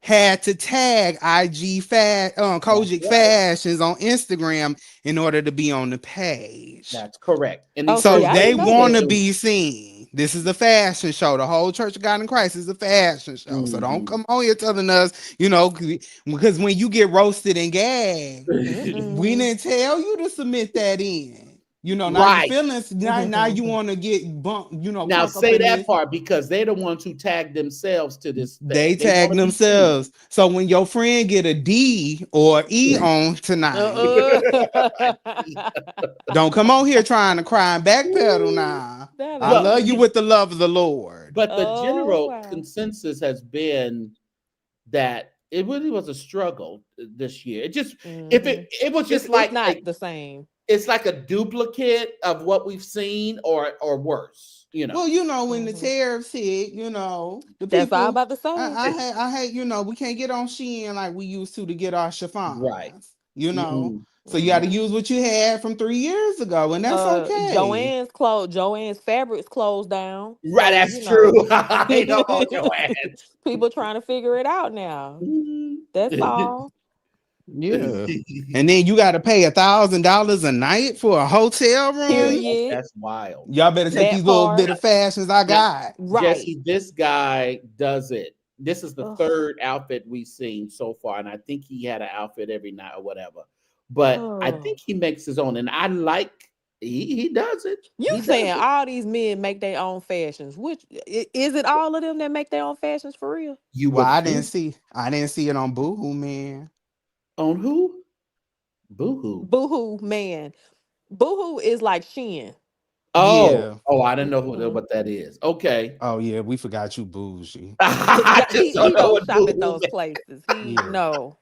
had to tag That's Kojic right. Fashions on Instagram in order to be on the page. That's correct. And Oh, these So see, I persons they didn't know did want that. to do. be seen. This is a fashion show. The whole Church of God in Christ is a fashion show. So don't Mhm. come on here telling us, because when you get roasted and gagged, we Mm-mm. didn't tell you to submit that in. Now your Right. feelings, now you want to get bumped, Now crunk up say in that this. part because they're the ones who tagged themselves to this They thing. They want tag to be seen. themselves. So when your friend get a D or E on tonight, Uh-uh. don't come on here trying to cry and backpedal now. That I is Well, love you with the love of the Lord. but the oh general wow. consensus has been that it really was a struggle this year. It just if Hmm. it was just It's like not a the same. it's like a duplicate of what we've seen or worse, you know. Well, when the Hmm. tariffs hit, the That's all I'm people, about to say. I hate, we can't get on Shein like we used to get our Right. chiffons, Mm-mm. so you got to Hmm. use what you had from 3 years ago, and that's okay. Joanne's fabrics closed down. Right, So, that's true. I know, Joanne. people trying to figure it out now. That's all. Yeah. And then you got to pay $1,000 a night for a hotel room. Period. That's wild. Y'all better take That these little part. bit of fashions I Now, got. Right. Jesse, this guy does it. This is the Ugh. third outfit we've seen so far, and I think he had an outfit every night or whatever. But I think Oh. he makes his own, and I like he does it. You He saying does it. all these men make their own fashions? Which is it? All of them that make their own fashions for real? You Well, would think I didn't see it on Boohoo, man. on who? Boohoo. Boohoo man. Boohoo is like Shein. Oh, Yeah. oh, I didn't know Hmm. what that is. Okay. Oh yeah, we forgot you bougie. I just don't He know don't what shop at Boohoo those places. He Yeah. no.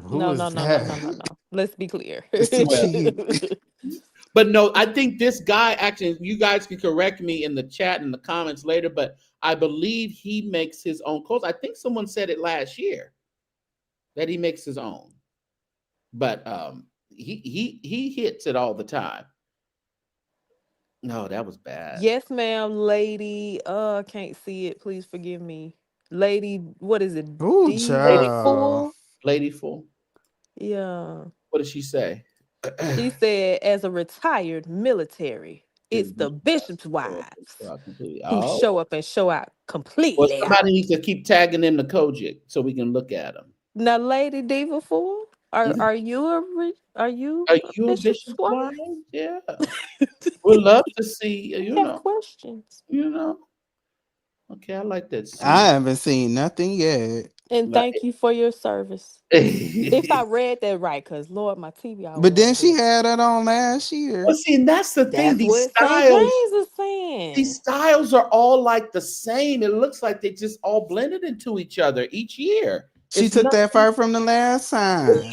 Who No, is no, no, no, no, that? no, no. Let's be clear. It's too means. cheap. But no, I think this guy actually, you guys can correct me in the chat in the comments later, but I believe he makes his own clothes. I think someone said it last year that he makes his own, but he hits it all the time. No, that was bad. Yes, ma'am, lady. Can't see it. Please forgive me. Lady, what is it? Ooh, D Lady, child. full? ladyful. Yeah. What did she say? She said, as a retired military, it's the bishop's wives Completely. who Oh, show up and show out well, completely somebody out. needs to keep tagging in the Kojic so we can look at them. Now, Lady Diva Fool, are you are you Are a you a bishop's bishop's wife? wife? Yeah. We'd love to see, I have questions. you know. Okay, I like that I suit. haven't seen nothing yet. And thank you for your service. If I Well, read that right, because Lord, my TV But always then over she there. had that on last year. see, and that's the thing. That's what St. James is These saying. styles are all like the same. It looks like they just all blended into each other each year. She It's took that nothing. fur from the last time.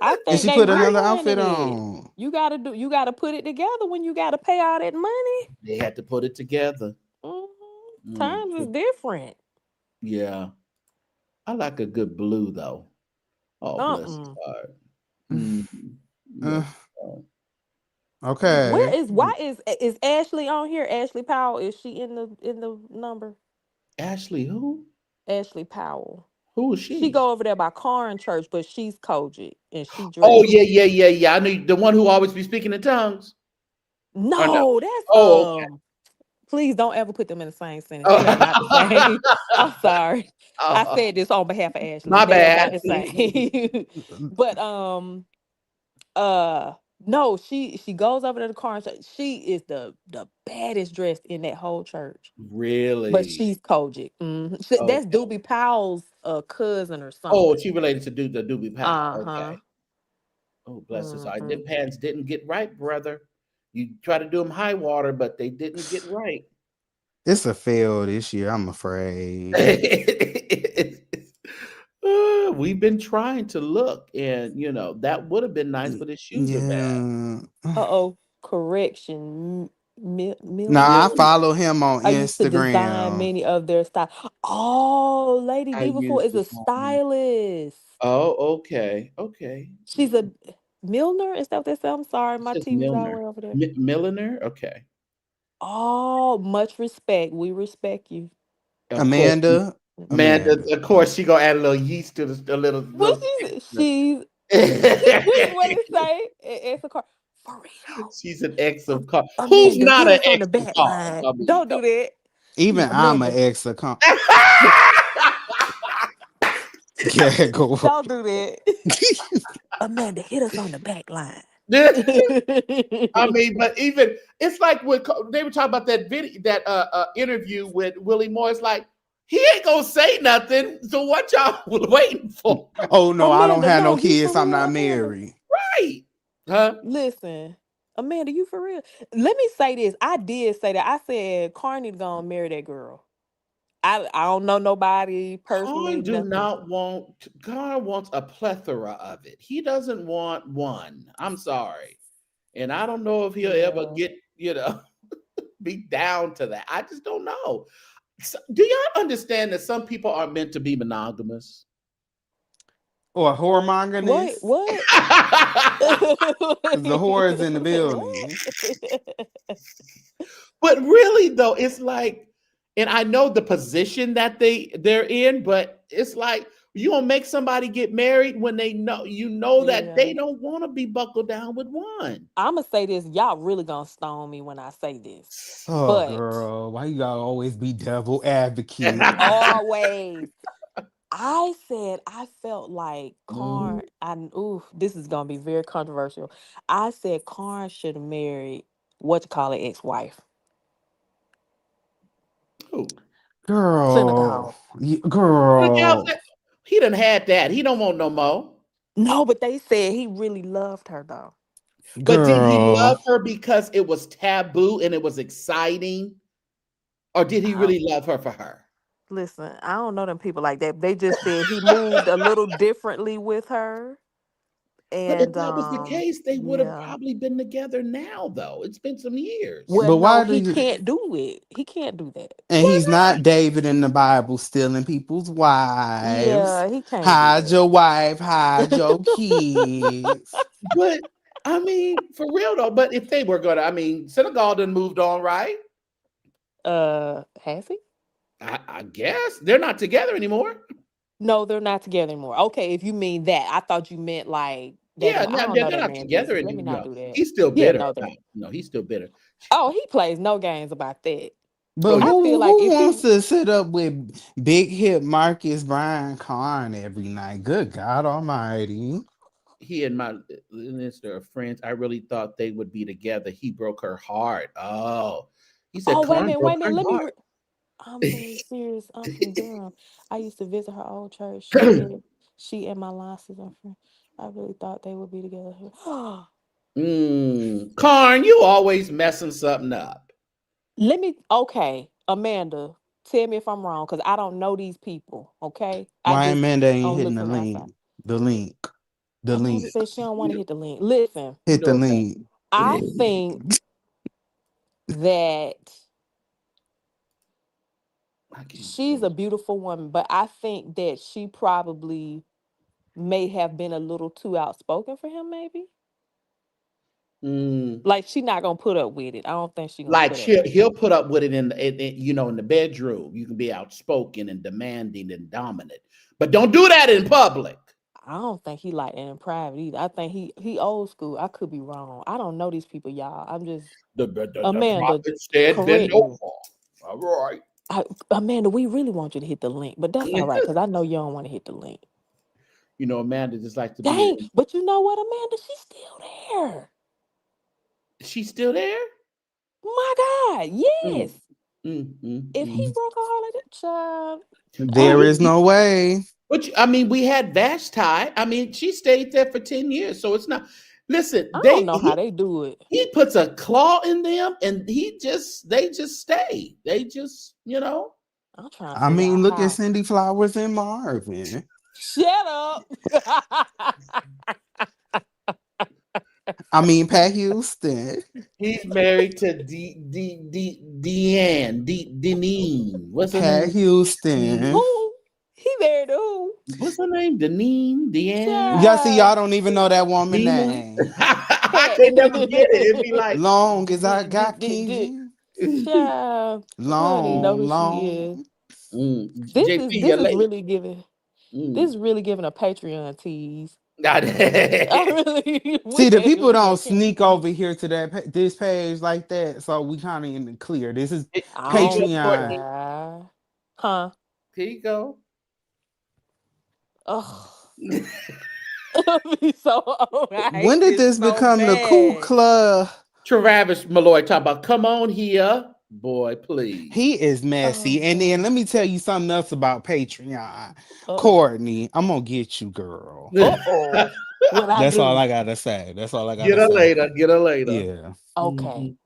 I And think she they put another rebranded outfit it. on. You gotta put it together when you gotta pay all that money. They had to put it together. Mhm. Mm, Times is different. yeah, I like a good blue though. Oh, bless his Uh-uh. heart. Mm, Uh, bless his heart. Where okay. is why is Ashley on here? Ashley Powell, is she in the number? Ashley, who? Ashley Powell. Who is She she? go over there by Corin Church, but she's Kojic and she Oh dressed. yeah, yeah, yeah, yeah. I knew the one who always be speaking in tongues. Or no? No, that's Oh, okay. please don't ever put them in the same sentence. They are not the Oh, same. I'm sorry. I oh, said this on behalf of Ashley. my They are bad. not the same. But uh no, she goes over to the car and she is the baddest dressed in that whole church. But Really? she's Kojic. Okay. That's Doobie Powell's cousin or Oh, something. she related to the Doobie Powell. Uh-huh. Okay. Oh, bless his heart. Hmm. Them pants didn't get right, brother. You try to do them high water, but they didn't get right. It's a fail this year, I'm afraid. We've been trying to look, and that would have been nice, but his shoes are bad. Yeah. Uh-oh. Correction. Nah, I Milner. follow him on I used to design Instagram. many of their style. Oh, Lady I Diva Four used is to. a stylist. Oh, okay, okay. She's a Milner. Is that what they say? I'm sorry, It my says TV's all the Milner. way over there. Milliner. Okay. Oh, much respect. We respect you. Of course, Amanda. man. Amanda. Of course, she gonna add a little yeast to the a little What little. she's this is what it say. It's a car. For real. She's an ex of car. Who's Amanda, not hit an us on ex the of back cars? line. I mean, Don't do that. Even I'm an Amanda, ex of Gaggle. don't do that. Amanda, hit us on the back line. I mean, but even it's like they were talking about that video, that interview with Willie Moore. It's like he ain't gonna say nothing. So what y'all waiting for? Oh no, I don't Amanda, have no no, you for kids. I'm real, not Amanda. married. Right? Huh? Listen, Amanda, you for real? Let me say this. I did say that. I said Carney gonna marry that girl. I don't know nobody personally, Khan do nothing. not want. Khan wants a plethora of it. He doesn't want one. I'm sorry, and I don't know if he'll ever Yeah. get be down to that. I just don't know. So, do y'all understand that some people are meant to be monogamous? Or Wait, whoremongonist. what? The whore is in the building. What? But really though, it's like, and I know the position that they're in, but it's like you gonna make somebody get married when they know that Yeah. they don't want to be buckled down with one. I'ma say this. Y'all really gonna stone me when I say this. Oh But girl, why you gotta always be devil advocate? always I said I felt like Mhm. Karn. Ooh, this is gonna be very controversial. I said Karn should have married what you call it ex-wife, Who? Girl, synagogue. The gal girl, said he done had that. He don't want no more. No, but they said he really loved her though. But did he love girl. her because it was taboo and it was exciting, or did he I, really love her for her? listen, I don't know them people like that. They just said he moved a little differently with her, But if and that was the case, they would have yeah. probably been together now, though. It's been some years. Well, But no, why do he you? can't do it. He can't do that. And Why he's not David in the Bible stealing people's wives. Yeah, he can't do Hide that. your wife, hide your kids. But I mean, for real though. But if they were gonna, I mean, Senegal done moved on, right? Has he? I guess they're not together anymore. No, they're not together anymore. Okay, if you mean that, I thought you meant like that Yeah, I now don't know they're that not man together business. Let me not anymore. do that. He's still Yeah, bitter know about that. it. No, he's still bitter. Oh, he plays no games about that. Oh, But yeah. I feel like who if wants he, to sit up with big hip Marcus Brian Karn every night? Good God Almighty! He and my sister are friends. I really thought they would be together. He broke her heart. Oh, he said oh Karn wait broke a her minute, let me. heart. I'm very serious. I'm from Durham. I used to visit her old church. She and my line sister friend. I really thought they would be together. Karn, you always messing something up. Okay, Amanda, tell me if I'm wrong, because I don't know these people. Okay, I Why just Amanda ain't don't hitting look the from outside. link? The link. The Amanda link. says she don't want to You, hit the link. Listen, you Hit the know, man. link. I think that I can't she's stand a beautiful woman, but I think that she probably may have been a little too outspoken for him, maybe. you. Like she not gonna put up with it. I don't think she gonna Like put up with it. he'll put up with it in the bedroom. You can be outspoken and demanding and dominant, but don't do that in public. I don't think he like that in private either. I think he old school. I could be wrong. I don't know these people, y'all. I'm just The Amanda. prophet said, "Bend Correct me. over." All right. Amanda, we really want you to hit the link, but that's all right because I know you don't want to hit the link. Amanda just likes to be. Dang, but you know what, Amanda? She's still there. She's still there. My God, Mm, yes. If he mm. broke a heart like that, child, Oh, There uh, is no way. but I mean, we had Vashti. I mean, she stayed there for 10 years, so it's not. Listen, I don't know how they do it. he puts a claw in them, and they just stay. They just I'm trying to I figure mean, out look at how. Cindy Flowers and Marvin. Shut up. I mean, Pat Houston. He's married to Deanne, Deneen. What's her Pat name? Houston. Who? He married to who? What's her name? Deneen, Deanne, Y'all see, Child. y'all don't even know that woman Dina. name. I Pat. could never get it. It'd be like, Long as I got Did, Kenji. child. We don't even know Long, who she is. long. This JP, is you're this is late. really giving. This Mm. is really giving a Patreon tease. Got I it. really See, the wish people we don't don't care. sneak over here to this page like that, so we kind of in the clear. This is I Here you go, don't, Patreon. Courtney. child. Huh? Here you go. Oh, be so. Oh, I When hate did this this so become the Ku bad. Klux? Travis Malloy talking about, come on here, boy, please. He is Oh messy. And then God. let me tell you something else about Patreon. Oh. Courtney, I'm gonna get you, girl. Oh. What I That's all do? I gotta say. That's all I Get gotta her say. later. Get her later. Yeah. Okay. Mhm.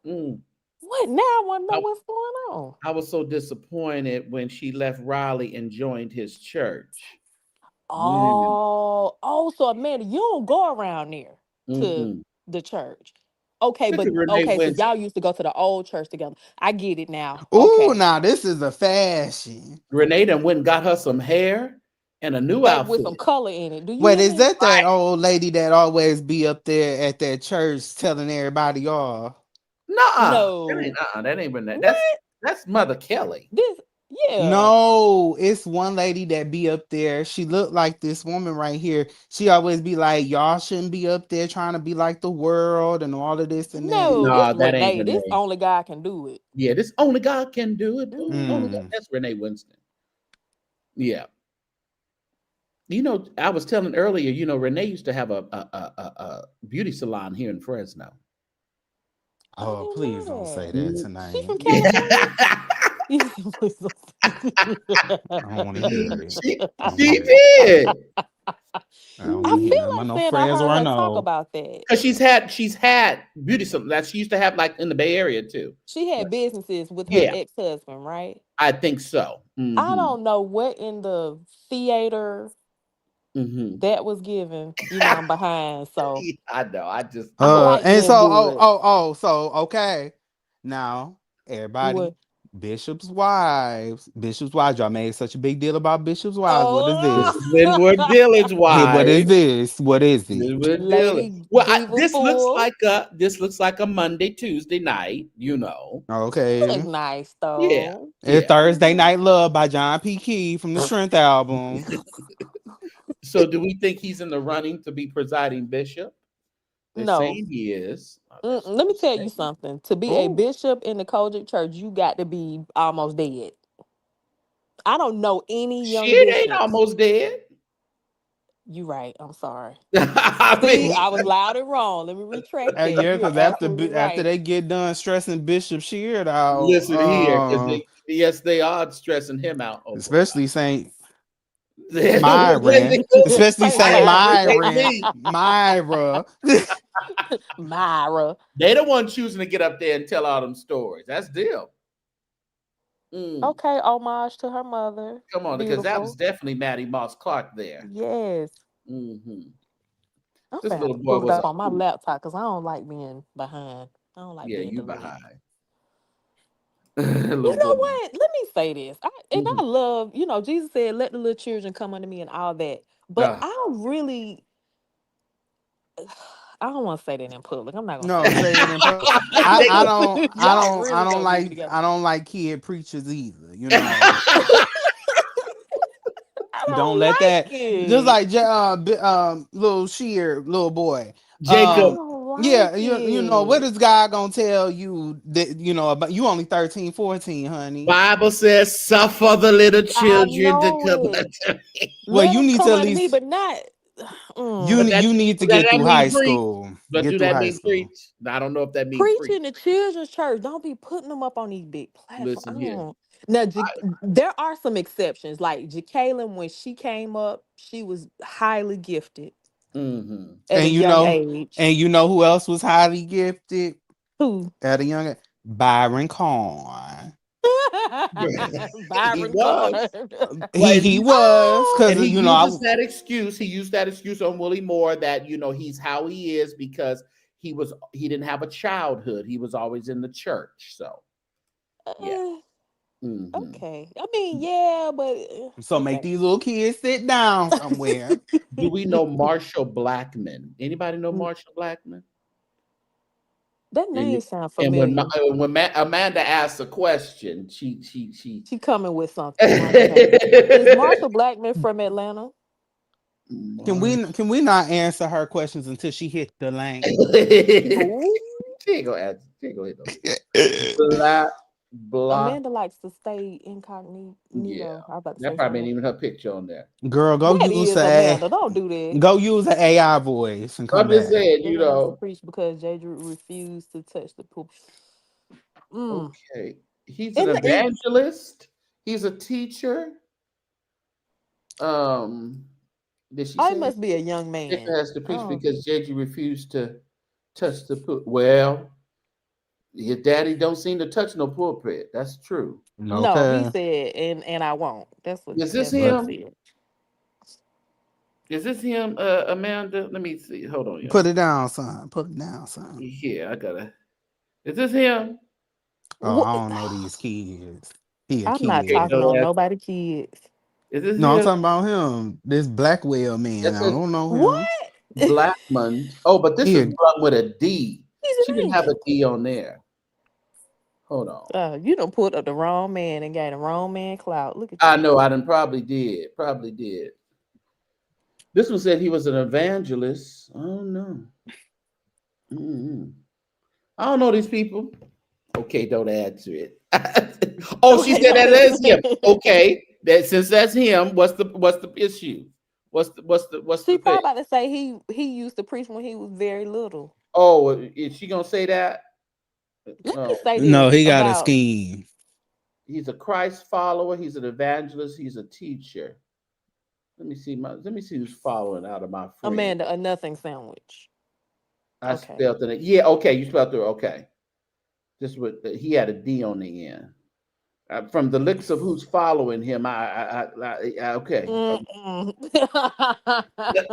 Mm. What now? I want to know I, what's going on. I was so disappointed when she left Raleigh and joined his church. Mm. So Amanda, you don't go around there to Mm-mm. the church. Okay, Look but at Renee okay, so Winston. y'all used to go to the old church together. I get it now. Ooh, Okay. now this is a fashion. Renee done went and got her some hair and a new And with some outfit. color in it. Do you Wait, hear is me? that old lady that always be up there at that church telling everybody off? Nuh-uh. No. That ain't Renee. What? That's Mother Kelly. This yeah. No, it's one lady that be up there. She looked like this woman right here. She always be like, y'all shouldn't be up there trying to be like the world and all of this and that. No, this Nah, that ain't Renee. This Renee. only God can do it. Yeah, this only God can do it. Only God. Mm. Mm. That's Renee Winston. Yeah. I was telling earlier, Renee used to have a beauty salon here in Fresno. I Oh, didn't please don't say know that. that Mm. She tonight. from California? Yeah. Please don't. I don't want to hear it. she I don't want to she hear it. did. I don't I want to hear feel nothing about like no saying I friends or heard I her talk know. about that. Because she's had beauty salon that she used to have like in the Bay Area too. She had But businesses with her yeah, ex-husband, right? I think so. I Mm-hmm. don't know what in the theater Mm-hmm. that was given. You know, I'm behind, so I know. I just I like And so Glenwood. so okay. Now, everybody, What? Bishop's wives, y'all made such a big deal about Bishop's wives. What is Oh, this? Linwood Village Hey, what is wives. this? What is it? Linwood Village. Lady Well, Diva Fool. this looks like a Monday Tuesday night. She look Okay. nice Yeah, though. It's yeah. Thursday Night Love by John P. Key from the Strength album. So do we think he's in the running to be presiding bishop? They're No. saying he is. That's what Let me tell they're you saying. something. To be a Oh, bishop in the Kojic church, you got to be almost dead. I don't know any young shit ain't bishops. almost dead. You right. I'm sorry. I See, mean, I was loud and wrong. Let me retract that. Yeah, You are because absolutely after right. they get done stressing Bishop Sheard out, listen here, because they are stressing him out. Oh boy, especially Saint yes, Myron, they do. especially Saint Saint I Myra. they Myron, me. Myra. Myra. They the one choosing to get up there and tell all them stories. That's them. Mm. Okay, homage to her mother. Come on, because that was Beautiful. definitely Maddie Moss Clark there. Yes. Hmm. I'm This gonna have little to boy pull it was up a on my hoot. laptop because I don't like being behind. I don't like Yeah, being you delayed. behind. You Little know boy. what? Let me say this. I Hmm. love, Jesus said, let the little children come unto me and all that. But Uh, I really, I don't want to say that in public. I'm not gonna say No, that. say it in public. they go, Y'all really gonna get me together. I don't like kid preachers either. You know, I don't don't let like that. Just it. like little Sheer, little boy. I Jacob. don't Yeah, like you know what it. is God gonna tell you that about you only 13, 14, honey. Bible says, "Suffer the little I children to know come it. unto me." Well, Let you them need come to at unto me, least but not. Mm. But you need to that get through high mean preach. school. But Get do through that high mean school. preach? I don't know if that mean preach. Preaching the children's church. Don't be putting them up on these big platforms. Listen here. Now, there are some exceptions. Like Jacqueline, when she came up, she was highly gifted Hmm. at a And young age. you know who else was highly gifted Who? at a young age? Byron Corn. He Byron was. Corn. Well, He was Oh, because and he you know uses that excuse. He used that excuse on Willie Moore that he's how he is because he didn't have a childhood. He was always in the church. So yeah. uh, Hmm. okay. I mean, yeah, but so make okay. these little kids sit down somewhere. Do we know Marshall Blackman? Anybody know Marshall Blackman? That And name sounds and familiar. when Amanda asked a question, she She coming with something. Okay. Is Marshall Blackman from Atlanta? Marsh. Can we not answer her questions until she hit the lane? She Ooh. ain't gonna answer. She ain't gonna hit no black. Amanda likes to stay Yeah, incognito. I was about to that say probably something ain't else. even her picture on there. Girl, That is Amanda. Don't do that. go use an AI voice and come I'm just back. saying, Then used to preach because J. Drew refused to touch the poop. Mm. okay, he's an And evangelist. He's a teacher. Um, did she I say must be a young Jacob man. has to preach Oh. because JG refused to touch the pulpit? Well, your daddy don't seem to touch no pulpit. That's true. No, he Okay. said, and I won't. Is this That's what he But him? said. Is this him, Amanda? Let me see. Hold on, put y'all. it down, son. Put it down, son. Yeah, I gotta. Is this him? Oh, I What? don't know these kids. He a I'm not Okay, kid. talking no, on that nobody kids. is this No, I'm him? talking about him. This Blackwell man. That I says don't know him. What? Blackmon. Oh, but this He is a, run with a D. He's She an didn't have a angel. D on there. Hold on. You done put up the wrong man and got the wrong man clout. Look at I you. know. I done probably did. Probably did. This one said he was an evangelist. I don't know. Mm-mm. I don't know these people. Okay, don't add to it. Oh, she Okay, said don't that is him. answer. Okay, that since that's him, what's the issue? What's She the thing? probably about to say he used to preach when he was very little. Oh, is she gonna say that? Let me No, say no, this he got a about scheme. he's a Christ follower. He's an evangelist. He's a teacher. Let me see who's following out of my friend. Amanda, a nothing sandwich. I Okay. spelled it. Yeah, okay, you spelled it. Okay, just with he had a D on the end. From the looks of who's following him, okay. Mm-mm.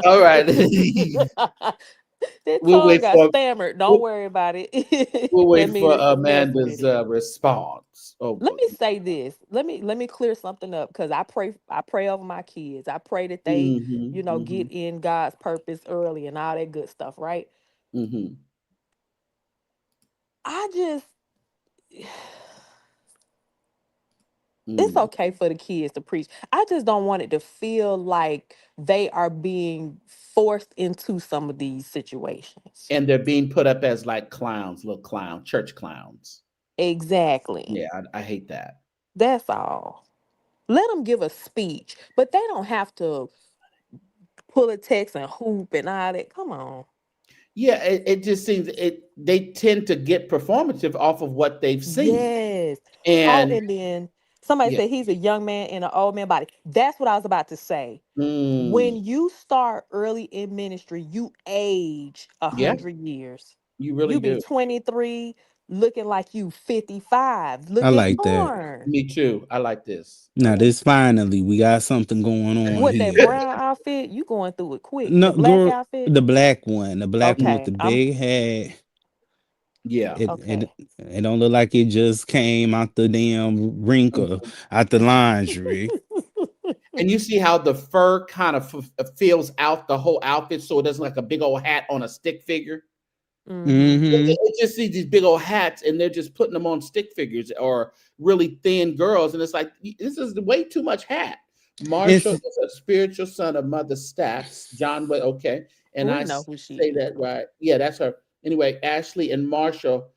All right. That we'll tongue wait got for stammered. Don't we'll, worry about it. we'll That wait means for it's a mess with Amanda's it. response. Oh Let boy. me say this. Let me clear something up because I pray over my kids. I pray that they, Mm-hmm, mm-hmm, get in God's purpose early and all that good stuff, right? mm-hmm. I just It's Mm. okay for the kids to preach. I just don't want it to feel like they are being forced into some of these situations. And they're being put up as like clowns, little clown, church clowns. Exactly. Yeah, I hate that. That's all. Let them give a speech, but they don't have to pull a text and hoop and all that. Come on. Yeah, it just seems they tend to get performative off of what they've seen. Yes. Oh, And and then somebody yeah. said he's a young man in an old man body. That's what I was about to say. Mm, When you start early in ministry, you age a yeah, 100 years. you really You be do. 23 looking like you 55. I Look at like that. Corn. Me too. I like this. I Now like this finally we got something going on What that here. brown outfit, you going through it quick. No, The black girl, outfit. the black one, with Okay. the I'm big hat. yeah. It don't look like it just came out the damn wrinkle out the laundry. And you see how the fur kind of fills out the whole outfit so it doesn't like a big old hat on a stick figure. mm-hmm. Mm-hmm. It just see these big old hats and they're just putting them on stick figures or really thin girls. And it's like, this is way too much hat. Marshall It's is a spiritual son of Mother Stacks. John, okay. And We I know who she say is. that right. Yeah, that's her. Anyway, Ashley and Marshall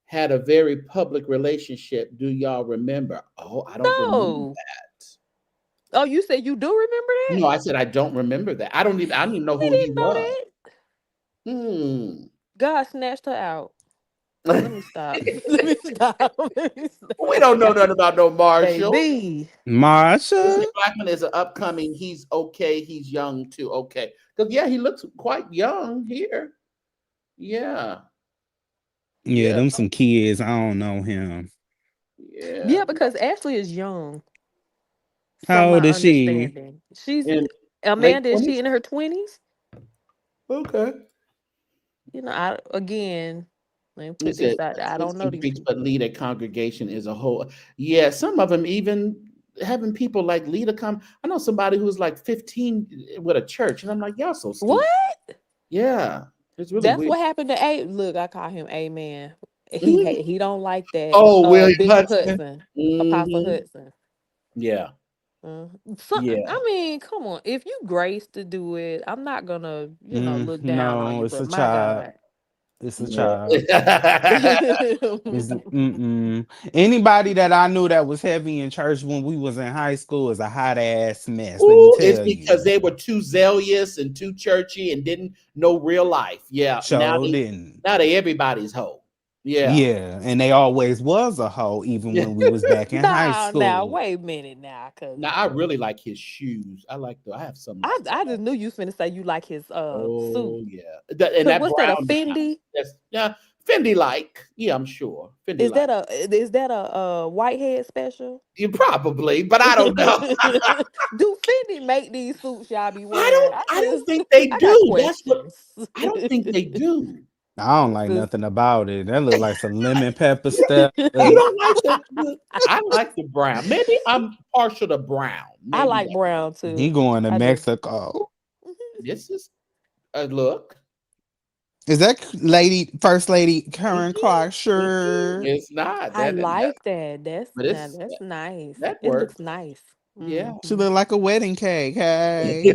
had a very public relationship. Do y'all remember? Oh, I don't remember No. that. Oh, you said you do remember that? No, I said I don't remember that. I don't even know We who he didn't know was. that. Hmm. God snatched her out. Let me stop. Let me stop. Let me We stop. don't know nothing about no Marshall. Baby. Listen, Marsha. Blackman is an upcoming. He's okay. He's young too. Okay, because yeah, he looks quite young here. Yeah, Yeah, yeah, them some kids. I don't know him. yeah. Yeah, because Ashley is young, from How my old is she? understanding. She's In late Amanda, is she 20s. in her 20s? Okay. I again, let me He put said, this out there. I don't assist know and these preach, people. but lead a congregation is a whole. Yeah, some of them even having people like lead a come. I know somebody who's like 15 with a church, and I'm like, y'all so What? stupid. Yeah, it's really That's weird. what happened to A. Look, I call him Amen. Mhm. He don't like that. Oh, William Bishop Hudson. Hudson, Apostle Hmm. Hudson. Yeah, Uh, yeah. I mean, come on. If you grace to do it, I'm not gonna, look down on No, you. it's But a my child. God, It's a Yeah. child. Anybody that I knew that was heavy in church when we was in high school is a hot ass mess. Let me Ooh, it's tell because you. they were too zealous and too churchy and didn't know real life. Yeah. Show didn't. Now they everybody's hoe. Yeah. Yeah, and they always was a hoe, even Yeah. when we was back in high now, school. wait a minute now, cause Now I really like his shoes. I have some I like I just knew you was finna say you like his suit. oh yeah. And Cause that what's that, a brown now. Fendi? That's yeah, Fendi like. Yeah, I'm sure. Fendi Is like. that a whitehead special? You probably, but I don't know. Do Fendi make these suits y'all be wearing? I don't think they I got do. That's what questions. I don't think they do. I don't like Sis- nothing about it. That look like some lemon pepper stuff. You don't like I like the brown. Maybe I'm partial to brown. I Maybe like that. brown He too. going to I do. Mexico. This is a look. Is that First Lady Karen Mhm, Clark? mhm. Sure. It's not I that, like that. but it's That's nice. that It looks works. nice. Yeah. She Mhm. look like a wedding cake. Hey.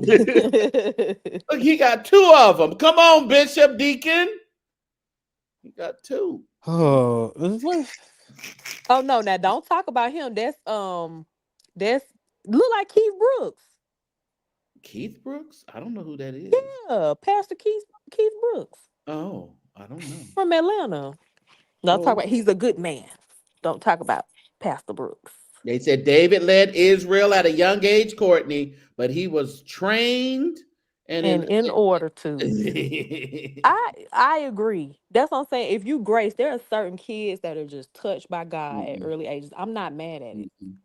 Look, he got two of them. Come on, Bishop Deacon. He got two. Oh, what? Oh no, now don't talk about him. That's look like Keith Brooks. Keith Brooks? I don't know who that is. Yeah, Pastor Keith Brooks Oh, I don't know. from Atlanta. Don't talk Oh, about he's a good man. Don't talk about Pastor Brooks. they said David led Israel at a young age, Courtney, but he was trained and And in order to in. I agree. That's what I'm saying. If you grace, there are certain kids that are just touched by God at Mm-mm, early ages. I'm not mad at it. mm-mm.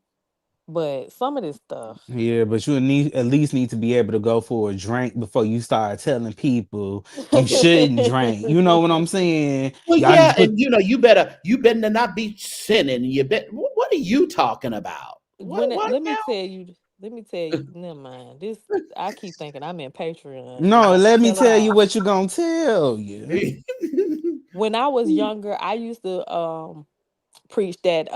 But some of this stuff. Yeah, but you need at least need to be able to go for a drink before you start telling people you shouldn't drink. You know what I'm saying? Well, Y'all yeah, just put and you better not be sinning. You bet. What are you talking about? What let me tell you, never mind. This I keep thinking I'm in Patreon. I'm no. about to Let me tell it tell you all. what you gonna tell you. now? When I was younger, I used to preach that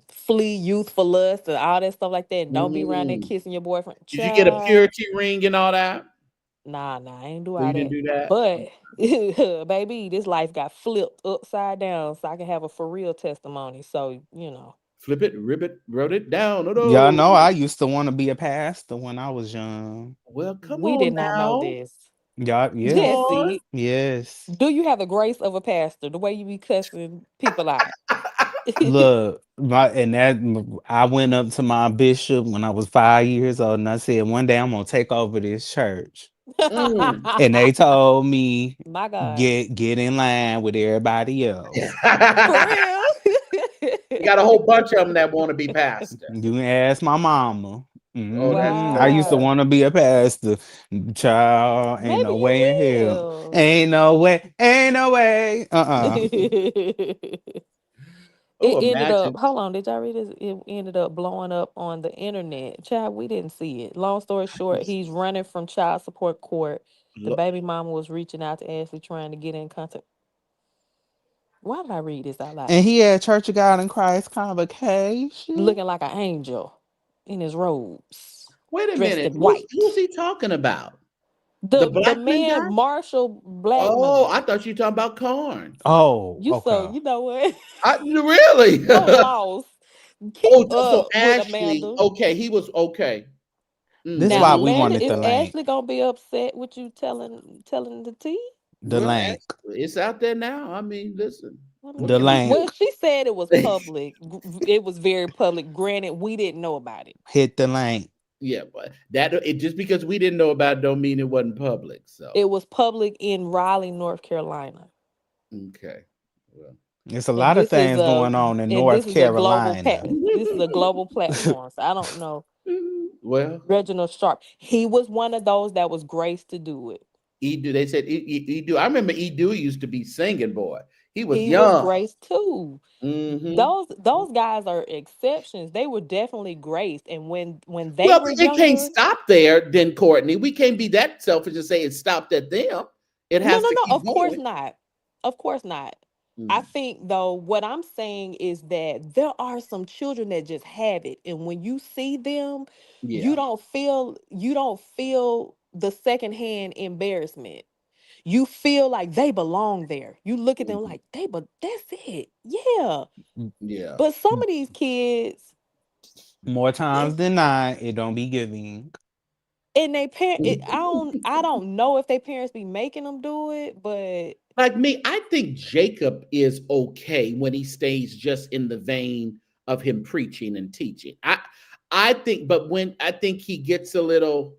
flee youthful lust and all that stuff like that. And don't be around there Mm. kissing your boyfriend. Did you get a Child, purity ring and all that? nah, I ain't do So all you didn't that. do that? But baby, this life got flipped upside down so I can have a for real testimony. So, Flip it, rip it, wrote it down. Oh, Y'all no. know I used to want to be a pastor when I was young. Well, come we on did not know now. this. Y'all, Come yes, on. Jesse, yes. do you have the grace of a pastor? The way you be cussing people out. Look, I went up to my bishop when I was 5 years old, and I said, one day I'm gonna take over this church. Mm. And they told me, My God. get in line with everybody else. For real? You got a whole bunch of them that want to be pastor. You can ask my mama. Oh, that's I funny. used to Wow. want to be a pastor. Child, ain't Maybe no you way in hell. will. Ain't no way. Ain't no way. It Oh, ended up, imagine. hold on, did y'all read this? It ended up blowing up on the internet. Child, we didn't see it. Long story short, he's running from child support court. The Look, baby mama was reaching out to Ashley trying to get in contact. Why did I read this out loud? And he had Church of God in Christ convocation. Looking like an angel in his robes, wait a dressed minute. in Who's white. he talking about? The The Blackman man, guy? Marshall Oh, Blackman. I thought you were talking about corn. Oh, You so okay. you know what? Really? So lost. Oh, Keep so up with Ashley. Amanda. Okay, he was okay. This Now why Mm-hmm. we Amanda, wanted is the link. Ashley gonna be upset with you telling the tea? The Well, link. it's out there now. I mean, listen, I what The can we mean, do? well, link. she said it was public. It was very public. Granted, we didn't know about it. Hit the link. Yeah, but just because we didn't know about it don't mean it wasn't public. So It was public in Raleigh, North Carolina. okay, well, There's a And lot of things going on in North Carolina. this is a global platform. So I don't know. well, Reginald Sharp. He was one of those that was graced to do it. Edu. They said Edu. I remember Edu used to be singing. Boy, he was He was young. graced too. Hmm. Those guys are exceptions. They were definitely graced. And when they Well, were it can't younger, stop there, then Courtney. We can't be that selfish and say it stopped at them. It no, has no, to no, keep of course going. not. Of course not. I Mm, think though, what I'm saying is that there are some children that just have it. And when you see them, yeah. you don't feel the secondhand embarrassment. You feel like they belong there. You look at them Mhm. like but that's it. Yeah. Yeah. But some of these kids More times than not, it don't be giving. and they parent I don't know if their parents be making them do it, but Like me, I think Jacob is okay when he stays just in the vein of him preaching and teaching. I think, but when I think he gets a little,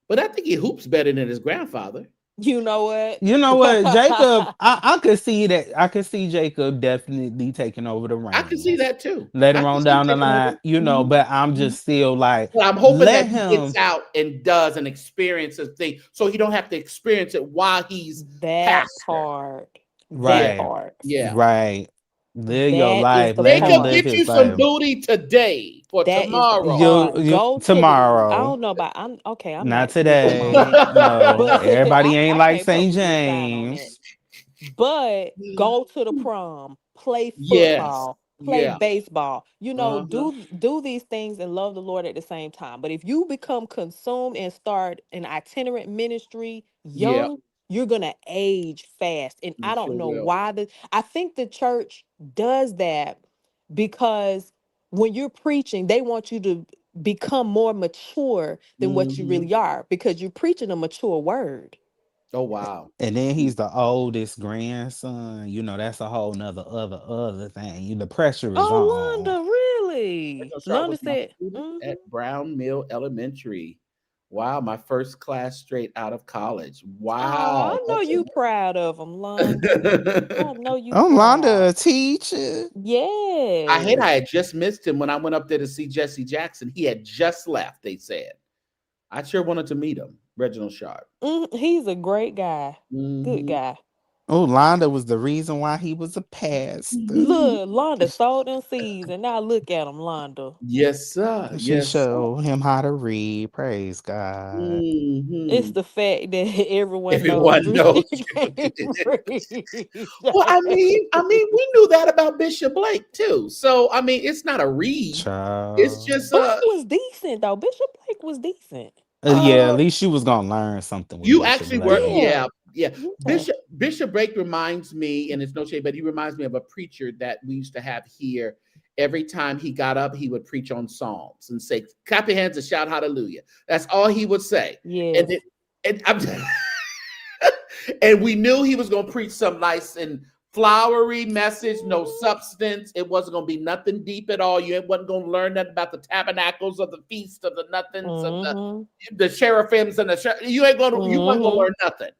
but I think he hoops better than his grandfather. you know what? You know what, Jacob? I could see that. I could see Jacob definitely taking over the I can see reins that too. I later can on see him down the taking over. line. But I'm Mhm. just still like, But I'm hoping that let he gets him. out and does and experiences thing, so he don't have to experience it while he's That pastor. part. That Yeah, Right, part. yeah. right. Live your That is life. the Let him Jacob, live part. get you his some life. booty today for That is the tomorrow. part. You Go to the I tomorrow. don't know about I'm okay, I'm Not not slick on all today. that. No, But everybody ain't I like can't St. publicly sign on that. James. But go to the prom, play Yes. football, play Yeah. baseball. Uh-huh. Do these things and love the Lord at the same time. But if you become consumed and start an itinerant ministry Yeah. young, you're gonna age fast. And You I don't sure know will. why I think the church does that because when you're preaching, they want you to become more mature than what you Hmm. really are because you're preaching a mature word. Oh wow. And then he's the oldest grandson. That's a whole nother other thing. The pressure is Oh, on. Wanda, really? Rachel Sharp Londa was my said, student mm-hmm. at Brown Mill Elementary. Wow, my first class straight out of college. Oh, Wow, I know that's you proud of him, Londa. I amazing. know you Oh, Londa, proud. a teacher. I hate I Yes. had just missed him when I went up there to see Jesse Jackson. He had just left, they said. I sure wanted to meet him, Reginald Sharp. He's a great guy. Good Hmm. guy. Oh, Londa was the reason why he was a pastor. Look, Londa sold them seeds, and now look at him, Londa. Yes, sir. She Yes, sir. showed him how to read. Praise God. It's Hmm. the fact that everyone knows Everyone knows. Bishop can't read. Well, we knew that about Bishop Blake too. So I mean, it's not a read. It's Child. just Blake was decent though. Bishop Blake was decent. Yeah, uh at least she was gonna learn something with you Bishop actually were, Blake. yeah, Yeah. yeah. Okay. Bishop Blake reminds me, and it's no shade, but he reminds me of a preacher that we used to have here. Every time he got up, he would preach on Psalms and say, "Clap your hands and shout hallelujah." That's all he would say. And Yes. it, and I'm and we knew he was going to preach some nice and flowery message, no substance. It wasn't going to be nothing deep at all. You wasn't going to learn nothing about the tabernacles of the feast of the nothings of Mm-hmm. the cherubim and the you weren't going to Mm-hmm. learn nothing.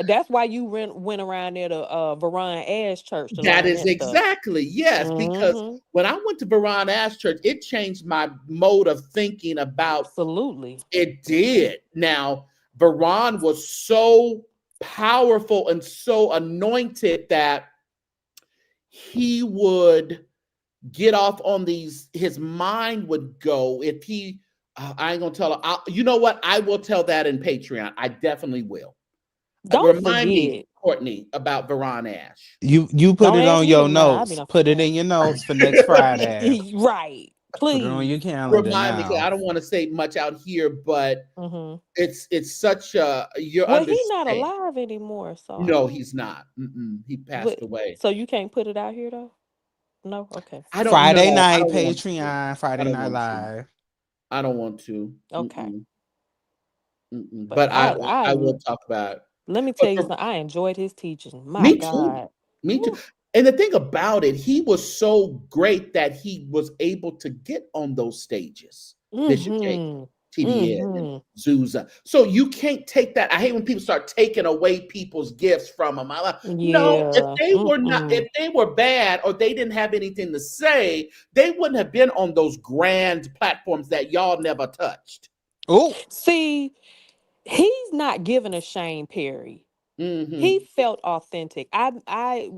That's why you went around there to Veron Ash Church to That learn is that stuff. exactly, yes, because Mm-hmm. when I went to Baron Ash Church, it changed my mode of thinking about Absolutely. it. Did. Now, Baron was so powerful and so anointed that he would get off on these, his mind would go if he, I ain't gonna tell her, you know what? I will tell that in Patreon. I definitely will. Don't Remind me, forget. Courtney, about Baron Ash. You put Don't it ask on me to your remind. I've been notes. on Put it forgetting. in your notes for next Friday. Right. Put it on Please. your calendar Remind me, 'cause now. I don't want to say much out here, but Mm-hmm. it's such a, you Well, he not understand. alive anymore, so I No, don't. he's not. He passed But away. so you can't put it out here though. No. Okay. I don't Friday know. I night don't want to. Patreon, I Friday don't night want to. live. I don't want to. Okay. But But I will talk about it. let me But tell you something. I enjoyed his teaching. My me too. God. Me too. Woo. And the thing about it, he was so great that he was able to get on those stages. Bishop Jakes, Mm-hmm. TBN, and Mm-hmm. Zuza. So you can't take that. I hate when people start taking away people's gifts from them. I'm like, no, if Yeah. they were not, Mm-mm. if they were bad or they didn't have anything to say, they wouldn't have been on those grand platforms that y'all never touched. Oh, See, he's not giving a Shane Perry. He Mm-hmm. felt authentic.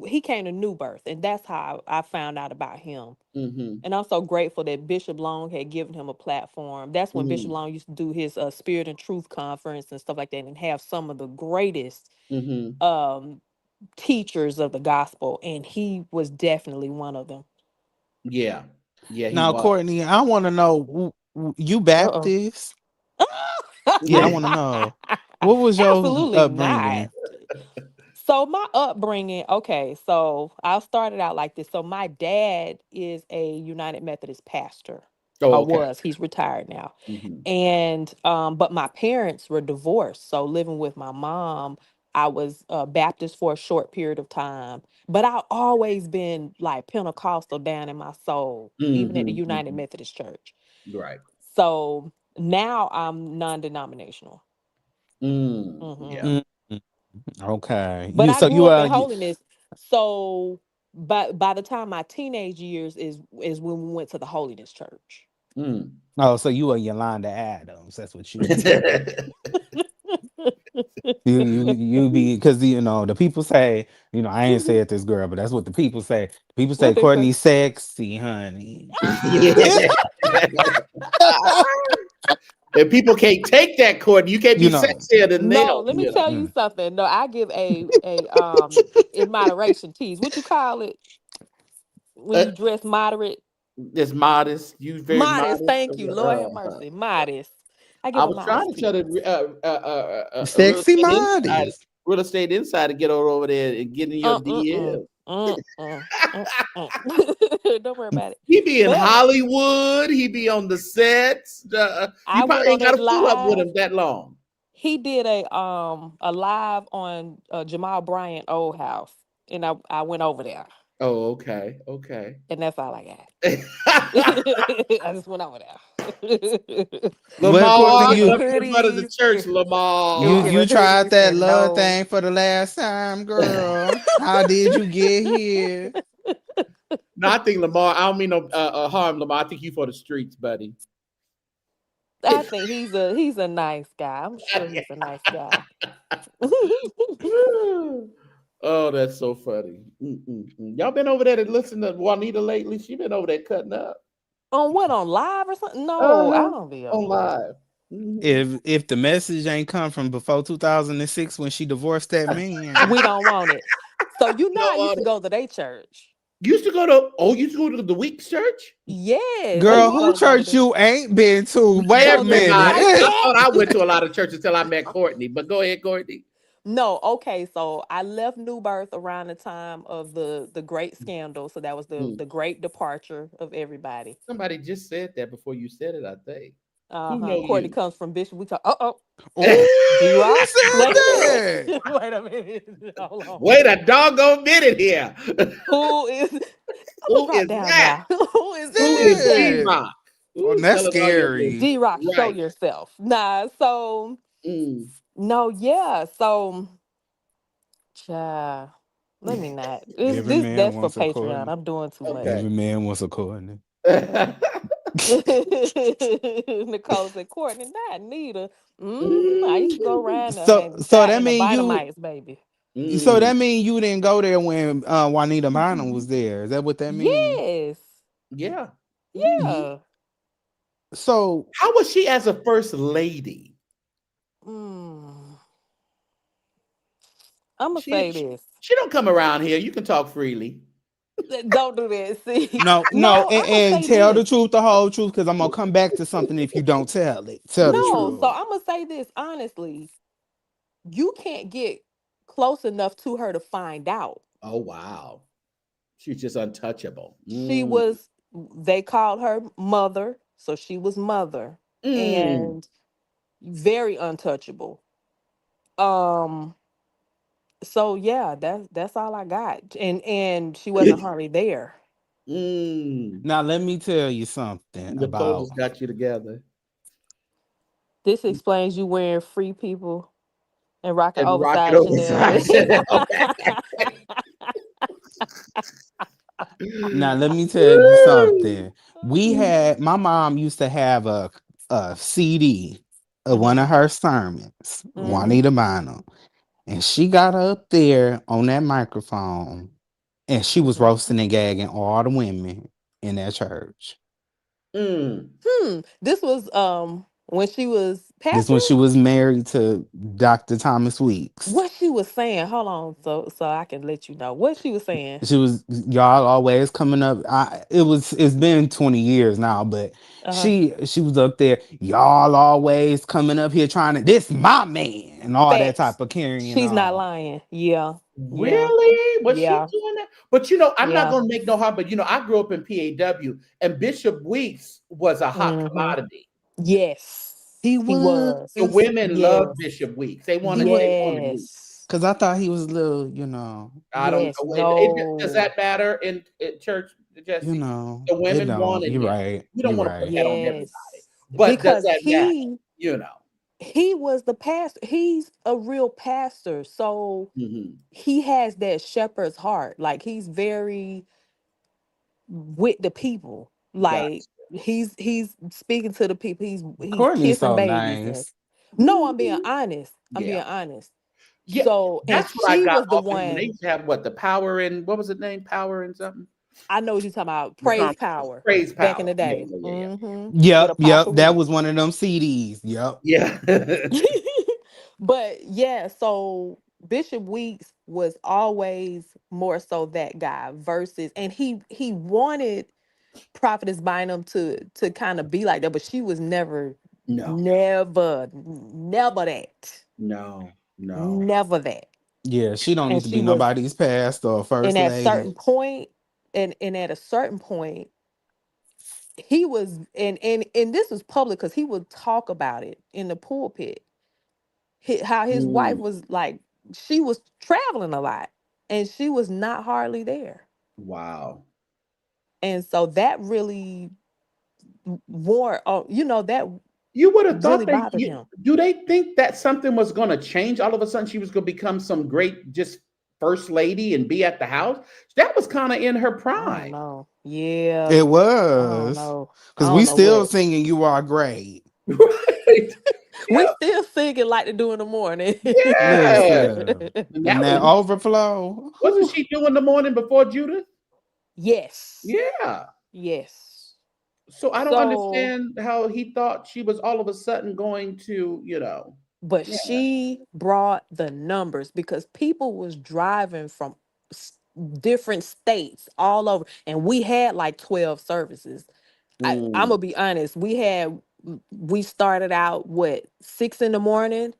He came to New Birth, and that's how I found out about him. Mm-hmm. And I'm so grateful that Bishop Long had given him a platform. That's when Bishop Mm-hmm. Long used to do his Spirit and Truth conference and stuff like that, and have some of the greatest Mm-hmm. um, teachers of the gospel, and he was definitely one of them. Yeah. Yeah, he now was. Courtney, I want to know you Uh Baptist? Yeah, I want to oh. know what was your Absolutely not. upbringing. So my upbringing, okay, so I'll start it out like this. So my dad is a United Methodist pastor. Oh, Or okay. was. He's retired now. Mm-hmm. And but my parents were divorced. So living with my mom, I was Baptist for a short period of time. But I've always been like Pentecostal down in my soul, even at the Mm-hmm. United Mm-hmm. Methodist Church. Right. So now I'm non-denominational. Yeah. Hmm. Mm, okay, But you I so grew you up in holiness. So by the time my teenage years is when we went to the holiness church. Mm. oh so you a Yolanda Adams. That's what you be. You be because the people say I ain't said this girl, but that's what the people say. People say What they say? Courtney sexy, honey. Yeah. And people can't take that, Courtney. You can't you be know, sexier than No, them, let me tell you mm. something. No, I give a in moderation tease. What you call it when Uh, you dress moderate? it's modest. You very Modest. modest. Thank you. Lord have mercy. Modest. I I give a was trying modest to tell tease. a real Sexy estate insider, modest. to get over there and get in your DM. Mm, Don't worry about it. He be in But Hollywood. He be on the sets. You I went probably on ain't got that to fool up with live. him that long. He did a live on Jamal Bryant old house, and I went over there, Oh, okay, okay. and that's all I got. I just went over there. Well, Courtney, Lamar, Give you her come in front of the hoodies. church, It would you give Lamar. you her tried hoodies that and love no. thing for the last time, girl. How did you get here? No, I think Lamar. I don't mean no harm, Lamar. I think you for the streets, buddy. I think he's a nice guy. I'm sure he's a nice guy. Oh, that's so funny. Y'all been over there to listen to Juanita lately? She been over there cutting up. On what, on live or something? No, I Uh-huh. don't be On over there. live. Mhm. If the message ain't come from before 2006 when she divorced that man, We don't want it. So you know, No I used to audit. go to their church. You used to go to you used to go to the Weeks Church? Yes, I Oh girl, used to who go wow. to over church there. you ain't been to? Wait a So the I minute. ChurchSector. thought I went to a lot of churches until I met Courtney. But go ahead, Courtney. No, okay. So I left New Birth around the time of the great scandal. So that was Mm. the great departure of everybody. Somebody just said that before you said it, I think. Who Uh-huh. know Courtney you? comes from Bishop. We talk. Oh, D Oh, who Rock. Wait a minute. said that? Wait a minute. Hold on. Wait a doggone minute here. Who is? I'm gonna Who drop is down that? now. Who is Who is D? D Shit. Rock? Oh, Ooh, that's tell us all your business. scary. D Rock, show Right. yourself. Nah. So Mm. no, yeah. So, child, let me not. Every This man that's for wants a Patreon. Courtney. I'm doing too much. Okay. Every man wants a Courtney. Nicole said, Courtney, not Nita. I used to go around there, So honey. so Child that and the mean you Vitamites, baby. so Mm. that mean you didn't go there when Juanita Bynum was there. Is that what that mean? Yes. Yeah. Mhm. Ye- Yeah. So How was she as a first lady? Mm. I'm gonna She, say she this. she don't come around here. You can talk freely. Don't do that. See, no, no, I'm gonna and say tell the this. truth, the whole truth, because I'm gonna come back to something if you don't tell it. Tell the No, so truth. I'm gonna say this honestly. You can't get close enough to her to find out. Oh wow. She's just untouchable. She Mm. was, they called her mother, so she was mother Mm. and very untouchable. Um, so yeah, that's all I got. And she wasn't hardly there. Mm. Now let me tell you something Nicole about just got you together. This explains you wearing free people and rocking And rocket oversized Chanel. oversized. Okay. now let me tell you Woo. something. We had my mom used to have a CD of one Uh-huh. of her sermons, Mm-hmm. Juanita Bynum. And she got up there on that microphone and she was Mm-hmm. roasting and gagging all the women in that church. Mm. This was when she was This pastor. when she was married to Dr. Thomas Weeks. What she was saying, hold on, so I can let you know what she was saying. She was y'all always coming up. It's been 20 years now, but Uh-huh. she was up there, y'all always coming up here trying to this my man and all that Facts. type of carrying She's not on. lying. Yeah. Yeah. Really? Was she Yeah. doing that? But I'm not Yeah. gonna make no harm. But I grew up in PAW, and Bishop Weeks was a hot Mm-hmm. commodity. Yes. He He was was. The women loved Yes. Bishop Weeks. They he wanted was they wanted Weeks. Yes. because I thought he was a little. I don't Yes. know. Does No. that matter in church, Jesse? The It women don't. wanted You're him. right. We don't You're want to put right. that on everybody. Yes. But does Because that matter? You know. he was the pastor. He's a real pastor. So Hmm. he has that shepherd's heart. Like he's very with the people. Like Gotcha. he's speaking to the people. He's Courtney's kissing so babies and nice. no, I'm being Mhm. honest. I'm Yeah. being honest. Yeah. So and That's what I she got was the off him when they one. used to have what the power and what was it name? Power and something? I know what you're talking about. The Praise conference. power Praise back in power. the Yeah, day. yeah, yeah, With Yep. Apostle That Weeks. was one of them CDs. Yep. yeah. Yeah. But yeah, so Bishop Weeks was always more so that guy versus, and he wanted Prophetess Bynum to kind of be like that, but she was never, No, never that, no, no. never that. Yeah, she don't And need to she be was, nobody's past or and first at certain lady. point, and at a certain point, he was, and this was public because he would talk about it in the pulpit. How his wife Mm, was like, she was traveling a lot, and she was not hardly there, wow. and so that really wore, that You would have really thought bothered him. do they think that something was going to change? All of a sudden, she was going to become some great just first lady and be at the house. That was kind of in her I don't prime, know. Yeah, It I don't was know. I because don't we know still what. singing "You Are Great." right? We still singing like to do in the morning. Yeah. Listen, And and that that was, overflow. wasn't Whew. she doing the morning before Judith? Yes. Yeah. Yes. So I don't So, understand how he thought she was all of a sudden going to, but yeah. she brought the numbers because people was driving from s- different states all over, and we had like 12 services. I'm Mm. gonna be honest. We started out what 6 in the morning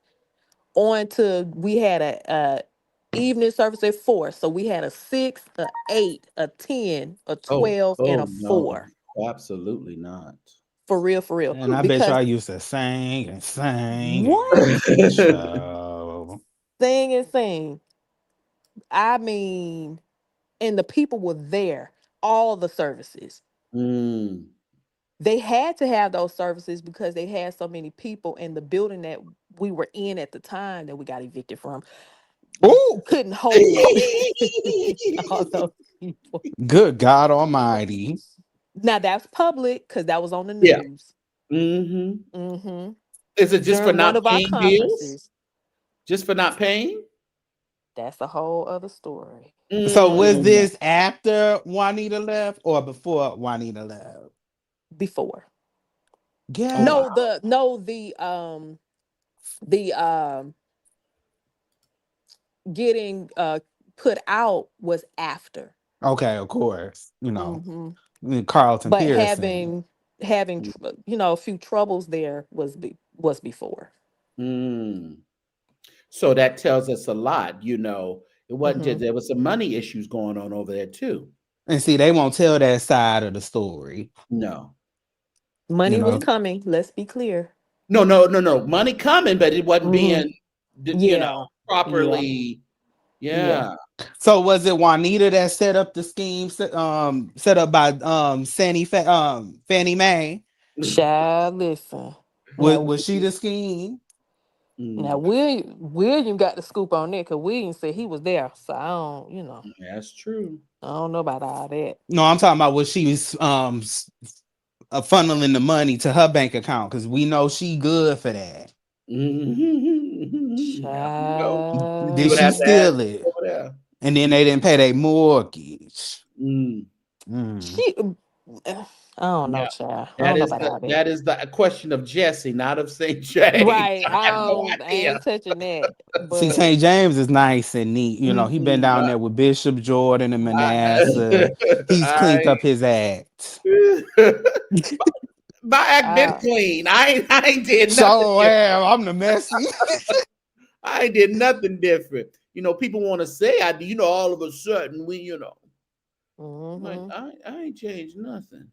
on to we had a evening service at 4. So we had a 6, a 8, a 10, a Oh, 12, and a oh no, 4. absolutely not. For real. And I bet Because y'all used to sing and sing what? and child. Sing and sing. I mean, and the people were there, all the services. Mm. They had to have those services because they had so many people in the building that we were in at the time that we got evicted from Oh, couldn't hold all those people. good God Almighty. Now that's public because that was on the Yeah. news. Hmm. Hmm. Is it just for During one not of our paying bills? conferences. Just for not paying? That's a whole other story. So was Mm. this after Juanita left or before Juanita left? Before. Oh wow. Yeah. The getting put out was after. Okay, of course. Hmm. Carlton But Pearson. a few troubles there was before. Mm. So that tells us a lot. It wasn't Hmm. just there was some money issues going on over there too. And see, they won't tell that side of the story. No. You Money was know, coming. Let's be clear. No, no, no, no. Money coming, but it wasn't Hmm. being, Yeah. Yeah. properly. Yeah. Yeah. so was it Juanita that set up the scheme set up by Fannie Mae? Child, listen. Was she the scheme? Now Mm, William got the scoop on that because William said he was there. So that's true. I don't know about all that. No, I'm talking about was she funneling the money to her bank account because we know she good for that. Yeah, we know. You Did would she have Child. to ask steal it? over there. And then they didn't pay their mortgage. Mm, Mm. She I don't know, yeah. child. I That don't know is about the all that. that is the question of Jesse, not of St. James. Right. I have no I idea. ain't touching that. See, But St. James is nice and neat. He been Mm-mm, down there with Bishop Jordan and I, Manasseh. He's cleaned I, up his act. my act been I clean. I ain't did nothing So different. I'm the messy. I ain't did nothing different. People want to say I do. All of a sudden I'm like hmm I ain't changed nothing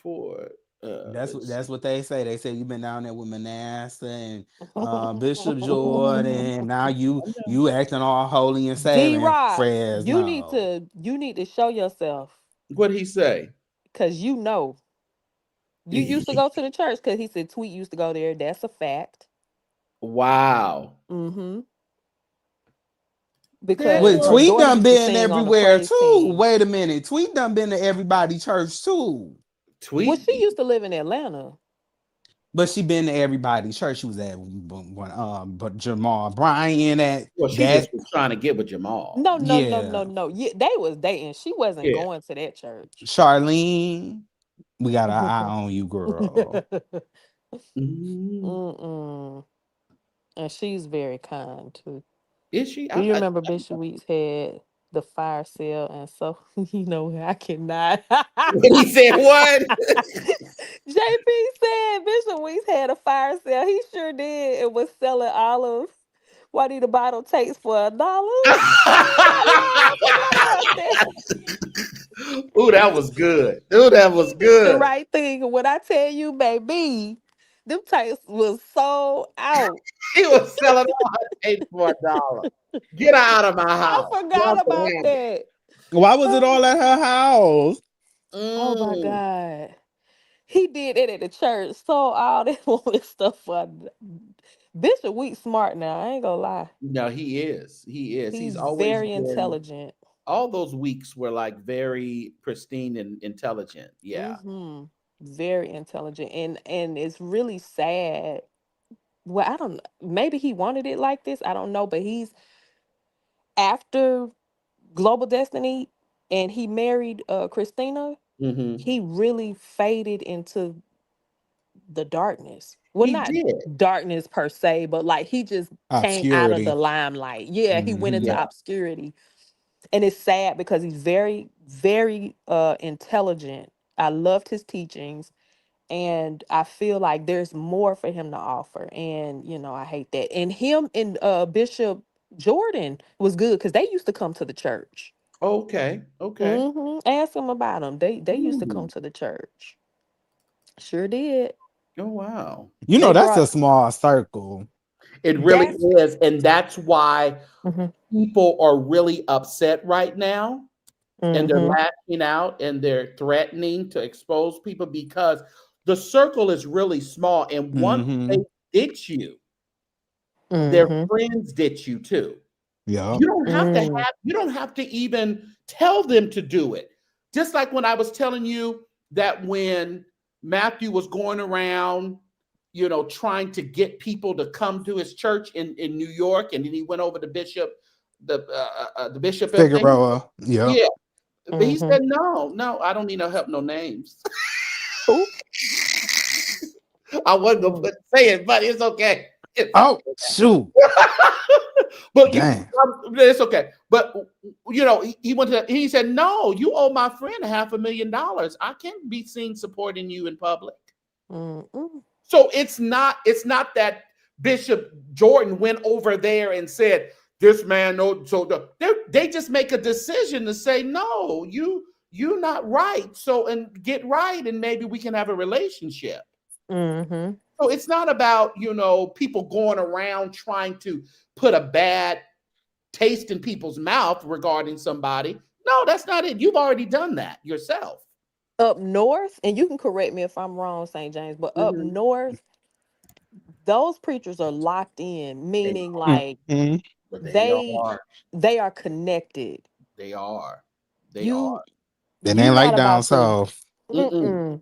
for let's That's see. what they say. They say you've been down there with Manasseh and Bishop Jordan. Now I know. you acting all holy and D saving. Rod, Fresno. you need to show yourself What he say? because you used to go to the church because he said Tweet used to go there. That's a fact. Wow. Hmm. That Because Wait, her was Tweet daughter done used to been sing on the everywhere praise too. team. Wait a minute. Tweet done been to everybody church too. Well, tweet. she used to live in Atlanta. But she been to everybody church. She was at but Jamal Bryan at Well, she just that. was trying to get with Jamal. No, no, no, Yeah. no, no. Yeah, they was dating. She wasn't Yeah. going to that church. Charlene, we got our eye on you, girl. Mm. Mm-mm. And she's very kind too. Is she? Do you remember Bishop Weeks had the fire sale? And so, I cannot. He said what? JP said Bishop Weeks had a fire sale. He sure did. It was selling olives. Juanita bottle takes for $1. I laughed. I said, Ooh, that was good. Ooh, that was he did the good. right thing. And when I tell you, baby, them tapes was sold out. He was selling all her tape for $1. Get her out of my I house. Y'all forgot can about have it. that. Why was it Oh, all at her house? oh my Mm. God. He did it at the church. Sold all this woman stuff for Bishop Week smart now. I ain't gonna lie. No, he is. He is. He's He's always very been. intelligent. All those weeks were like very pristine and intelligent. Yeah. Mm-hmm. very intelligent, and it's really sad. Well, I don't. Maybe he wanted it like this. I don't know, but he's after Global Destiny, and he married Christina. Hmm. He really faded into the darkness. Well, He not did. darkness per se, but like he just came out of the Obscurity. limelight. Yeah, he went into Yeah. obscurity. And it's sad because he's very, very intelligent. I loved his teachings, and I feel like there's more for him to offer. And I hate that. And him and Bishop Jordan was good because they used to come to the church. Okay. Okay. Ask them about them. They used to come Mm. to the church. Sure did. Oh wow. You know, They that's a brought small circle. It really that's is, and that's why mhm, people are really upset right now, and they're mhm, lashing out and they're threatening to expose people because the circle is really small. And once they Hmm. ditch you, their mhm, friends ditch you too. Yep. mm, You don't have to even tell them to do it. Just like when I was telling you that when Matthew was going around, trying to get people to come to his church in New York, and then he went over to the bishop, I think. Figueroa. Yep. Yeah, but he mhm. said, no, no, I don't need no help, no names. Ooh, I wasn't gonna mm, say it, but it's okay. It's Oh, okay. shoot. But Dang. it's okay. But he said, no, you owe my friend $500,000. I can't be seen supporting you in public. mm, mm, So it's not that Bishop Jordan went over there and said, this man, no, so they just make a decision to say, no, you're not right. So and get right, and maybe we can have a relationship. mhm. So it's not about, people going around trying to put a bad taste in people's mouth regarding somebody. No, that's not it. You've already done that yourself. Up north, and you can correct me if I'm wrong, St. James, but up Mhm. north, those preachers are locked in, They meaning are, like Hmm. but they they are. they are connected. They are. They You are. It you ain't like not down about to south. Mm-mm. mm-mm,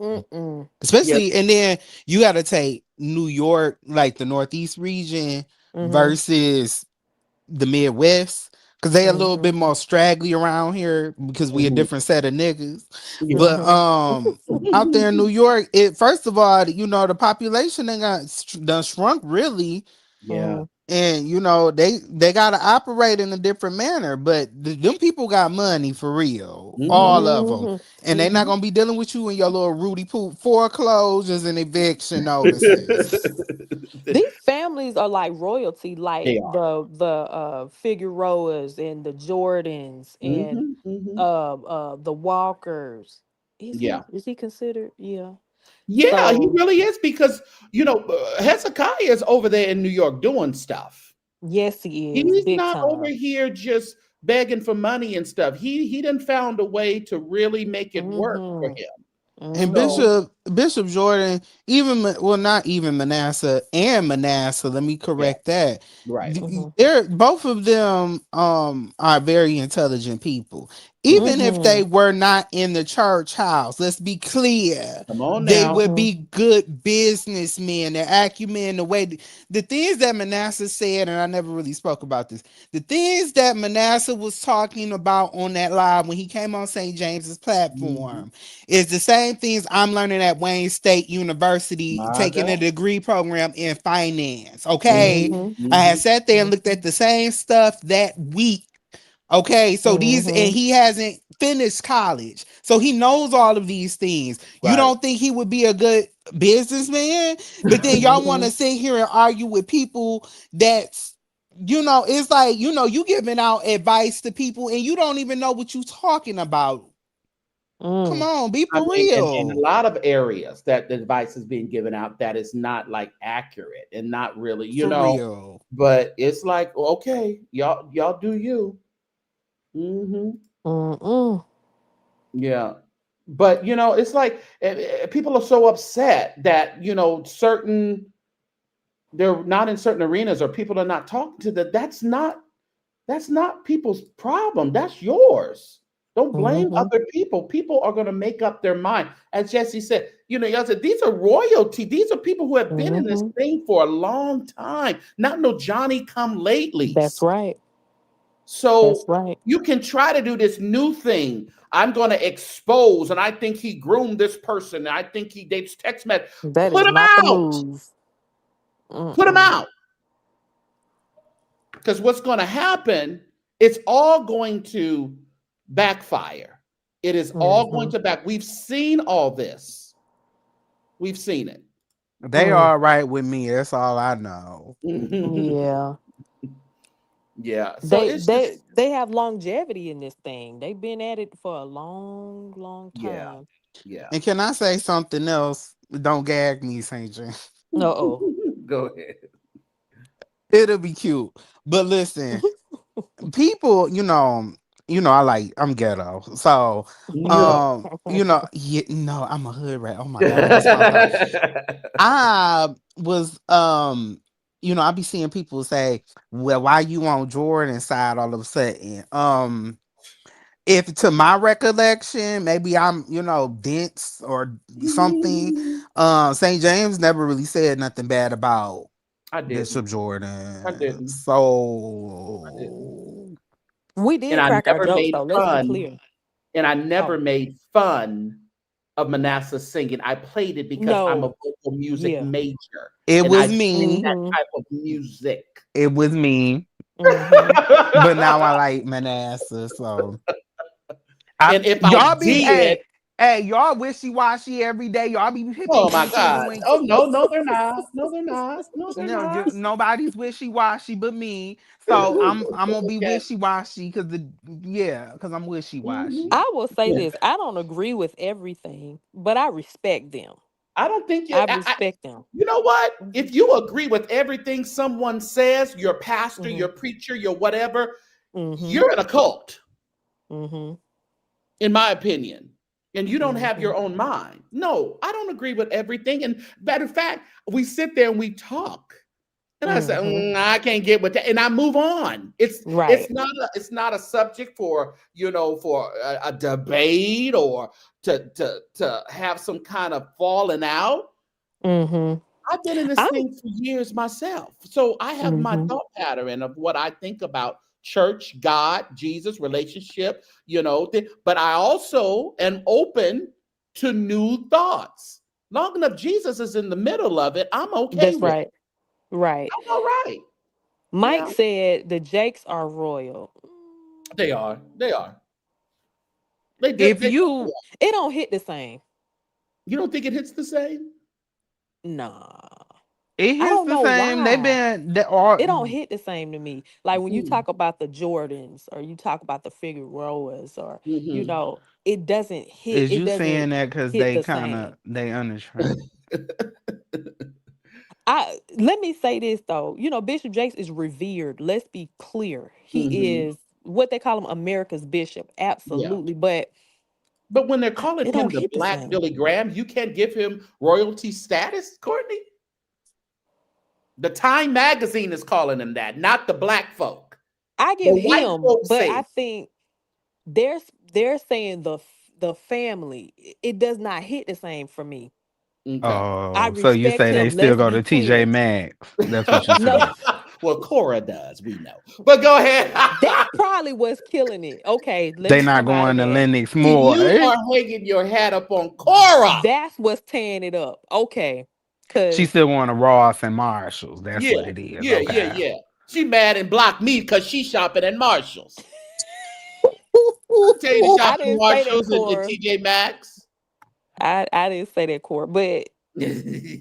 mm-mm, Yes. Especially, and then you got to take New York, like the Northeast region, mm-hmm, versus the Midwest, because they a little mm-hmm, bit more straggly around here because we a Mhm. different set of niggas. Yeah. But mm-hmm, out there in New York, it first of all, the population ain't got done shrunk really, Yeah. mm-hmm, and they gotta operate in a different manner. But them people got money for real, Hmm. all of them, mm-hmm. and they not Hmm. gonna be dealing with you and your little Rudy Poop foreclosures and eviction notices. These families are like royalty, like They are. the Figueroas and the Jordans and Hmm. Hmm. the Walkers. Yeah. Is he considered? Yeah. Yeah, he So really is because, Hezekiah is over there in New York doing stuff. yes, he is He's big not over time. here just begging for money and stuff. He done found a way to really make it work for Mm-hmm. him. And Mm-hmm. So, Bishop Jordan, well, not even Manasseh and Manasseh. Let me yeah, correct that. right. Mm-hmm. They're both of them are very intelligent people. Even Mhm. if they Mm-hmm. were not in the church house, let's be clear, Come on they now. would Mm-hmm. be good businessmen. Their acumen, the things that Manasseh said, and I never really spoke about this. The things that Manasseh was talking about on that live when he came on St. James's Mhm. platform is the same things I'm learning at Wayne State University, My taking a God. degree program in finance. Okay. Mhm. Mm-hmm. I had Mhm. sat there and looked at the same stuff that week. Okay, so and Mm-hmm. he hasn't finished college, so he knows all of these things. You Right. don't think he would be a good businessman? But then y'all want Mm-hmm. to sit here and argue with people that's, it's like, you giving out advice to people and you don't even know what you talking about. Come Mm. on, be I for mean, and in a real. lot of areas that the advice is being given out that is not like accurate and not really, For real. but it's like, okay, y'all do you. Hmm. Mm-mm. Yeah. But it's like people are so upset that they're not in certain arenas or people are not talking to them. That's not people's problem. That's yours. Don't blame Mm-hmm. other people. People are going to make up their mind. As Jesse said, y'all said these are royalty. These are people who have been in this Mm-hmm. thing for a long time, not no Johnny come That's latelys. right. That's So right. you can try to do this new thing. I'm going to expose, and I think he groomed this person. And I think he dates text message. That Put is him not the out. move. Put him Mm-mm. out. Because what's going to happen, it's all going to backfire. It is all going Mm-hmm. to back. We've seen all this. We've seen it. They Mm. all right with me. That's all I know. Yeah. Yeah. So They it's they just they have longevity in this thing. They've been at it for a long yeah, time. yeah. And can I say something else? Don't gag me, Saint John. Uh-oh. Go ahead. It'll be cute. But listen, people, I'm ghetto. So, No. yeah, no, I'm a hood rat. Oh my God, I just found out. I was I be seeing people say, well, why you on Jordan side all of a sudden? If to my recollection, maybe I'm, dense or something. St. James never really said nothing bad about I didn't. Bishop I Jordan. didn't. I didn't. So We And did I crack our never jokes made though. Let's be fun. clear. And I Oh, never made fun of Manasseh singing. I played it because I'm a no. vocal music Yeah. major it and I was sing me. that Mm-hmm. type of music. It was me. Mm-hmm. But now I like Manasseh. So And if I y'all be did, y'all wishy washy every day. Y'all be oh my picking God. when Oh no, no, they're not. No, they're not. No, they're no, not. nobody's wishy washy but me. So I'm gonna be Okay. wishy washy because I'm wishy Mhm. washy. I will say this. I don't agree with everything, but I respect them. I don't think you. I respect them. You know what? Mm-hmm. If you agree with everything someone says, your pastor, Mm-hmm. your preacher, your whatever, Mm-hmm. you're in a cult, Mm-hmm. in my opinion. And you don't have Mm-hmm. your own mind. No, I don't agree with everything. And matter of fact, we sit there and we talk. And I say, Mm-hmm. I can't get with that, and I move on. Right. It's not a subject for for a debate or to have some kind of falling out. Mm-hmm. I've been in this I'm thing for years myself. So I have my mm-hmm. thought pattern of what I think about church, God, Jesus, relationship, but I also am open to new thoughts. Long enough Jesus is in the middle of it, I'm okay That's with it. right. Right. I'm all right. Mike Yeah, said the Jakes are royal. they are. They are. They, de- If they you It don't hit the same. You don't think it hits the same? Nah. it I hits don't the know same, why. they are It don't hit the same to me. Like when you Mm-hmm. talk about the Jordans or you talk about the Figueroas or Mm-hmm. it doesn't hit. is It you doesn't saying that because hit they the kind of same. they untrained. I let me say this though. Bishop Jakes is revered. Let's be clear. He Mm-hmm. is what they call him America's bishop. Yeah. Absolutely. But But when they're calling it him don't the hit the Black same. Billy Graham, you can't give him royalty status, Courtney. The Time magazine is calling him that, not the black folk. I The give white him, folks but I say, think they're saying the family. It does not hit the same for me. okay. I Oh, so you respect say they him. still Let's go be to TJ clear. Maxx. That's what you No, saying. Well, Cora does, we know. But go ahead. that's probably what's killing it. Okay, let They me not come out of going to that. Lennox See, more. you Eh? are hanging your hat up on Cora. That's what's tearing it up. Okay, She cause still going to Ross and Marshalls. That's what Yeah, it is. yeah, yeah, Okay. yeah. She mad and blocked me because she shopping at Marshalls. I tell you to shop I at didn't say that, Marshalls and Core. TJ Maxx. I didn't say that, Core. But Yeah.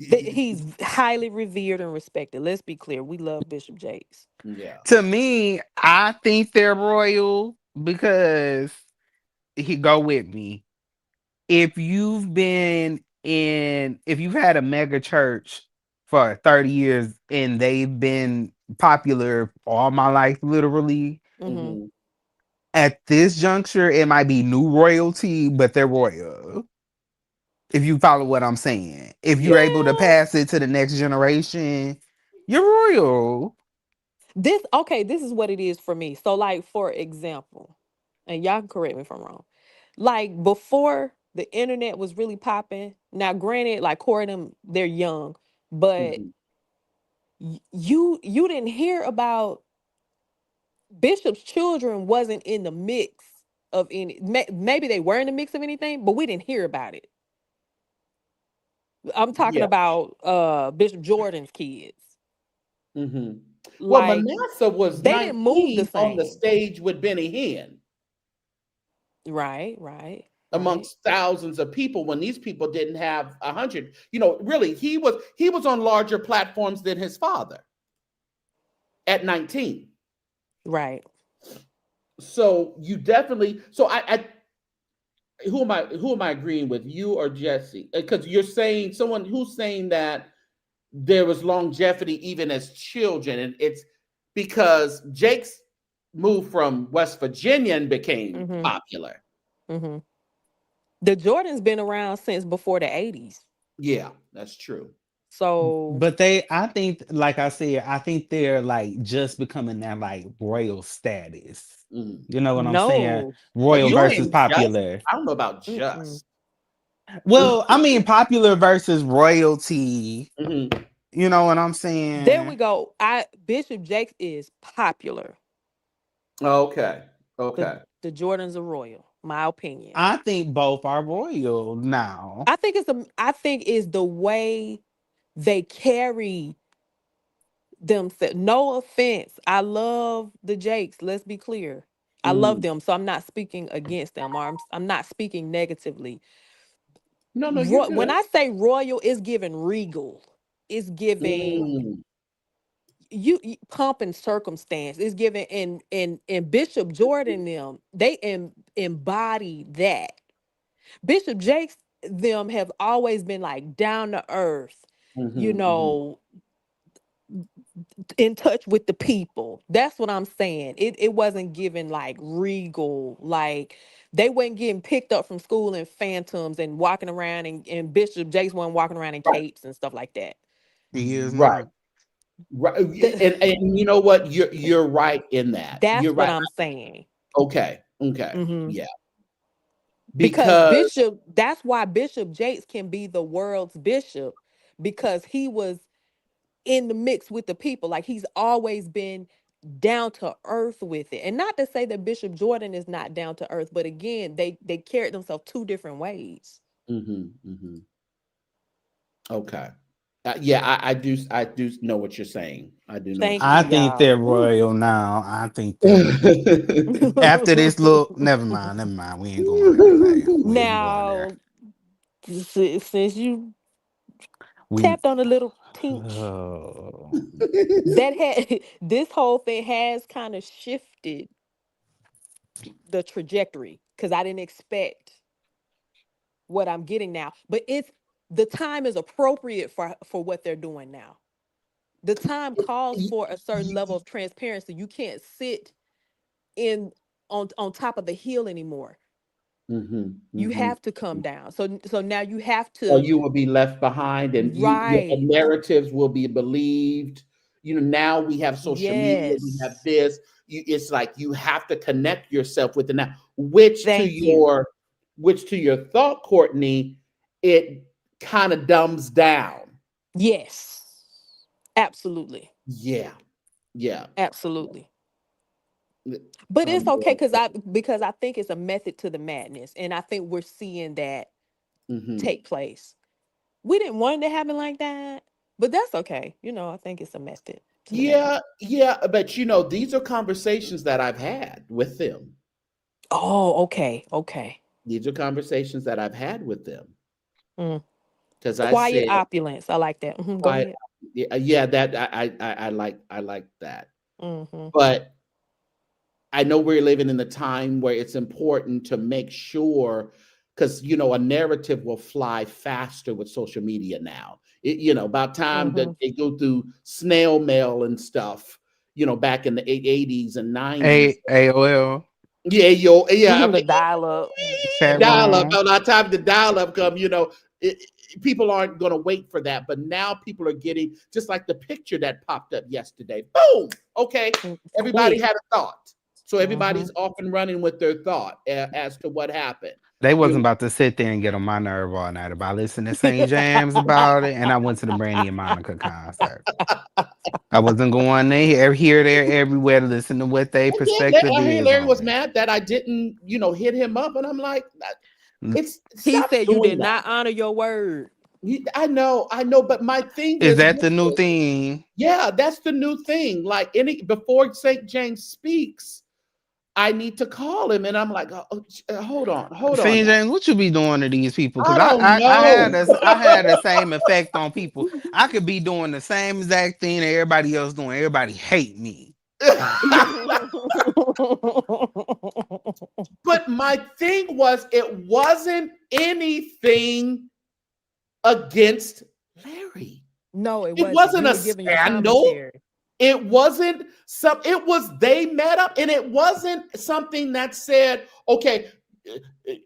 he's highly revered and respected. Let's be clear. We love Bishop Jakes. To me, I think they're royal because he go with me. If you've had a mega church for 30 years and they've been popular all my life, literally, Mm-hmm. Mhm. at this juncture, it might be new royalty, but they're royal. If you follow what I'm saying, if you're Yeah. able to Yeah. pass it to the next generation, you're royal. This okay. This is what it is for me. So, like for example. and y'all can correct me if I'm wrong. Like before the internet was really popping. Now, granted, like Corey and them, they're young, but Mhm. you didn't hear about Bishop's children wasn't in the mix of any. Maybe they were in the mix of anything, but we didn't hear about it. I'm talking Yeah. about Bishop Jordan's kids. Hmm. Well, Like Manasseh was they didn't move the 19 on the same. stage with Benny Hinn Right, right, right, amongst thousands of people when these people didn't have 100. Really, he was on larger platforms than his father at 19. right. So you definitely. So I who am I agreeing with, you or Jesse? Because you're saying someone who's saying that there was longevity even as children, and it's because Jake's moved from West Virginia and became Mm-hmm. popular. Mm-hmm. The Jordan's been around since before the 80s. Yeah, that's true. So But I think, like I said, I think they're like just becoming that like royal status. Mm. You know what I'm saying? no. Well, Royal you versus Jordan. saying just? popular. I don't know about Mm-mm. just. Well, I mean, popular versus royalty. Mhm. You know what I'm There we saying? go. Bishop Jakes is popular. Okay. The Okay. the Jordans are royal. My opinion. I think both are royal now. I think it's the way they carry themselves. No offense. I love the Jakes. Let's be clear. I love Mm. them, so I'm not speaking against them, or I'm not speaking negatively. No, no, you're When good. I say royal, it's giving regal. It's giving Mm. pomp and circumstance. It's giving and Bishop Jordan them embody that. Bishop Jakes them have always been like down to earth, you Mhm, mhm. know, in touch with the people. That's what I'm saying. It wasn't given like regal, like they weren't getting picked up from school in phantoms and walking around and Bishop Jakes wasn't walking around in Right. capes and stuff like that. He is Right. now. Right. Th- And you know what? You're right in that. You're That's what right. I'm saying. Okay. Okay. Hmm. Yeah. Because Because that's why Bishop Jakes can be the world's bishop, because he was in the mix with the people. Like he's always been down to earth with it. And not to say that Bishop Jordan is not down to earth, but again, they carried themselves two different ways. mhm, mhm. Okay. Yeah, I do know what you're saying. I do know what Thank you're I you, saying. think y'all. they're Whew. royal now. I think they're after this look. Never mind. Never mind. We ain't going there today. We ain't going there. Now, since you We. tapped on a little tinch, Oh. that had this whole thing has kind of shifted the trajectory because I didn't expect what I'm getting now. But it's the time is appropriate for what they're doing now. The time calls Y- for a certain y- level of transparency. You can't sit in on top of the hill anymore. mhm, You mhm. have to come down. So now you have Or to you will be left behind, and your right. narratives will be believed. Now we have social media, we have Yes. this. It's like you have to connect yourself with the now, which to Thank you. your thought, Courtney, it kind of dumbs down. Yes. Absolutely. Yeah, yeah. Absolutely. But it's Um, okay because I think it's a method to the madness. And I think we're seeing that mhm. take place. We didn't want it to happen like that, but that's okay. I think it's a method to the madness. Yeah, yeah, but these are conversations that I've had with them. Oh, okay, okay. These are conversations that I've had with them Mm. because I Quiet said, opulence. I like that. Go I, ahead. yeah, that I like that. Hmm. But I know we're living in a time where it's important to make sure, because a narrative will fly faster with social media now. About time that Hmm. they go through snail mail and stuff. Back in the 80s and 90s. A AOL Yeah, yeah. I The mean, dial up. chat dial up. room. By the time the dial up come, people aren't going to wait for that. But now people are getting just like the picture that popped up yesterday. Boom. Okay, everybody Quick. had a thought. So Mhm. everybody's off and running with their thought as to what happened. They wasn't You about to sit there and get on my nerve all night about listening to St. James about it, and I went to the Brandy and Monica concert. I wasn't going there, here, there, everywhere to listen to what their perspective I hear is Larry on was it. mad that I didn't, hit him up, and I'm like, L- it's He stop said you doing did that. not honor your word. I know, but my thing Is is that with the new this. thing? Yeah, that's the new thing. Like before St. James speaks, I need to call him, and I'm like, hold on St. now. James, what you be doing to these people? Because I don't know. I had the same effect on people. I could be doing the same exact thing that everybody else doing. Everybody hate me. But my thing was, it wasn't anything against Larry. No, it It wasn't. wasn't You a were giving your scandal. commentary. It wasn't some, it was they met up, and it wasn't something that said, okay,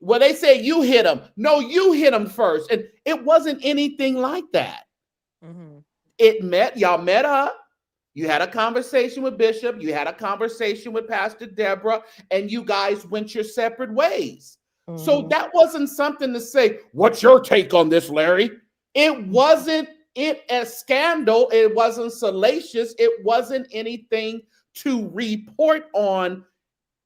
well, they say you hit him. No, you hit him first. And it wasn't anything like that. Mm-hmm. Y'all met up. You had a conversation with Bishop, you had a conversation with Pastor Deborah, and you guys went your separate ways. So Mm-hmm. that wasn't something to say, what's your take on this, Larry? It wasn't a scandal. It wasn't salacious. It wasn't anything to report on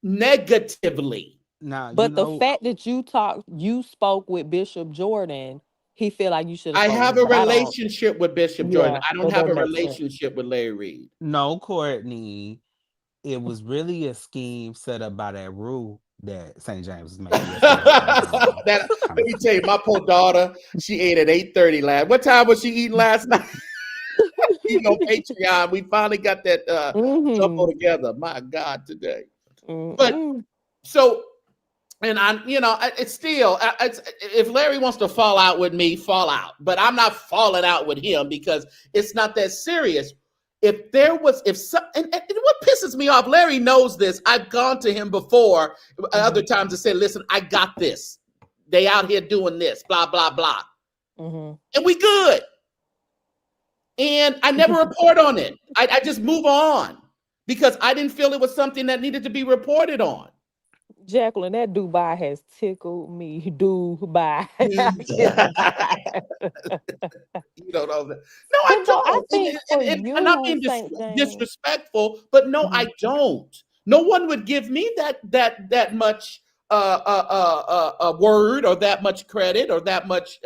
negatively. Now, But the fact that you spoke with Bishop Jordan, he feel like you should have I have spoken. a But I don't. relationship with Bishop Jordan. Yeah, I don't that have doesn't a make sense. relationship with Larry Reed. no, Courtney, it was really a scheme set up by that rule that St. James was making yesterday Let me tell you, my poor daughter, she ate at 8:30 last. What time was she eating last night? Eating on Patreon. We finally got that Mm-hmm. couple together. My God, today. But Mm-hmm. so, and it's still, if Larry wants to fall out with me, fall out. But I'm not falling out with him because it's not that serious. If there was, if some, and what pisses me off, Larry knows this. I've gone to him before other times to say, listen, I got this. They out here doing this, blah, blah, blah. Mm-hmm. And we good. And I never report on it. I just move on because I didn't feel it was something that needed to be reported on. Jacqueline, that Dubai has tickled me. Dubai. I You cannot. don't know that. No, I But no, I don't. think for And I'm not you, being St. James. disrespectful, but no, I Mhm. don't. No one would give me that much a word or that much credit or that much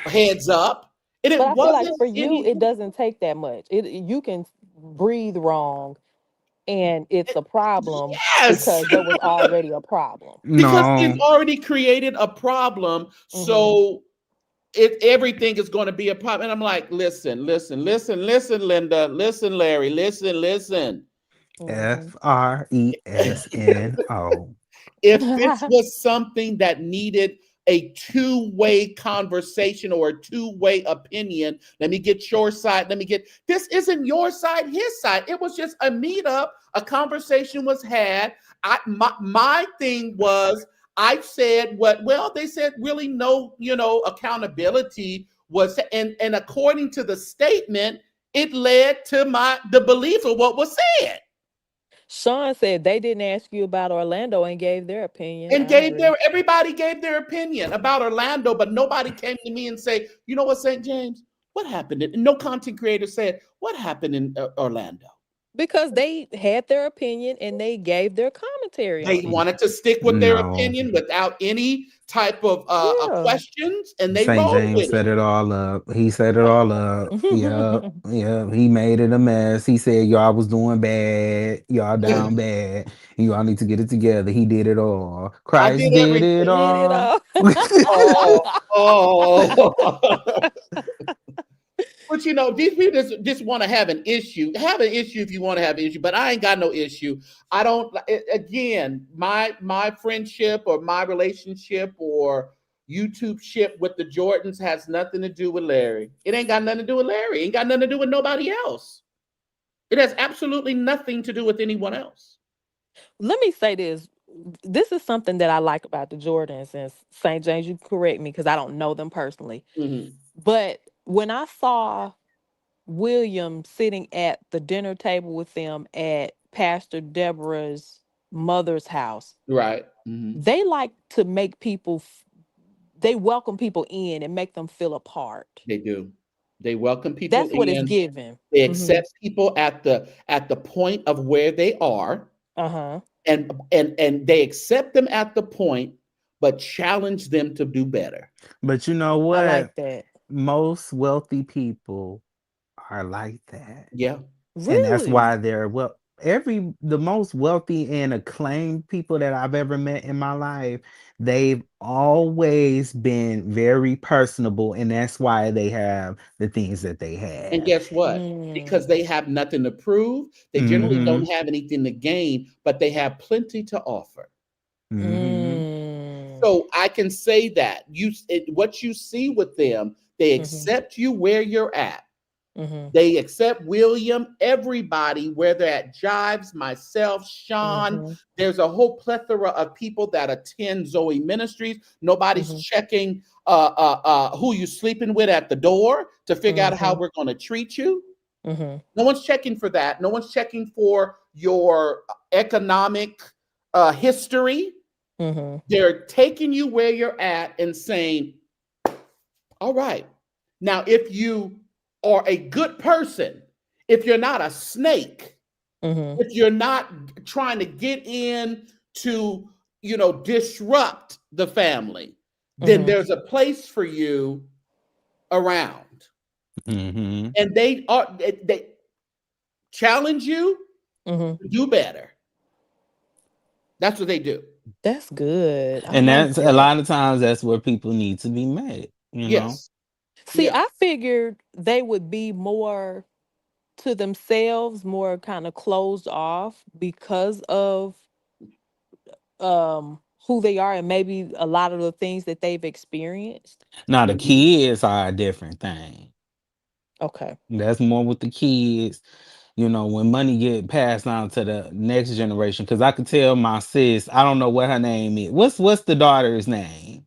heads up. And But it I feel like wasn't for you, any. it doesn't take that much. You can breathe wrong, and it's a problem Yes. because there was already a problem. Because it's No. already created a problem. Hmm. So everything is going to be a problem. And I'm like, listen, listen, listen, listen, Linda, listen, Larry, listen, listen. Hmm. FRESNO. If this was something that needed a two-way conversation or a two-way opinion, let me get your side. This isn't your side, his side. It was just a meetup. A conversation was had. My thing was, I said they said really no, accountability was, and according to the statement, it led to the belief of what was said. Sean said they didn't ask you about Orlando and gave their opinion. And I agree. everybody gave their opinion about Orlando, but nobody came to me and say, you know what, St. James, what happened? No content creator said, what happened in Orlando? Because they had their opinion and they gave their commentary They on it. wanted to stick with their No. opinion without any type of Yeah. questions, and they St. rolled James with it. set it all up. He set it all up. Yep. Yep. He made it a mess. He said y'all was doing bad. Y'all down bad. And y'all need to get it together. He did it all. I Christ did did it everything. Did it all. all. Oh, oh. But these people just want to have an issue. Have an issue if you want to have an issue, but I ain't got no issue. I don't. Again, my friendship or my relationship or YouTube ship with the Jordans has nothing to do with Larry. It ain't got nothing to do with Larry. It ain't got nothing to do with nobody else. It has absolutely nothing to do with anyone else. Let me say this. This is something that I like about the Jordans, and St. James, you correct me because I don't know them personally. Mhm. But when I saw William sitting at the dinner table with them at Pastor Deborah's mother's house, Right. Mhm. they like to make people, they welcome people in and make them feel a part. They do. They welcome people That's what it's in. given. They Mm-hmm. accept people at the point of where they are, Uh-huh. and they accept them at the point, but challenge them to do better. But you know I like what? that. Most wealthy people are like that. Yeah. And that's Really? why they're the most wealthy and acclaimed people that I've ever met in my life, they've always been very personable, and that's why they have the things that they And have. guess what? Mm. Because they have nothing to prove, they generally Mm-hmm. don't have anything to gain, but they have plenty to offer. Mm-hmm. Mm. So I can say that what you see with them, they Mm-hmm. accept you where you're at. Mm-hmm. They accept William, everybody, where they're at. Jives, myself, Sean. Mm-hmm. There's a whole plethora of people that attend Zoe Ministries. Nobody's Mm-hmm. checking who you sleeping with at the door to figure out how Mm-hmm. we're going to treat you. Mm-hmm. No one's checking for that. No one's checking for your economic history. Mm-hmm. They're taking you where you're at and saying, all right, now if you are a good person, if you're not a snake, Mm-hmm. if you're not trying to get in to, disrupt the family, then Mm-hmm. there's a place for you around. Mm-hmm. And they challenge you Mm-hmm. to do better. That's what they do. That's good. I And like that's a that. lot of times that's where people need to be met, you know. Yes. See, Yeah. I figured they would be more to themselves, more kind of closed off because of who they are and maybe a lot of the things that they've experienced. Now the Mhm. kids are a different thing. Okay. That's more with the kids. When money get passed on to the next generation, because I could tell my sis, I don't know what her name is. What's the daughter's name?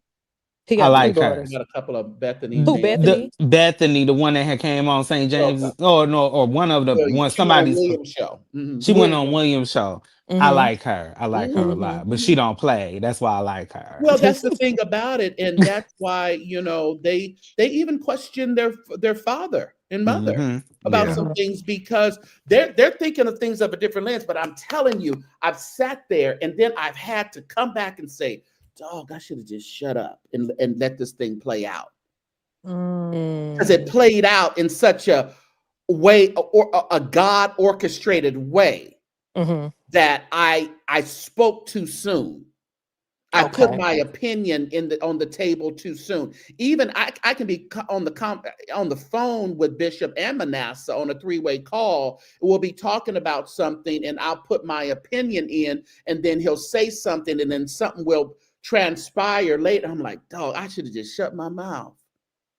He I got two like her. I daughters. got a couple of Bethany's Who, names. The Bethany? Bethany, the one that had came on St. Okay. James. Oh no, or one of the Well, one she went on somebody's. William's show. She went on William. William's show. I Mm-hmm. like her. I like her a Mhm. lot, Mm-hmm. but she don't play. That's why I like her. Well, that's the thing about it, and that's why they even question their father and mother Hmm. about Yeah. some Mm-hmm. things because they're thinking of things of a different lens. But I'm telling you, I've sat there and then I've had to come back and say, "Dog, I should have just shut up and let this thing play out," because it Mm. played out in such a way, or a God orchestrated way, Mm-hmm. that I spoke too soon. I put Okay. my opinion on the table too soon. Even I can be on the phone with Bishop and Manasseh on a three-way call. We'll be talking about something, and I'll put my opinion in, and then he'll say something, and then something will transpire later. I'm like, dog, I should have just shut my mouth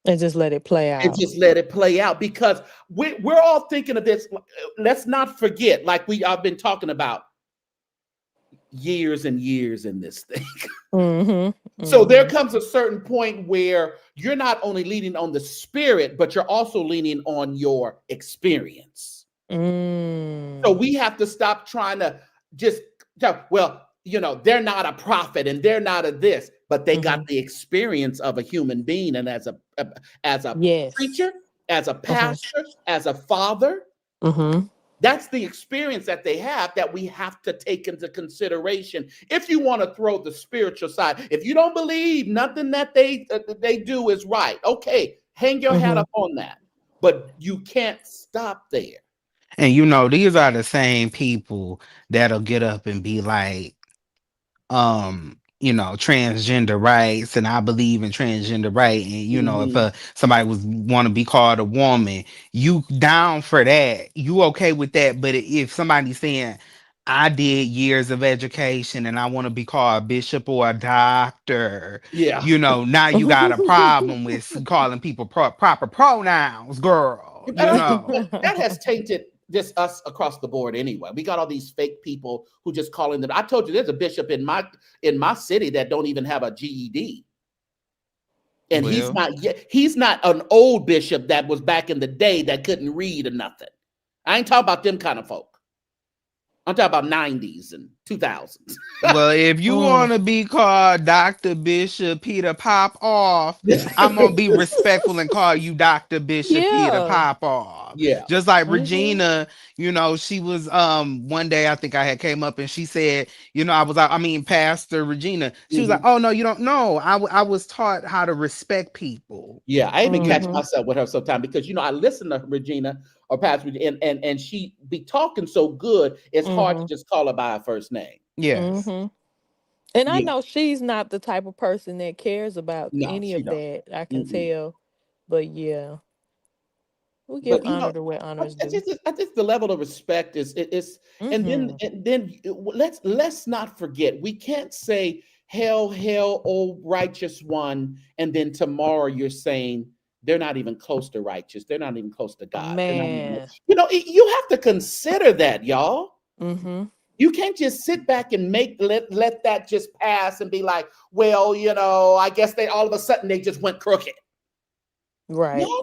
And just let it play and out. just let it play out, because we're all thinking of this. Let's not forget, like I've been talking about, years and years in this thing. Mm-hmm. So there Mm-hmm. comes a certain point where you're not only leaning on the spirit, but you're also leaning on your experience. So Mm. we have to stop trying to just tell, well, they're not a prophet and they're not a this, but they Mm-hmm. got the experience of a human being. And as a Yes. preacher, as a Mm-hmm. pastor, as a father, Mm-hmm. that's the experience that they have that we have to take into consideration. If you want to throw the spiritual side, if you don't believe nothing that they do is right, okay, hang your hat Mm-hmm. up on that. But you can't stop there. And these are the same people that'll get up and be like, transgender rights, and I believe in transgender right. And if Mhm. somebody was want to be called a woman, you down for that, you okay with that. But if somebody's saying, I did years of education and I want to be called a bishop or a doctor, Yeah. now you got a problem with calling people proper pronouns, girl. But that has tainted just us across the board anyway. We got all these fake people who just calling them. I told you there's a bishop in my city that don't even have a GED. And Well, he's not an old bishop that was back in the day that couldn't read or nothing. I ain't talking about them kind of folk. I'm talking about 90s and 2000s. Well, if you want to be called Dr. Bishop Peter Popoff, I'm gonna be respectful and call you Dr. Bishop Peter Yeah. Popoff. Yeah. Just like Mm-hmm. Regina, she was one day I think I had came up and she said, Pastor Regina, she was like, Mhm. "Oh no, you don't know. I was taught how to respect people." Yeah, I even catch Mm-hmm. myself with her sometimes because I listen to Regina or Pastor Regina, and she be talking so good, it's hard to Mm-hmm. just call her by her first name. Yes. Mm-hmm. And I Yeah, know she's not the type of person that cares about no, any she of don't. that. I can Mm-mm. tell. But yeah, we give But honor to where honor is due. I just the level of respect is, Mm-hmm. and then let's not forget we can't say hail, oh righteous one, and then tomorrow you're saying they're not even close to righteous, they're not even close to God, they're not even, Man. you have to consider that, y'all. Mm-hmm. You can't just sit back and let that just pass and be like, well, I guess they all of a sudden they just went crooked. Right. No,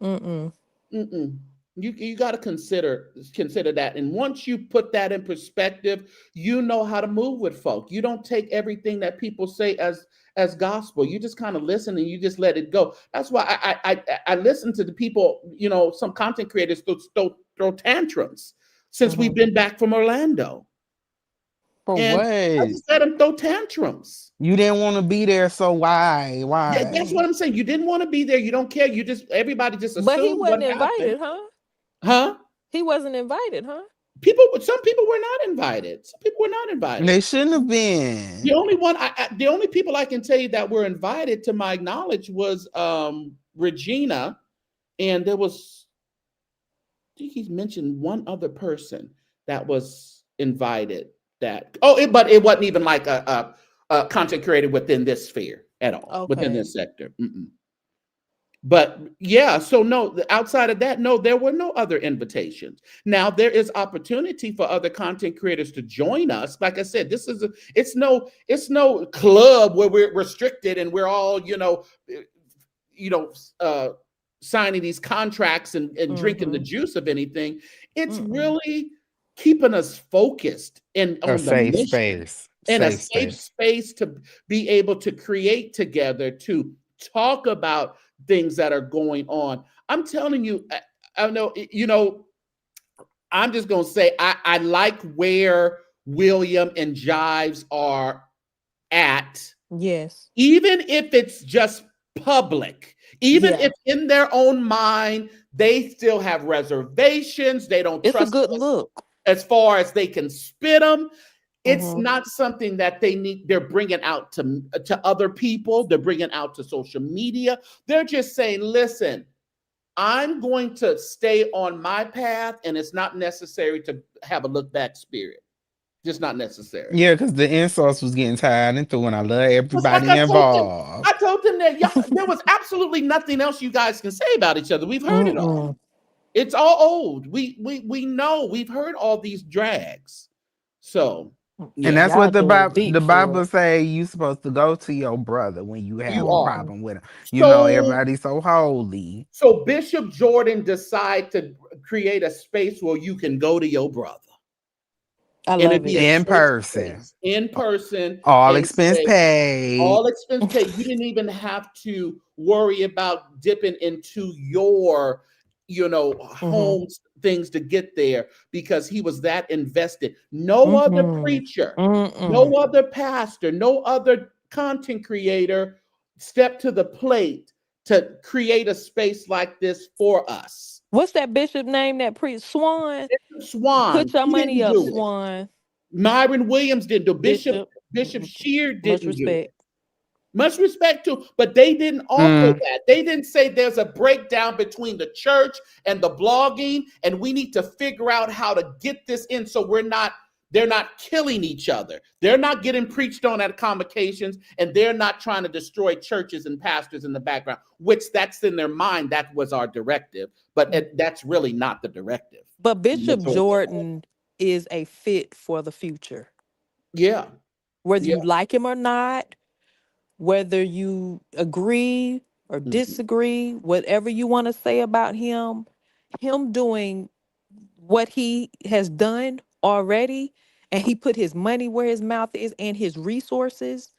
Mm-mm. mm-mm. You got to consider that, and once you put that in perspective, you know how to move with folk. You don't take everything that people say as gospel. You just kind of listen and you just let it go. That's why I listen to the people. Some content creators throw tantrums since we've Mm-hmm. been back from Orlando, For and I what? just let them throw tantrums. You didn't want to be there, so why? Yeah, that's Why? what I'm saying. You didn't want to be there. You don't care. Everybody just But he assumed what wasn't happened, invited, huh? huh? He wasn't invited, huh? Some people were not invited. Some people were not invited. They shouldn't have been. The only people I can tell you that were invited, to my knowledge, was Regina, and there was, I think he's mentioned one other person that was invited. But it wasn't even like a content creator within this sphere at all, within Okay. this sector. Mm-mm. But yeah, so no, outside of that, no, there were no other invitations. Now there is opportunity for other content creators to join us. Like I said, it's no club where we're restricted and we're all, you know, uh, signing these contracts and drinking the Mm-hmm. juice of anything. It's Mm-mm. really keeping us focused and A on the safe mission, space. and a Safe safe space. space to be able to create together, to talk about things that are going on. I'm telling you, I know, I'm just going to say, I like where William and Jives are at, Yes. even if it's just public, even Yeah. if in their own mind, they still have reservations. They don't It's a trust good us look. as far as they can spit them. It's Mm-hmm. not something that they're bringing out to other people. They're bringing out to social media. They're just saying, listen, I'm going to stay on my path, and it's not necessary to have a look back spirit. Just not necessary. Yeah, because the insults was getting tired and through, and I love It's like everybody I involved. told them that there was absolutely nothing else you guys can say about each other. We've heard it all. Mm-mm. It's all old. We know, we've heard all these drags. So And yeah, that's Y'all what the doing Bible deep the for Bible it. say you supposed to go to your brother when you have you a are. Mm-hmm. problem with him. So Everybody's so holy. so Bishop Jordan decide to create a space where you can go to your brother, I and it love be it. a In safe person. space in person, All and expense say, paid. all expense paid. You didn't even have to worry about dipping into your, Mm-hmm. home things to get there, because he was that invested. No other Mm-hmm. preacher, Mm-mm. no other pastor, no other content creator stepped to the plate to create a space like this for us. What's that bishop name that preached? Swan? Swan, Put your he money didn't up, do it. Swan. Myron Williams didn't do it. Bishop. Bishop Shear Much didn't do it. respect. Much respect to, but they didn't offer Mm. that. They didn't say there's a breakdown between the church and the blogging, and we need to figure out how to get this in so they're not killing each other. They're not getting preached on at convocations, and they're not trying to destroy churches and pastors in the background, which that's in their mind. That was our directive, but that's really not the directive. But Bishop Jordan is a fit for the future. Yeah, Whether yeah. you like him or not, whether you agree or Mhm. disagree, whatever you want to say about him doing what he has done already, and he put his money where his mouth is and his resources,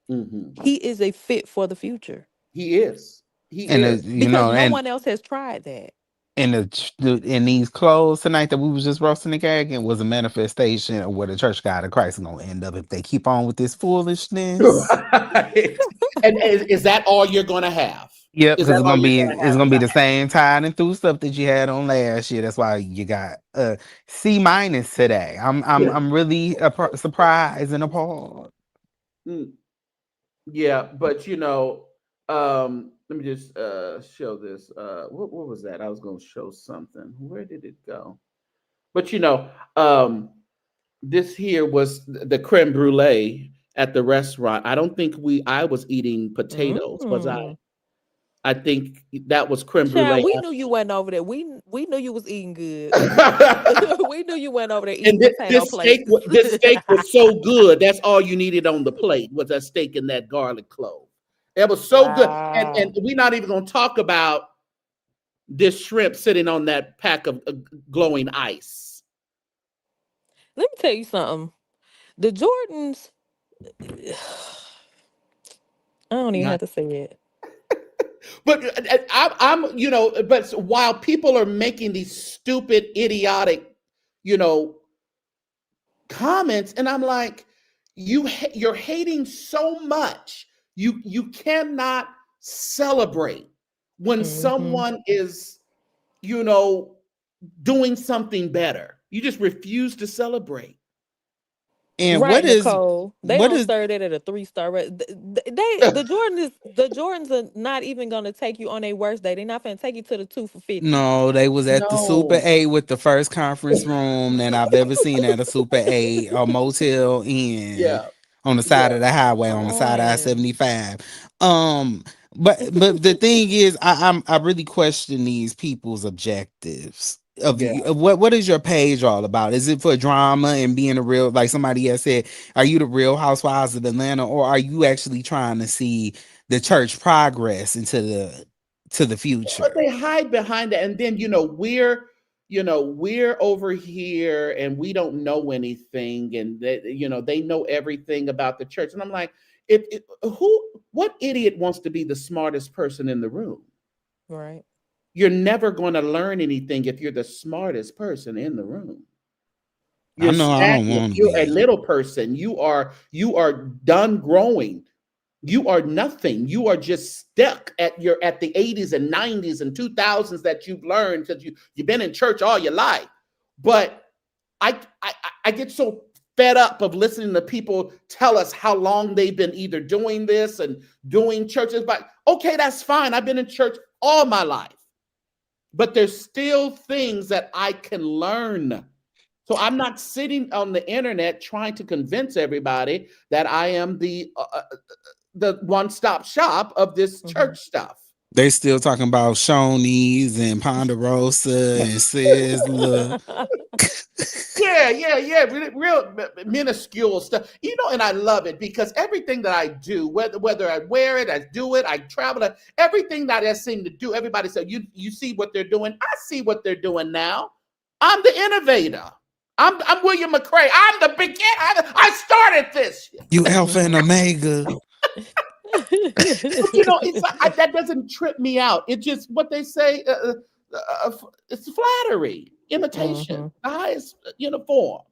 Hmm. he is a fit for the future He is. He And is. you because know, no one else has tried that. in these clothes tonight that we was just roasting the cake and was a manifestation of where the Church God of Christ is gonna end up if they keep on with this foolishness. Right. And is that all you're going to have? Yep, Is because that all you're going to it's have gonna be tonight? the same tied and through stuff that you had on last year. That's why you got C minus today. Yeah. I'm really surprised and appalled. Mm, yeah, but let me just show this. What was that? I was going to show something. Where did it go? But um, this here was the creme brulee at the restaurant. I don't think I was eating potatoes, was I? Mm. I think that was creme Child, brulee. we knew you wasn't over there. We knew you was eating good. We knew you went over there And eating potato plates. this steak was so good. That's all you needed on the plate was that steak and that garlic clove. It was so good. And Wow. we're not even going to talk about this shrimp sitting on that pack of glowing ice. Let me tell you something. The Jordans, I don't even Yeah. have to say it. But but while people are making these stupid, idiotic, you know, comments, and I'm like, you're hating so much. You cannot celebrate when Hmm. someone is, you know, doing something better. You just refuse to celebrate. And Right, Nicole. They what don't is serve that at a 3-star. The Jordans are not even gonna take you on a worst day. They're not gonna take you to the 2 for $50. no, they was at the Super No. 8 with the first conference room that I've ever seen at a Super 8 or Motel Inn Yeah. on the side Yeah. of the highway on the side of On. I-75. Um, but the thing is, I really question these people's objectives. Yeah. Of what is your page all about? Is it for drama and being a real, like somebody has said, are you the Real Housewives of Atlanta, or are you actually trying to see the church progress into the But future? they hide behind that, and then we're over here and we don't know anything, and they know everything about the church, and I'm like, what idiot wants to be the smartest person in the room? Right. You're never going to learn anything if you're the smartest person in the room. I You're know I don't stagnant. want to You're a be. little person. You are done growing. You are nothing. You are just stuck at the 80s and 90s and 2000s that you've learned because you've been in church all your life. But I get so fed up of listening to people tell us how long they've been either doing this and doing churches. But okay, that's fine. I've been in church all my life, but there's still things that I can learn. So I'm not sitting on the internet trying to convince everybody that I am the one-stop shop of this Hmm. church stuff. They still talking about Shoney's and Ponderosa and Sizzler. Yeah, yeah, yeah, real minuscule stuff. And I love it because everything that I do, whether I wear it, I do it, I travel, everything that I seem to do, everybody said, you see what they're doing. I see what they're doing now. I'm the innovator. I'm William McCray. I'm the beginner. I started this. You Alpha and Hmm. Omega. But it's that doesn't trip me out. It just what they say. It's flattery, imitation, Hmm. the highest form.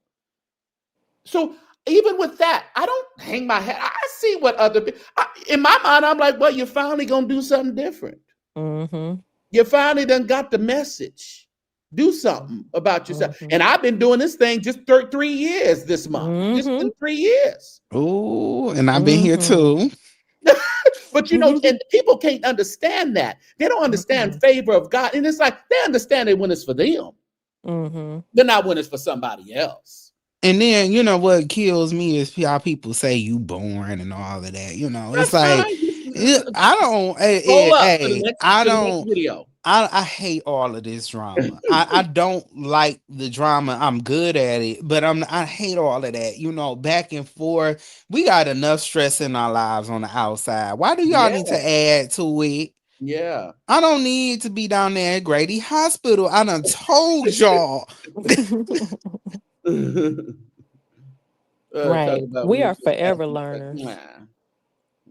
So even with that, I don't hang my head. I see what other people. In my mind, I'm like, well, you're finally gonna do something different. Hmm. You finally done got the message. Do something about yourself. Hmm. And I've been doing this thing just 3 years this month. Just Hmm. in 3 years. Oh, and I've been here Hmm. too. But and people can't understand that. They don't understand Hmm. favor of God. And it's like they understand it when it's for them, Hmm. but not when it's for somebody else. And then you know what kills me is how people say you boring and all of that. It's That's like fine. I don't. Roll up to Hey, I the next don't. video. I hate all of this drama. I don't like the drama. I'm good at it, but I hate all of that. Back and forth. We got enough stress in our lives on the outside. Why do y'all Yeah, need to add to it? yeah. I don't need to be down there at Grady Hospital. I done told y'all. Talk Right. about We when are it's forever asking like, learners. nah.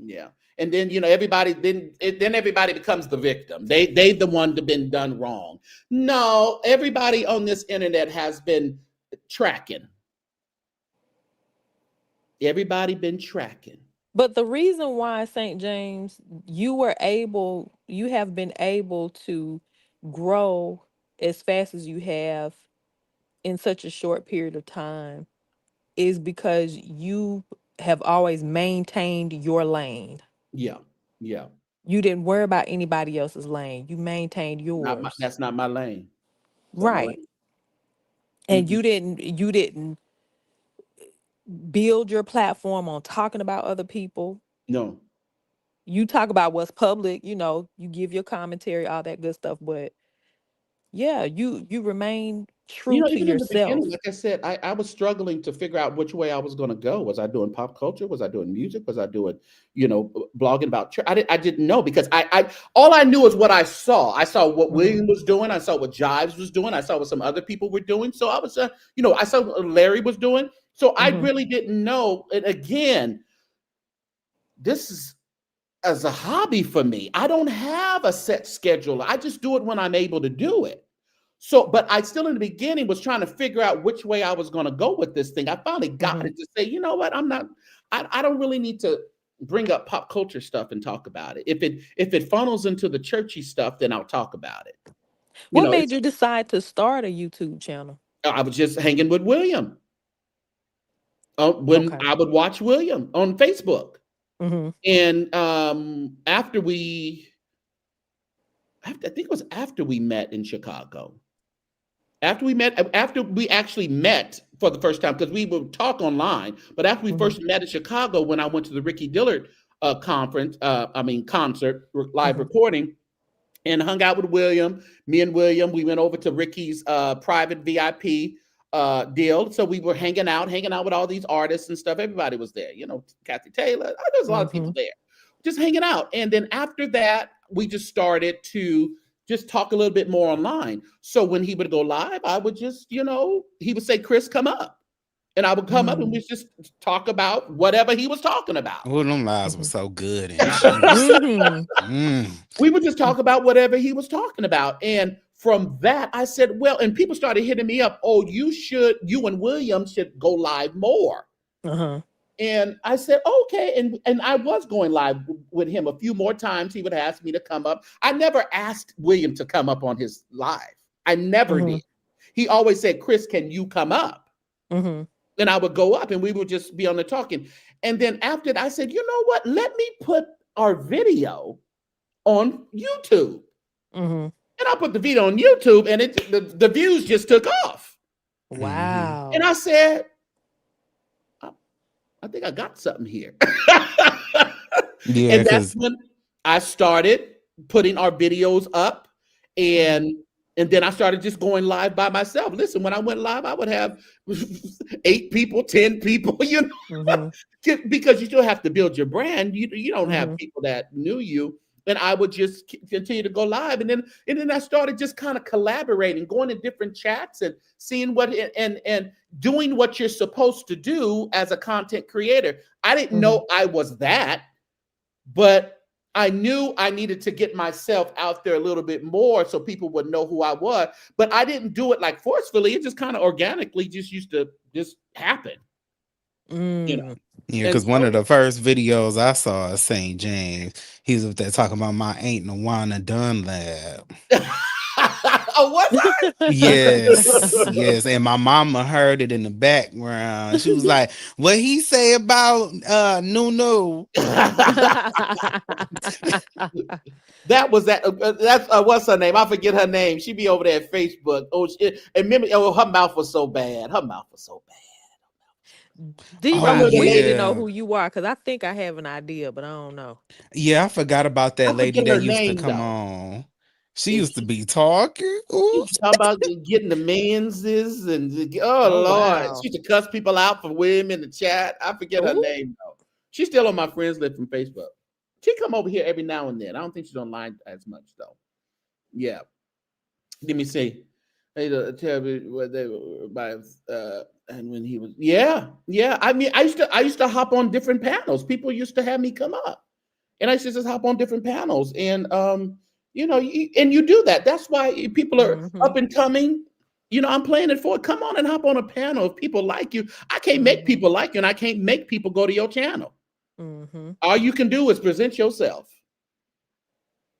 Yeah. And then everybody then everybody becomes the victim. They the one that been done wrong. No, everybody on this internet has been tracking. Everybody been tracking. But the reason why St. James, you have been able to grow as fast as you have in such a short period of time is because you have always maintained your lane. Yeah. Yeah. You didn't worry about anybody else's lane. You maintained yours. That's not my lane. It's not my Right. lane. And Mm-mm. you didn't build your platform on talking about other people. No. You talk about what's public, you give your commentary, all that good stuff, but yeah, you remain true to Even in the beginning, yourself. like I said, I was struggling to figure out which way I was going to go. Was I doing pop culture? Was I doing music? Was I doing, blogging about church? I didn't know because I all I knew is what I saw. I saw what Mhm. William was doing. I saw what Jives was doing. I saw what some other people were doing. So I was, I saw what Larry was doing. So I Mhm. really didn't know. And again, this is as a hobby for me. I don't have a set schedule. I just do it when I'm able to do it. So, but I still in the beginning was trying to figure out which way I was going to go with this thing. I finally got Mhm. it to say, you know what, I don't really need to bring up pop culture stuff and talk about it. If it funnels into the churchy stuff, then I'll talk about it. What made It's you decide to start a YouTube channel? I was just hanging with William. When Okay. I would watch William on Facebook. Mhm. And I think it was after we met in Chicago. After we actually met for the first time, because we would talk online, but after we Mhm. first met in Chicago, when I went to the Ricky Dillard concert, live Mhm. recording, and hung out with William. Me and William, we went over to Ricky's private VIP deal. So we were hanging out with all these artists and stuff. Everybody was there, Kathy Taylor. There's a lot of people Mhm. there, just hanging out. And then after that, we just started to just talk a little bit more online. So when he would go live, I would just, he would say, "Chris, come up." And I would come up and we Mhm. just talk about whatever he was talking about. Oh, them lives were Mhm. so good and juicy. Mhm. Mm. We would just talk about whatever he was talking about. And from that, I said, well, and people started hitting me up. Oh, you and William should go live more. Uh-huh. And I said, okay. And I was going live with him a few more times. He would ask me to come up. I never asked William to come up on his live. I never Mhm. did. He always said, Chris, can you come up? Mhm. And I would go up and we would just be on the talking. And then after that, I said, you know what? Let me put our video on YouTube. Mhm. And I put the video on YouTube and the views just took off. Hmm. And Wow. I said, I think I got something here. Yeah, And that's because when I started putting our videos up Mhm. and then I started just going live by myself. Listen, when I went live, I would have 8 people, 10 people, Mhm. because you still have to build your brand. You don't have Mhm. people that knew you. And I would just continue to go live, and then I started just kind of collaborating, going in different chats and seeing what and doing what you're supposed to do as a content creator. I didn't Mhm. know I was that, but I knew I needed to get myself out there a little bit more so people would know who I was. But I didn't do it like forcefully. It just kind of organically just used to just happen, you know. Mm. yeah, And because one so of the first videos I saw of St. James, he was up there talking about my Ain't No Wanna Done lab. oh, was Yes, yes. And my mama heard it in the background. She was like, what he say about Nunu? I? That was that. That's what's her name? I forget her name. She be over there at Facebook. Oh, and remember, her mouth was so bad. Her mouth was so bad. Oh D-Rod, Remember the we need to lady? know yeah. who you are because I think I have an idea, but I don't know. Yeah, I forgot about I that lady forget that her used to name come though. on. She And used to be talking. she Ooh. used to talk about getting the menses and Oh, oh Lord, wow. she used to cuss people out for women in the chat. I forget her Oh. name though. She's still on my friends list from Facebook. She come over here every now and then. I don't think she's online as much though. Yeah. Let me see. Hey, tell me what they by And when he was, yeah. I mean, I used to hop on different panels. People used to have me come up, and I used to just hop on different panels. And and you do that. That's why people are Mm-hmm. up and coming. I'm playing it forward. Come on and hop on a panel if people like you. I can't make Mm-hmm. people like you, and I can't make people go to your channel. Mm-hmm. All you can do is present yourself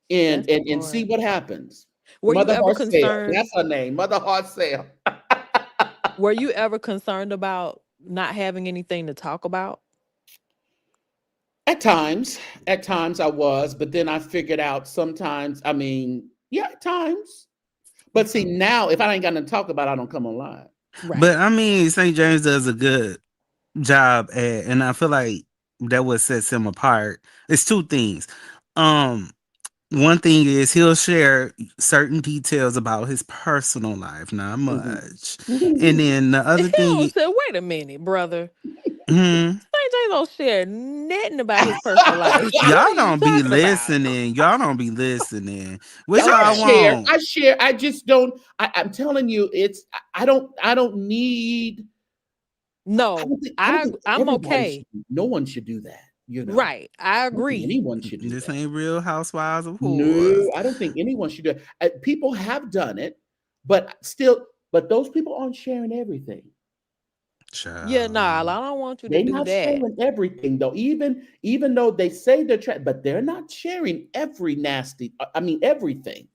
and That's the and see part. what happens. Were you Mother ever Hartsale, concerned? that's her name. Mother Hartsale. Were you ever concerned about not having anything to talk about? At times I was, but then I figured out sometimes, I mean, yeah, at times. But see, Mhm. now if I ain't got nothing to talk about, I don't come online. Right. But I mean, St. James does a good job at, and I feel like that what sets him apart. It's two things. Um, One thing is he'll share certain details about his personal life, not Mhm. much. And then the He other thing, don't say, wait a minute, brother. hmm, St. James don't share nothing about his personal life. What y'all are you don't be talking about? listening. Y'all don't be listening. What I y'all share, want? I share, I just don't. I'm telling you, I don't need. I No, don't think, I don't think I'm everybody should. okay. No one should do that. Right. I I don't think agree. anyone should do This that. ain't Real Housewives of Whores. No, I don't think anyone should do it. People have done it, but still, but those people aren't sharing everything. Yeah, nah, I Child. don't want you to They're do not that. sharing everything though. Even though they say they're but they're not sharing every nasty. I mean everything.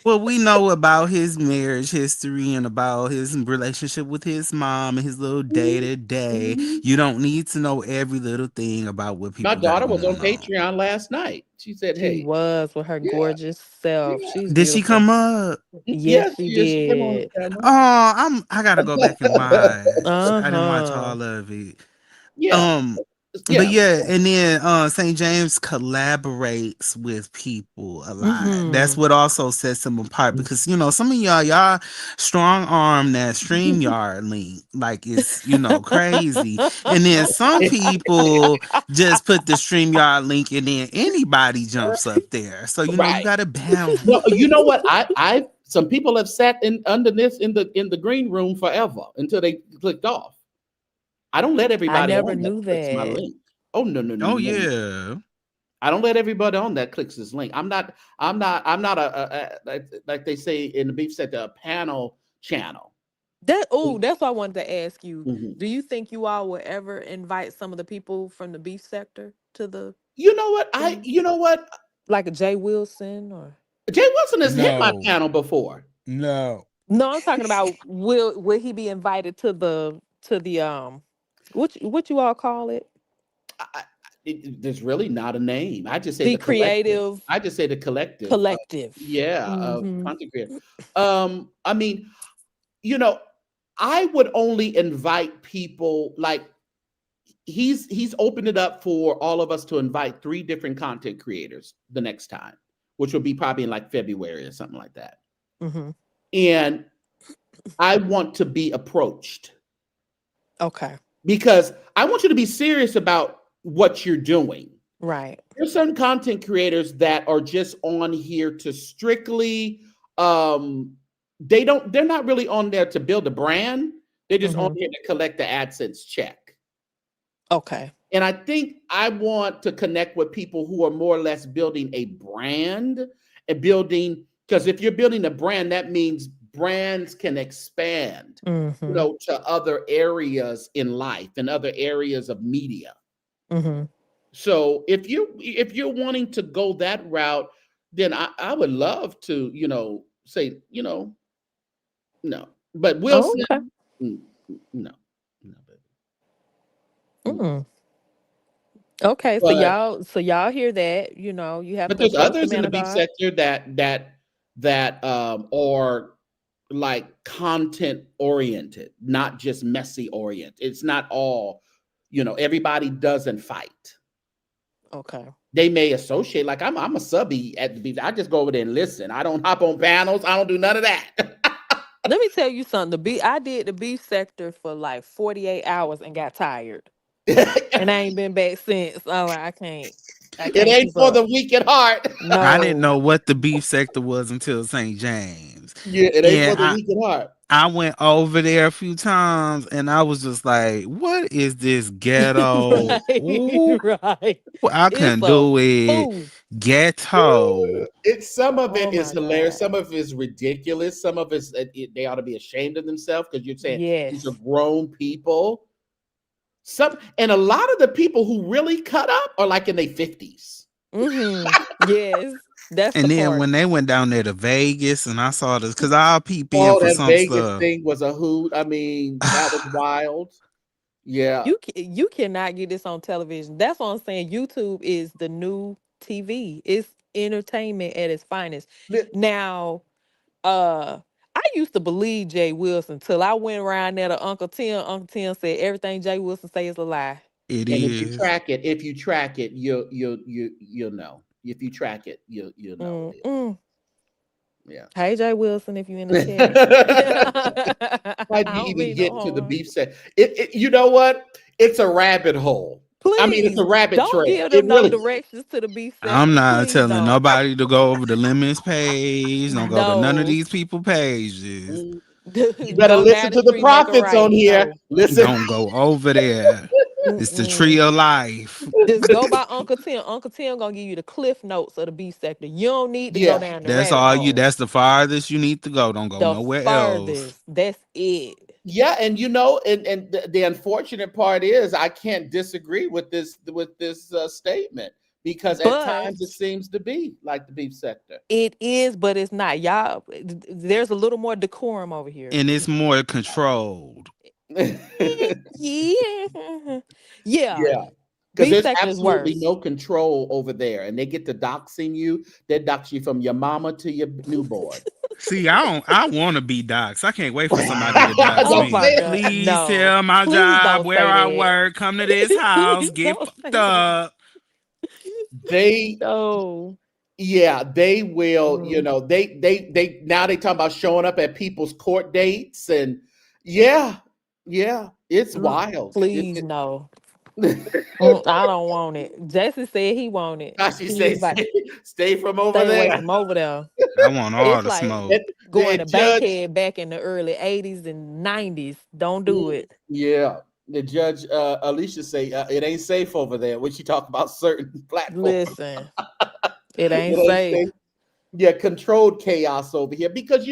Well, we know about his marriage history and about his relationship with his mom and his little day to day. Mhm. You don't need to know every little thing about what My people got daughter was on going on. Patreon last night. She said, She "Hey, was with her yeah, gorgeous self. yeah, She's Did she beautiful. come up? Yes, yes, she she is. She came on did. the camera." I gotta go back and watch. I didn't watch Uh-huh. all of it. Yeah, Um, but yeah. yeah, and then St. James collaborates with people a lot. That's Mm-hmm. what also sets him apart because some of y'all strong arm that StreamYard link like it's crazy. And then some people just put the StreamYard link and then anybody jumps up there. So you Right. gotta No, balance. you know what? I some people have sat in under this in the green room forever until they clicked off. I don't let I everybody never on that knew clicks my that. link. Oh no, no, no, Oh no, no. yeah. I don't let everybody on that clicks this link. I'm not like they say in the beef sector, a panel channel. That's what I wanted to ask you. Mhm. Do you think you all will ever invite some of the people from the beef sector to the You know what? thing? You know what? Like a Jay Wilson or Jay Wilson has hit my No. panel before. No. no, I'm talking about will he be invited to the what you all call it? I, there's really not a name. I just say The the collective. creative I just say the collective. collective. Yeah, of Mm-hmm. content creator. I mean, you know, I would only invite people like he's opened it up for all of us to invite 3 different content creators the next time, which will be probably in like February or something like that. Mm-hmm. And I want to be approached Okay. because I want you to be serious about what you're doing. Right. There's certain content creators that are just on here to strictly they're not really on there to build a brand. They're just on Mm-hmm. here to collect the AdSense check. Okay. And I think I want to connect with people who are more or less building a brand and building, because if you're building a brand, that means brands can expand, Mm-hmm. to other areas in life and other areas of media. Mm-hmm. So if you're wanting to go that route, then I would love to, say, no. But Oh, Wilson, okay. mm, no, no, baby. Mm. Mm. Okay. But So y'all hear that, you have but to there's approach the others in man the of beef God. sector that are like content oriented, not just messy oriented. It's not all, everybody doesn't fight. Okay. They may associate like I'm a subby at the beef. I just go over there and listen. I don't hop on panels. I don't do none of that. Let me tell you something. I did the beef sector for like 48 hours and got tired. And I ain't been back since. All right, I It can't ain't keep for up. the weak at heart. I didn't No. know what the beef sector was until St. James. Yeah, it ain't for And the weak at heart. I went over there a few times and I was just like, what is this ghetto? Ooh, Right. I It's couldn't a do it. fool. Ghetto. It's some of Oh it is my hilarious. God. Some of it is ridiculous. Some of it's they ought to be ashamed of themselves because you're saying these are Yes. grown people. Some and a lot of the people who really cut up are like in their 50s. Yes. That's the And then part. when they went down there to Vegas and I saw this, because I'll peep in Oh, for that some Vegas stuff. thing was a hoot. I mean, that was wild. Yeah. You cannot get this on television. That's what I'm saying. YouTube is the new TV. It's entertainment at its finest. Li- Now, I used to believe Jay Wilson till I went around there to Uncle Tim. Uncle Tim said everything Jay Wilson say is a lie. It And is. if you track it, you'll know. If you track it, you'll know it is. Mm-mm. Yeah. Hey Jay Wilson, if you in the chat. I How'd you don't even mean no get to the harm. beef set? You know what? It's a rabbit hole. I mean, it's Please a rabbit don't trail. give It them no really. directions to the beef I'm sector. not Please telling don't. nobody to go over the limits page. Don't go to none of No. these people pages. Mm. You better Go listen down the to the street, make a prophets on right. here. No. Listen. Don't go over there. It's the tree Mm-mm. of life. Just go by Uncle Tim. Uncle Tim gonna give you the cliff notes of the beef sector. You don't need to go Yeah. down the That's rabbit all you. hole. That's the farthest you need to go. Don't go The nowhere else. furthest. That's it. Yeah, and and the unfortunate part is I can't disagree with this statement because at But times it seems to be like the beef sector. it is, but it's not. Y'all, there's a little more decorum over here. And it's more controlled. Yeah. Yeah. Yeah, because Beef there's sector is absolutely worse. no control over there, and they get to doxing you. They dox you from your mama to your newborn. See, I don't. I want to be doxxed. I can't wait for somebody to dox Oh Don't my say me. it. God. Please No. tell my Please job don't where say I that. work. Come to this house. Please Get don't fucked say that. up. They No. Yeah, they will. Mm, They now they talking about showing up at people's court dates and yeah, yeah, it's wild. please no. It I don't want it. Jesse said he want it. she He was says, like, stay from over stay away there. from over there. I want all It's the like smoke. And going the to judge, Bankhead back in the early 80s and 90s. Don't do it. yeah, the judge, Alicia say it ain't safe over there when she talk about certain platforms. Listen, it It ain't ain't safe. safe. Yeah, controlled chaos over here because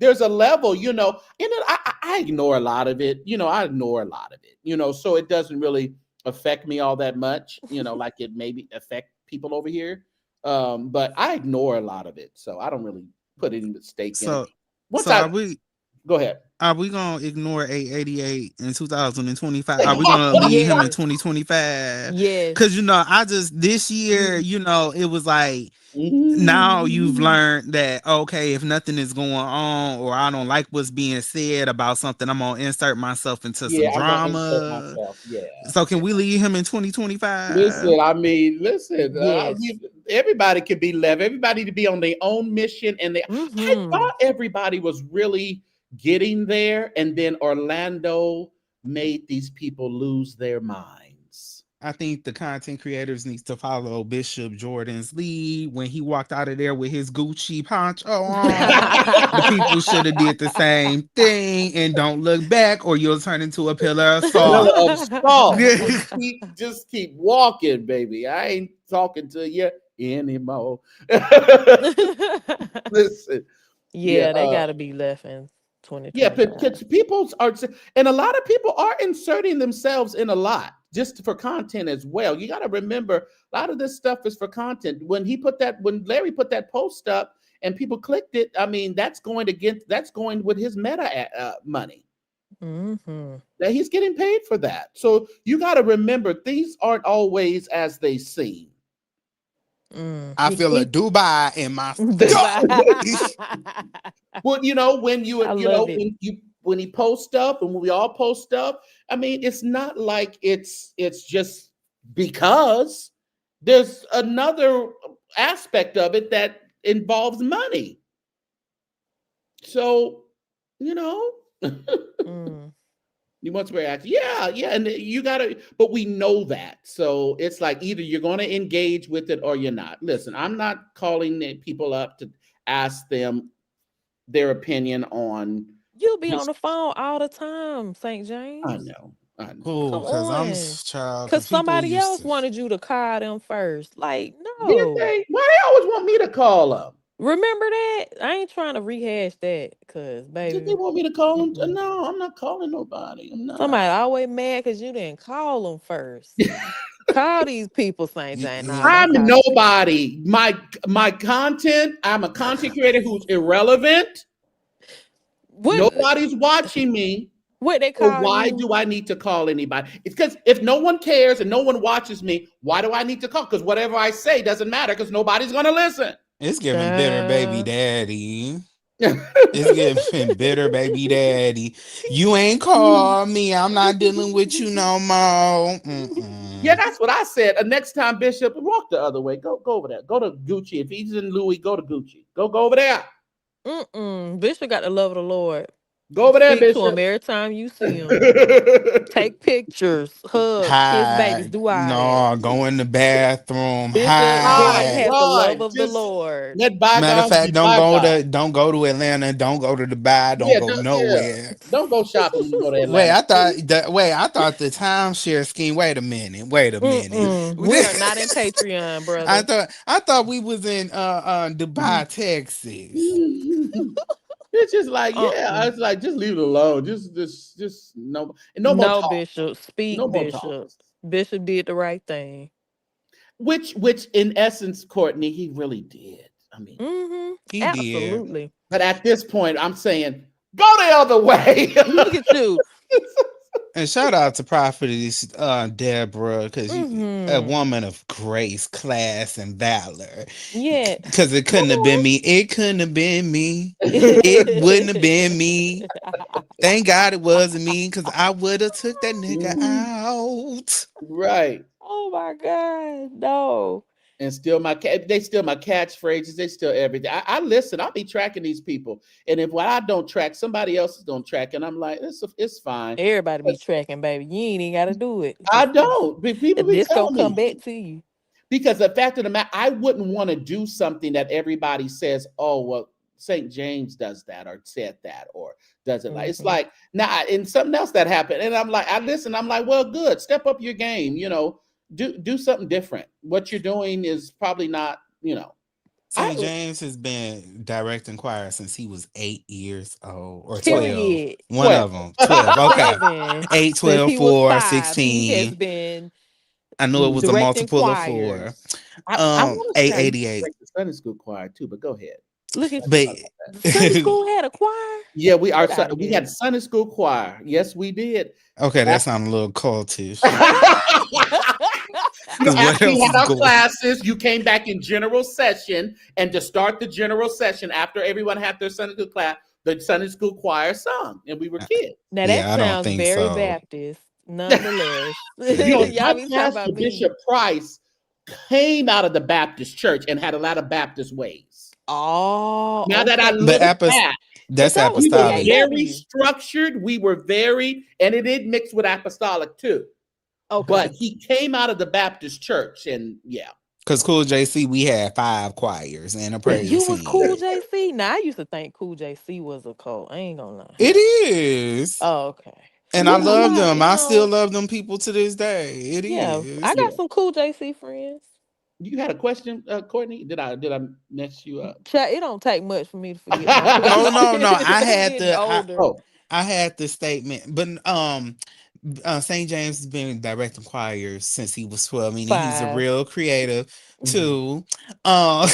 there's a level, I ignore a lot of it. I ignore a lot of it. So it doesn't really affect me all that much. Like it maybe affect people over here. But I ignore a lot of it, so I don't really put any stake in it. So, Once so I are we? Go ahead. Are we gonna ignore 888 in 2025? Are we gonna leave him in Yes. 2025? Yes. Because I just this year, it was like now you've Mm. learned that okay, if nothing is going on or I don't like what's being said about something, I'm gonna insert myself into some Yeah, I'm gonna insert drama. myself. Yeah. So can we leave him in 2025? Listen. Yes. Everybody could be left. Everybody to be on their own mission, and I Mm-hmm. thought everybody was really getting there, and then Orlando made these people lose their minds. I think the content creators needs to follow Bishop Jordan's lead when he walked out of there with his Gucci poncho on. The people should have did the same thing and don't look back, or you'll turn into a pillar of Pillar salt. of salt. Just keep walking, baby. I ain't talking to you anymore. Listen, yeah, Yeah, they gotta be left in yeah, but 2025. people are, and a lot of people are inserting themselves in a lot just for content as well. You got to remember, a lot of this stuff is for content. When Larry put that post up and people clicked it, I mean, that's going with his Meta money. Mm-hmm. That he's getting paid for that. So you got to remember, things aren't always as they seem. I feel a Dubai in my Dubai. Well, when I love it. when he posts up and when we all post up, I mean, it's not like it's just because there's another aspect of it that involves money. So, Mm. you want to react, yeah, and you gotta, but we know that. So it's like either you're going to engage with it or you're not. Listen, I'm not calling people up to ask them their opinion on You be on the phone all the time, St. I James. know. I know. Cool, Come because I'm on. child, Cause because people somebody used else to. wanted you to call them first. Like, Did no. they? Why they always want me to call them? Remember that? I ain't trying to rehash that. Cause Did they baby. want me to call them? Mm-mm. No, I'm not calling nobody. I'm not. Somebody always mad because you didn't call them first. Call these people, St. James. Nah, don't I'm call them. nobody. My content. I'm a content creator who's irrelevant. What Nobody's watching me. what they So call why you? do I need to call anybody? It's because if no one cares and no one watches me, why do I need to call? Because whatever I say doesn't matter because nobody's gonna listen. It's giving bitter baby Uh, daddy. It's giving bitter baby daddy. You ain't call me. I'm not dealing with you no more. Yeah, Mm-mm. that's what I said. Next time, Bishop, walk the other way. Go over there. Go to Gucci. If he's in Louis, go to Gucci. Go over there. Bishop got the love of the Lord. Go over there, Speak to him Bishop. every time you see him. Take pictures, hug, kiss babies, Hide. do all that. No, go in the bathroom. Bishop Gordon Hide, Hide. has the love run. of the Just Lord. let Matter of bygones fact, be bygones. don't go to Atlanta. Don't go to Dubai. Don't Yeah, go yeah. nowhere. Don't go shopping when you go to Wait, Atlantic City. I thought the timeshare scheme. Wait a minute. Wait a minute. We are not in Patreon, brother. I thought we was in Dubai, Texas. It's just like, yeah, Uh-uh. it's like just leave it alone. Just no, and no more No, talk. Bishop. No Speak, more talking. Bishop. Bishop did the right thing. Which in essence, Courtney, he really did. I mean, He did. Absolutely. but at this point, I'm saying, go the other way. Look at you. And shout out to Prophetess Deborah, because a Mm-hmm. woman of grace, class, and valor. Yeah. Because it Come couldn't have been on. me. It couldn't have been me. It wouldn't have been me. Thank God it wasn't me, because I would have took that nigga Mhm. out. Right. Oh my God. No. And still they still my catchphrases, they still everything. I listen, I'll be tracking these people. And if what I don't track, somebody else is gonna track. And I'm like, it's fine. Everybody be 'Cause tracking, baby. You ain't even gotta do it. I don't. People be This gonna telling come me. back to you. Because the fact of the matter, I wouldn't want to do something that everybody says, oh, well, St. James does that or said that or does it like it's Mm-hmm. like nah, and something else that happened. And I'm like, I listen, I'm like, well, good, step up your game, do something different. What you're doing is probably not, I St. James has been directing choir since he was 8 years old or 12. 12. Period. One 12. of them. 12. Okay. 7. 8, Since 12, he was 4, 5, he has 16. been I knew it was a directing multiple of 4. choirs. I want to say I used to 888. break the Sunday school choir too, but go ahead. Look at But the Sunday school had a choir. Yeah, Get out of we had here. Sunday school choir. Yes, we did. okay, that sounds a little cultish. Because what After we else had is our going? classes, you came back in general session, and to start the general session, after everyone had their Sunday school class, the Sunday school choir sung, and we were kids. Now that Yeah, I don't sounds think very so. Baptist, nonetheless. Yeah. My Y'all be talking pastor, about me. Bishop Price, came out of the Baptist church and had a lot of Baptist ways. Oh, Now that I okay. But look back, But that's that was we were apostolic. very CAW. structured. We were and it did mix with apostolic too. Okay. But he came out of the Baptist church, and yeah. Because Cool JC, we had 5 choirs and a You praise was team. Cool JC? Now I used to think Cool JC was a cult. I ain't gonna lie. It is. Oh, okay. And I Cause I'm love like, them. I still love them people to this day. It yeah, I is. Yeah. got some Cool JC friends. You had a question, Courtney? Did I mess you up? Chat, it don't take much for me to forget my Oh questions. no, no. I'm getting older. Oh, I had the statement, but St. James has been directing choirs since he was 12, meaning he's a 5. real creative mhm. too. Um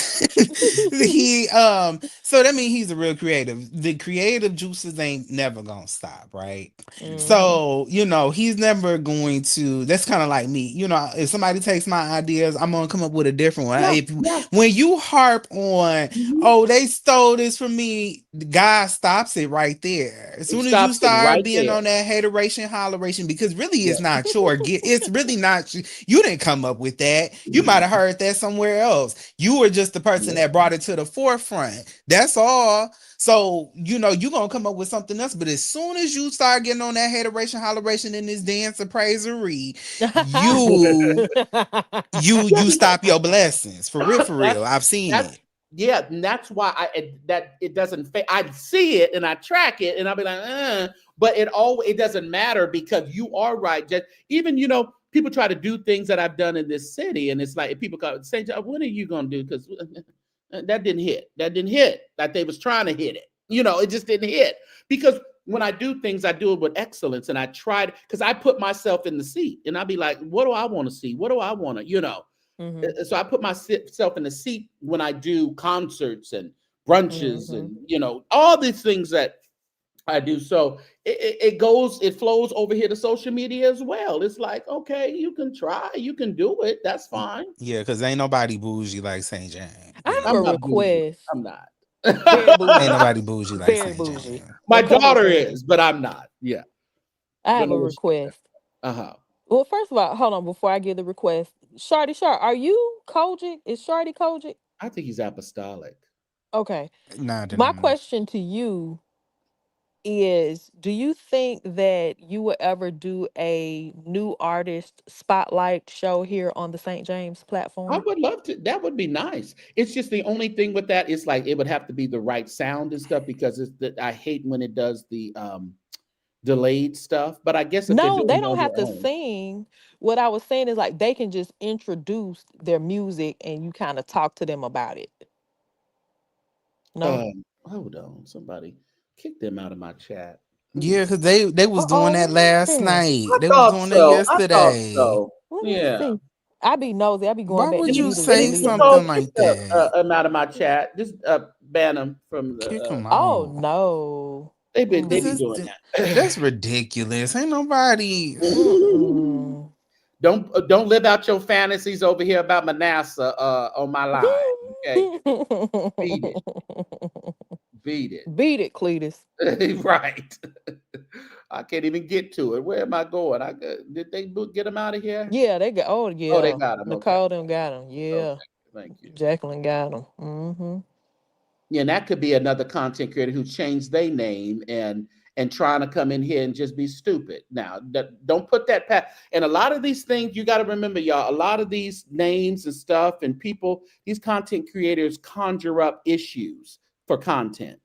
he so that means he's a real creative. The creative juices ain't never gonna stop, right? Hmm. So, he's never going to. That's kind of like me. If somebody takes my ideas, I'm gonna come up with a different one. Yeah, If yeah. when you harp on, Mhm. oh, they stole this from me, God stops it right there. As It soon as you stops it start right being there. on that hateration, holleration, because really Yeah. it's not it's really not you didn't come up with that. You might have heard that somewhere else. You were just the person Yeah. that brought it to the forefront. That's all. So, you're gonna come up with something else. But as soon as you start getting on that hateration, holleration in this dance of praisery, you Yeah, you stop your blessings. For real, for that's real. I've seen that's it. Yeah, and that's why that it doesn't. I see it and I track it, and I'll be like, but it doesn't matter because you are right. Just even people try to do things that I've done in this city, and it's like people go, Saint John, when are you gonna do? Because that didn't hit. That didn't hit. Like they was trying to hit it. It just didn't hit because when I do things, I do it with excellence, and I tried because I put myself in the seat, and I'd be like, what do I want to see? What do I want to. Mm-hmm. So I put myself in the seat when I do concerts and brunches Mm-hmm. and all these things that I do. So it flows over here to social media as well. It's like, okay, you can try, you can do it. That's fine. Yeah, because ain't nobody bougie like St. James. I You have I'm a know, not bougie. request. I'm not. Very ain't bougie. nobody bougie like Very St. bougie. James. My Go ahead, daughter Sage. is, but I'm not. Yeah. I Don't have know a what she said. request. Uh-huh. Well, first of all, hold on before I give the request. Shardy Sharp, are you Kojic? Is Shardy Kojic? I think he's apostolic. Okay. Nah, My denomination. question to you is, do you think that you will ever do a new artist spotlight show here on the St. James I platform? would love to. That would be nice. It's just the only thing with that is like it would have to be the right sound and stuff because it's that I hate when it does the delayed stuff. But I guess if they're No, doing they it don't on have their to own, sing. What I was saying is like they can just introduce their music and you kind of talk to them about it. No? hold on, somebody kick them out of my chat. Let me Yeah, see. because they was doing that Uh-oh, what last happened? night. I They was thought doing that so. I thought yesterday. so. Let me Yeah. see. I be nosy. I be going Why back would to Any, you view any, say delete Nicole, something them. kick like that? them out of my chat. Just ban them from the. Kick them Oh out. no. They be Mm-mm. doing that. That's ridiculous. Ain't nobody. Mm-mm. Don't live out your fantasies over here about Manasseh on my live. Okay, beat it, beat Beat it, Cletus. it. Right. I can't even get to it. Where am I going? Did they get him out of here? Yeah, they got. Oh Oh, they yeah, got him. Okay. Nicole them got him. Okay. Yeah, Thank you. Jacqueline got him. Mm-hmm. Yeah, and that could be another content creator who changed their name and trying to come in here and just be stupid. Now, don't put that past. And a lot of these things you got to remember, y'all. A lot of these names and stuff and people, these content creators conjure up issues for content.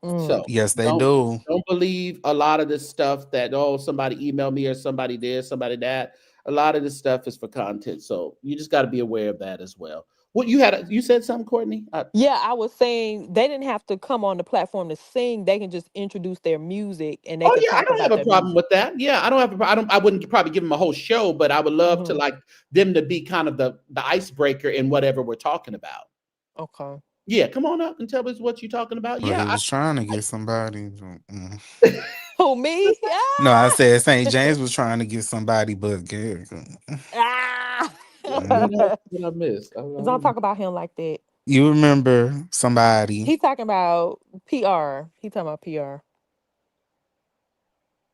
Mm. So Yes, they don't do. don't believe a lot of this stuff that somebody emailed me or somebody this, somebody that. A lot of this stuff is for content. So you just got to be aware of that as well. What you said something, Courtney? Yeah, I was saying they didn't have to come on the platform to sing. They can just introduce their music and they Oh could yeah, I talk don't have about a their problem music. with that. Yeah, I don't have. I don't. I wouldn't probably give them a whole show, but I would love to Mm-hmm. like them to be kind of the icebreaker in whatever we're talking about. Okay. Yeah, come on up and tell us what you're talking about. Well, Yeah, he was trying to get somebody. Who me? No, I Ah! said St. James was trying to get somebody, but Ah! what I missed. Don't talk about him like that. you remember somebody, He talking about PR. He talking about PR.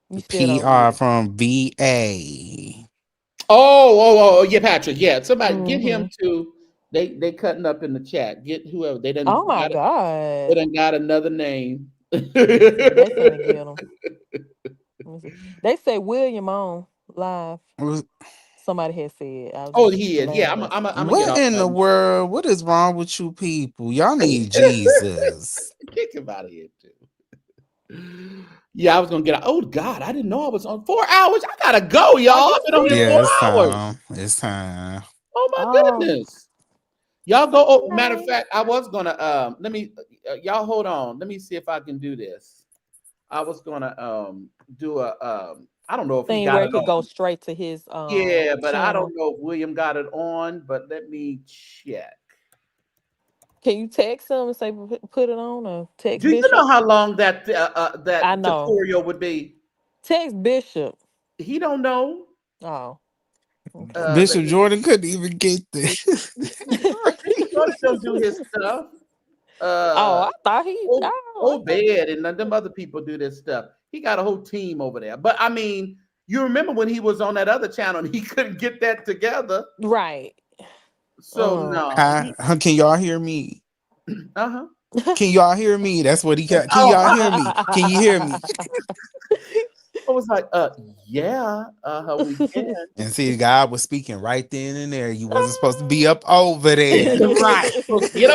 You still don't get PR it. from VA. Yeah, Patrick. Yeah, somebody get him Mm-hmm. to. They cutting up in the chat. Get whoever Oh my they God. done got another name. Let me see. They finna get him. Let me see. They say William on live. Somebody had said. I was Oh, just he is. Yeah, glad that. I'm gonna get What off in the that. world? What is wrong with you people? Y'all need Jesus. Kick him out of here too. Yeah, I was gonna get out. Oh God, I didn't know I was on 4 hours. I gotta go, Are y'all. you I've been on here Yeah, four it's serious? hours. time. It's time. Oh my Oh, goodness. Y'all go. Oh, matter of okay. fact, I was gonna let me y'all hold on. Let me see if I can do this. I was gonna do a I don't know if he Thing got where it it could go on. straight to his Yeah, but I don't channel. know if William got it on, but let me check. Can you text him and say put it on or Do text you know Bishop? how long I that know. tutorial would be? Text Bishop. He don't know. Oh, okay. Let Bishop me Jordan couldn't even get this. Bishop Jordan don't do his stuff. Oh, Uh, I thought he. Oh, I Obed and them other people do this stuff. He got a whole team over there. But I mean, you remember when he was on that other channel and he couldn't get that together. right. So Oh. no, Can y'all hear me? uh huh. Can y'all hear me? That's what he got. Can Oh, y'all hear me? Can you hear me? I was like, yeah, we can. And see, God was speaking right then and there. You wasn't supposed to be up over there. Right. So get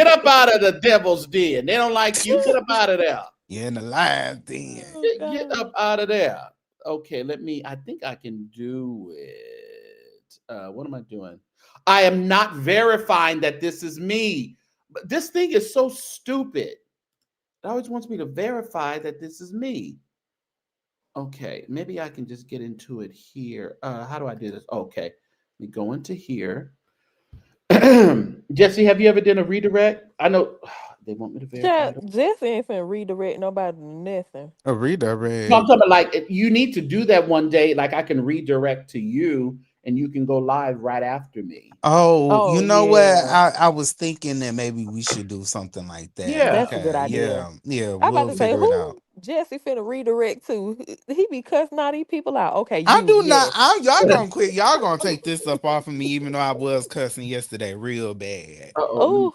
up out of the devil's den. They don't like you. Get up out of there. You're in the line then. Oh, Get up God. out of there. Okay, I think I can do it. What am I doing? I am not verifying that this is me. But this thing is so stupid. It always wants me to verify that this is me. Okay, maybe I can just get into it here. How do I do this? Okay, let me go into here. Jesse, have you ever done a redirect? I know they want me to verify. Jesse ain't finna redirect nobody to nothing. A No, I'm redirect. talking about like you need to do that one day. Like I can redirect to you, and you can go live right after me. Oh, Oh, you know what? yeah. I was thinking that maybe we should do something like that. Yeah. That's a good Okay. idea. Yeah, I about we'll to say, figure it out. who Jesse finna redirect to? He be cussing all these people out. Okay, I you, do not. yes. Y'all gonna quit. Y'all gonna take this up off of me, even though I was cussing yesterday real bad. Oh,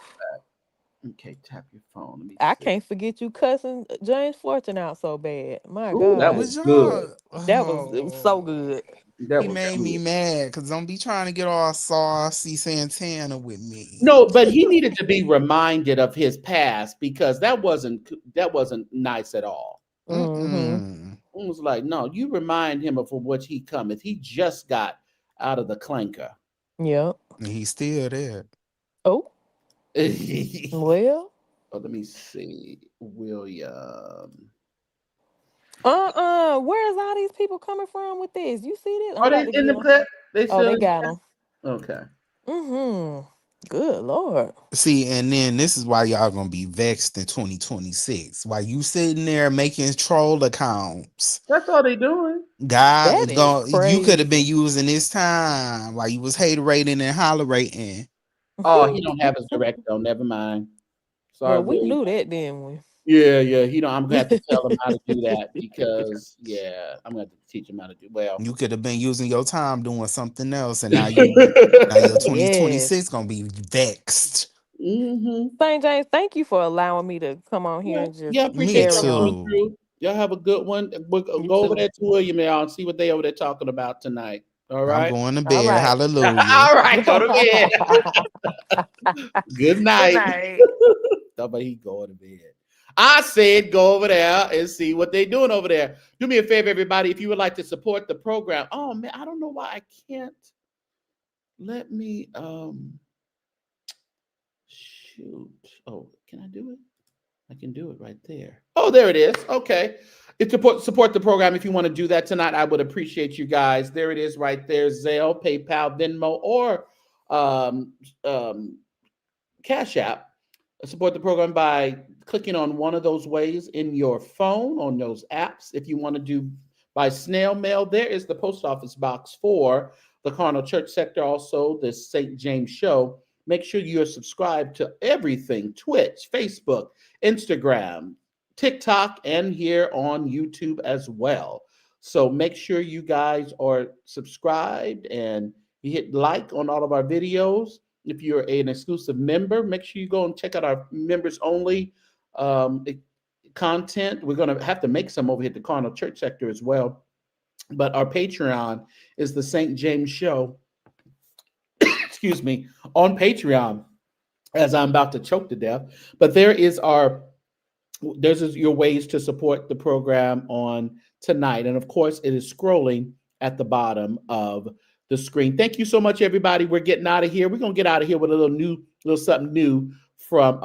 Okay, tap your phone. Let me I see. can't forget you cussing James Fortune out so bad. My Ooh, that God. was Was good. y'all? It was so good. That He was made me good. mad because don't be trying to get all saucy Santana with me. No, but he needed to be reminded of his past because that wasn't nice at all. Mm-hmm. It was like, no, you remind him of from which he cometh. He just got out of the clanker. Yep. And he's still there. Oh, Oh, well. let me see. William. Where's all these people coming from with this? You see this? I'm Are about they to in get the them. clip? They Oh, still they in the got clip? them. Okay. Mm-hmm. Good Lord. See, and then this is why y'all gonna be vexed in 2026. While you sitting there making troll accounts, That's all they doing. God That is is going. You could have been crazy. using this time while you was haterating and hollerating. Oh, he don't have his direct though. Never mind. Sorry, Well, we William. knew that, didn't we? Yeah. He don't. I'm gonna have to tell him how to do that because I'm gonna have to teach him how to do well. You could have been using your time doing something else, and now your Yes. 2026 gonna be vexed. Mm-hmm. St. James, thank you for allowing me to come on here Yeah, and just yeah. Me Appreciate y'all carry coming on. too. through. Y'all have a good one. We'll You go over too. there to William now and see what they over there talking about tonight. All I'm right. going to All bed. right. Hallelujah. All right. Go to bed. Good Good night. night. Nobody going to bed. I said go over there and see what they're doing over there. Do me a favor, everybody. If you would like to support the program. Oh man, I don't know why I can't. Let me shoot. Oh, can I do it? I can do it right there. Oh, there it is. Okay. It's support the program. If you want to do that tonight, I would appreciate you guys. There it is right there. Zelle, PayPal, Venmo, or um, um, Cash App. Support the program by clicking on one of those ways in your phone on those apps. If you want to do by snail mail, there is the post office box for the Carnal Church Sector, also the St. James Show. Make sure you're subscribed to everything: Twitch, Facebook, Instagram, TikTok, and here on YouTube as well. So make sure you guys are subscribed and you hit like on all of our videos. If you're an exclusive member, make sure you go and check out our members only content. We're going to have to make some over here at the Carnal Church Sector as well. But our Patreon is the St. James Show. Excuse me, on Patreon, as I'm about to choke to death. But there's your ways to support the program on tonight. And of course, it is scrolling at the bottom of the screen. Thank you so much, everybody. We're getting out of here. We're gonna get out of here with a little something new from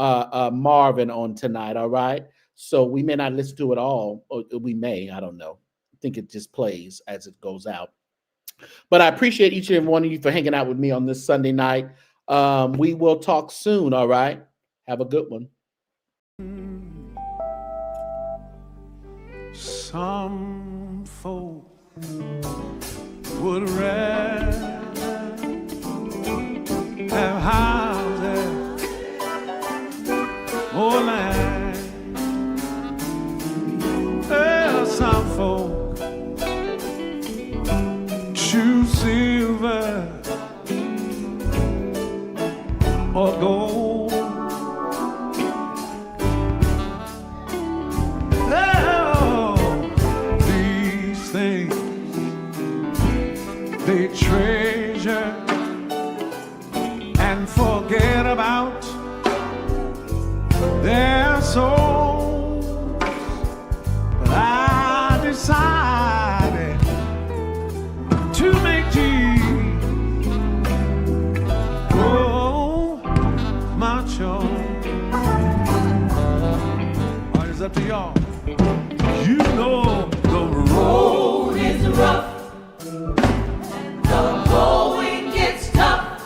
Marvin on tonight. All right. So we may not listen to it all, or we may. I don't know. I think it just plays as it goes out. But I appreciate each and every one of you for hanging out with me on this Sunday night. We will talk soon. All right. Have a good one. Some folk would rather have houses or land. Some folk choose silver or gold. Oh, these choice. All right, it's up to y'all. You know the road is rough, and the going gets tough,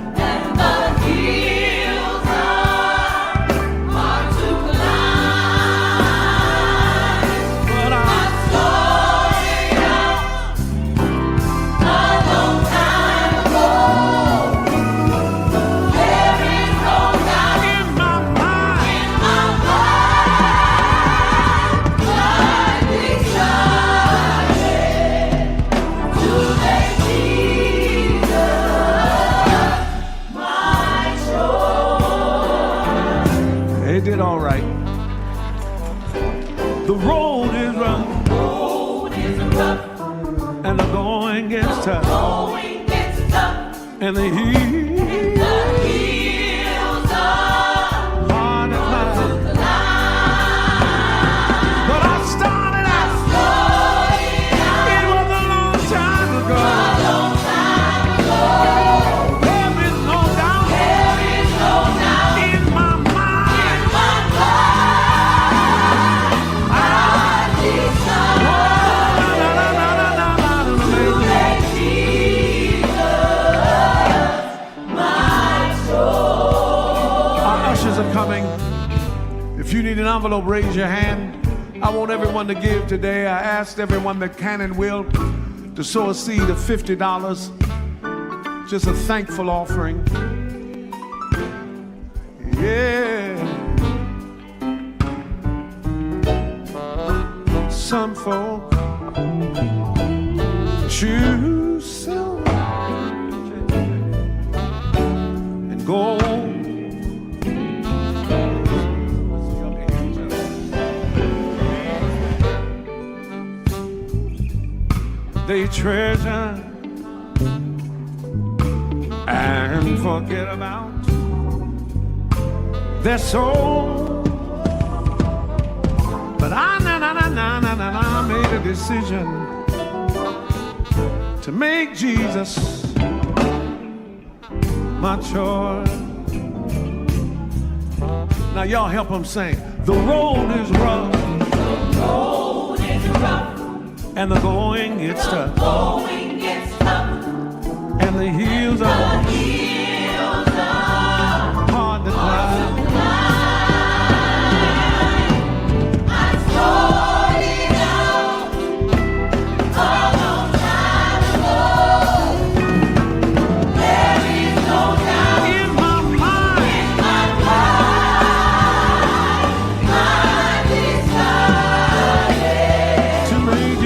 and the hills are hard to climb. but I started out a long time ago. There is no doubt in my mind. in my mind. I decided to make Jesus my choice. They did all right. The road is rough Road is rough, and the going gets tough, going gets tough, and the heat the hills are hard to hard to climb. climb. But I started out. It was a long time ago. There is no doubt in my mind. Our ushers are coming. If you need an envelope, raise your hand. I want everyone to give today. I asked everyone that can and will to sow a seed of $50. Just a thankful offering. Yeah. Some folk choose silver and gold. They treasure and forget about their soul. But I made a decision to make Jesus my choice. Now y'all help them sing. The road is rough and the going gets tough, and the hills are hard to climb. In my mind, to make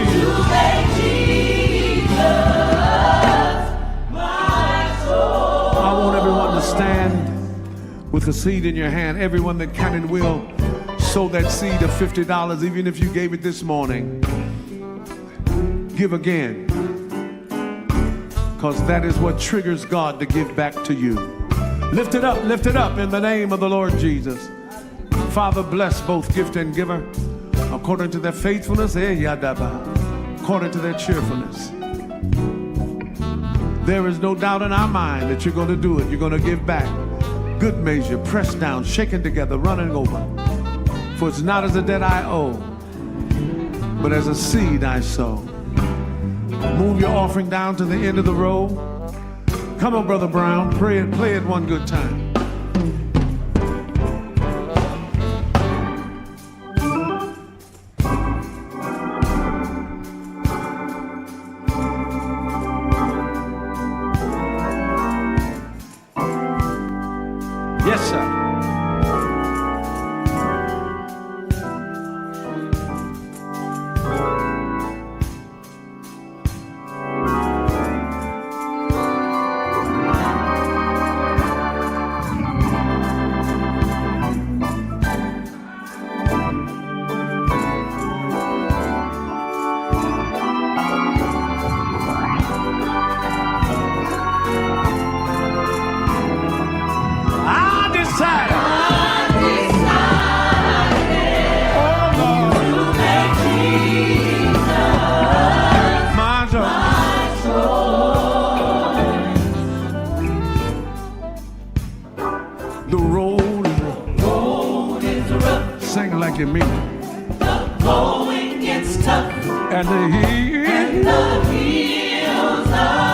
Jesus. I want everyone to stand with a seed in your hand. Everyone that can and will sow that seed of $50, even if you gave it this morning. Give again, because that is what triggers God to give back to you. Lift it up in the name of the Lord Jesus. Father, bless both gift and giver according to their faithfulness, according to their cheerfulness. There is no doubt in our mind that you're going to do it. You're going to give back. Good measure, pressed down, shaken together, running over. For it's not as a debt I owe, but as a seed I sow. Move your offering down to the end of the row. Come on, Brother Brown, play it one good time. Yes, sir. The road is rough. Sing it like you mean it. The going gets tough, And the hills hills are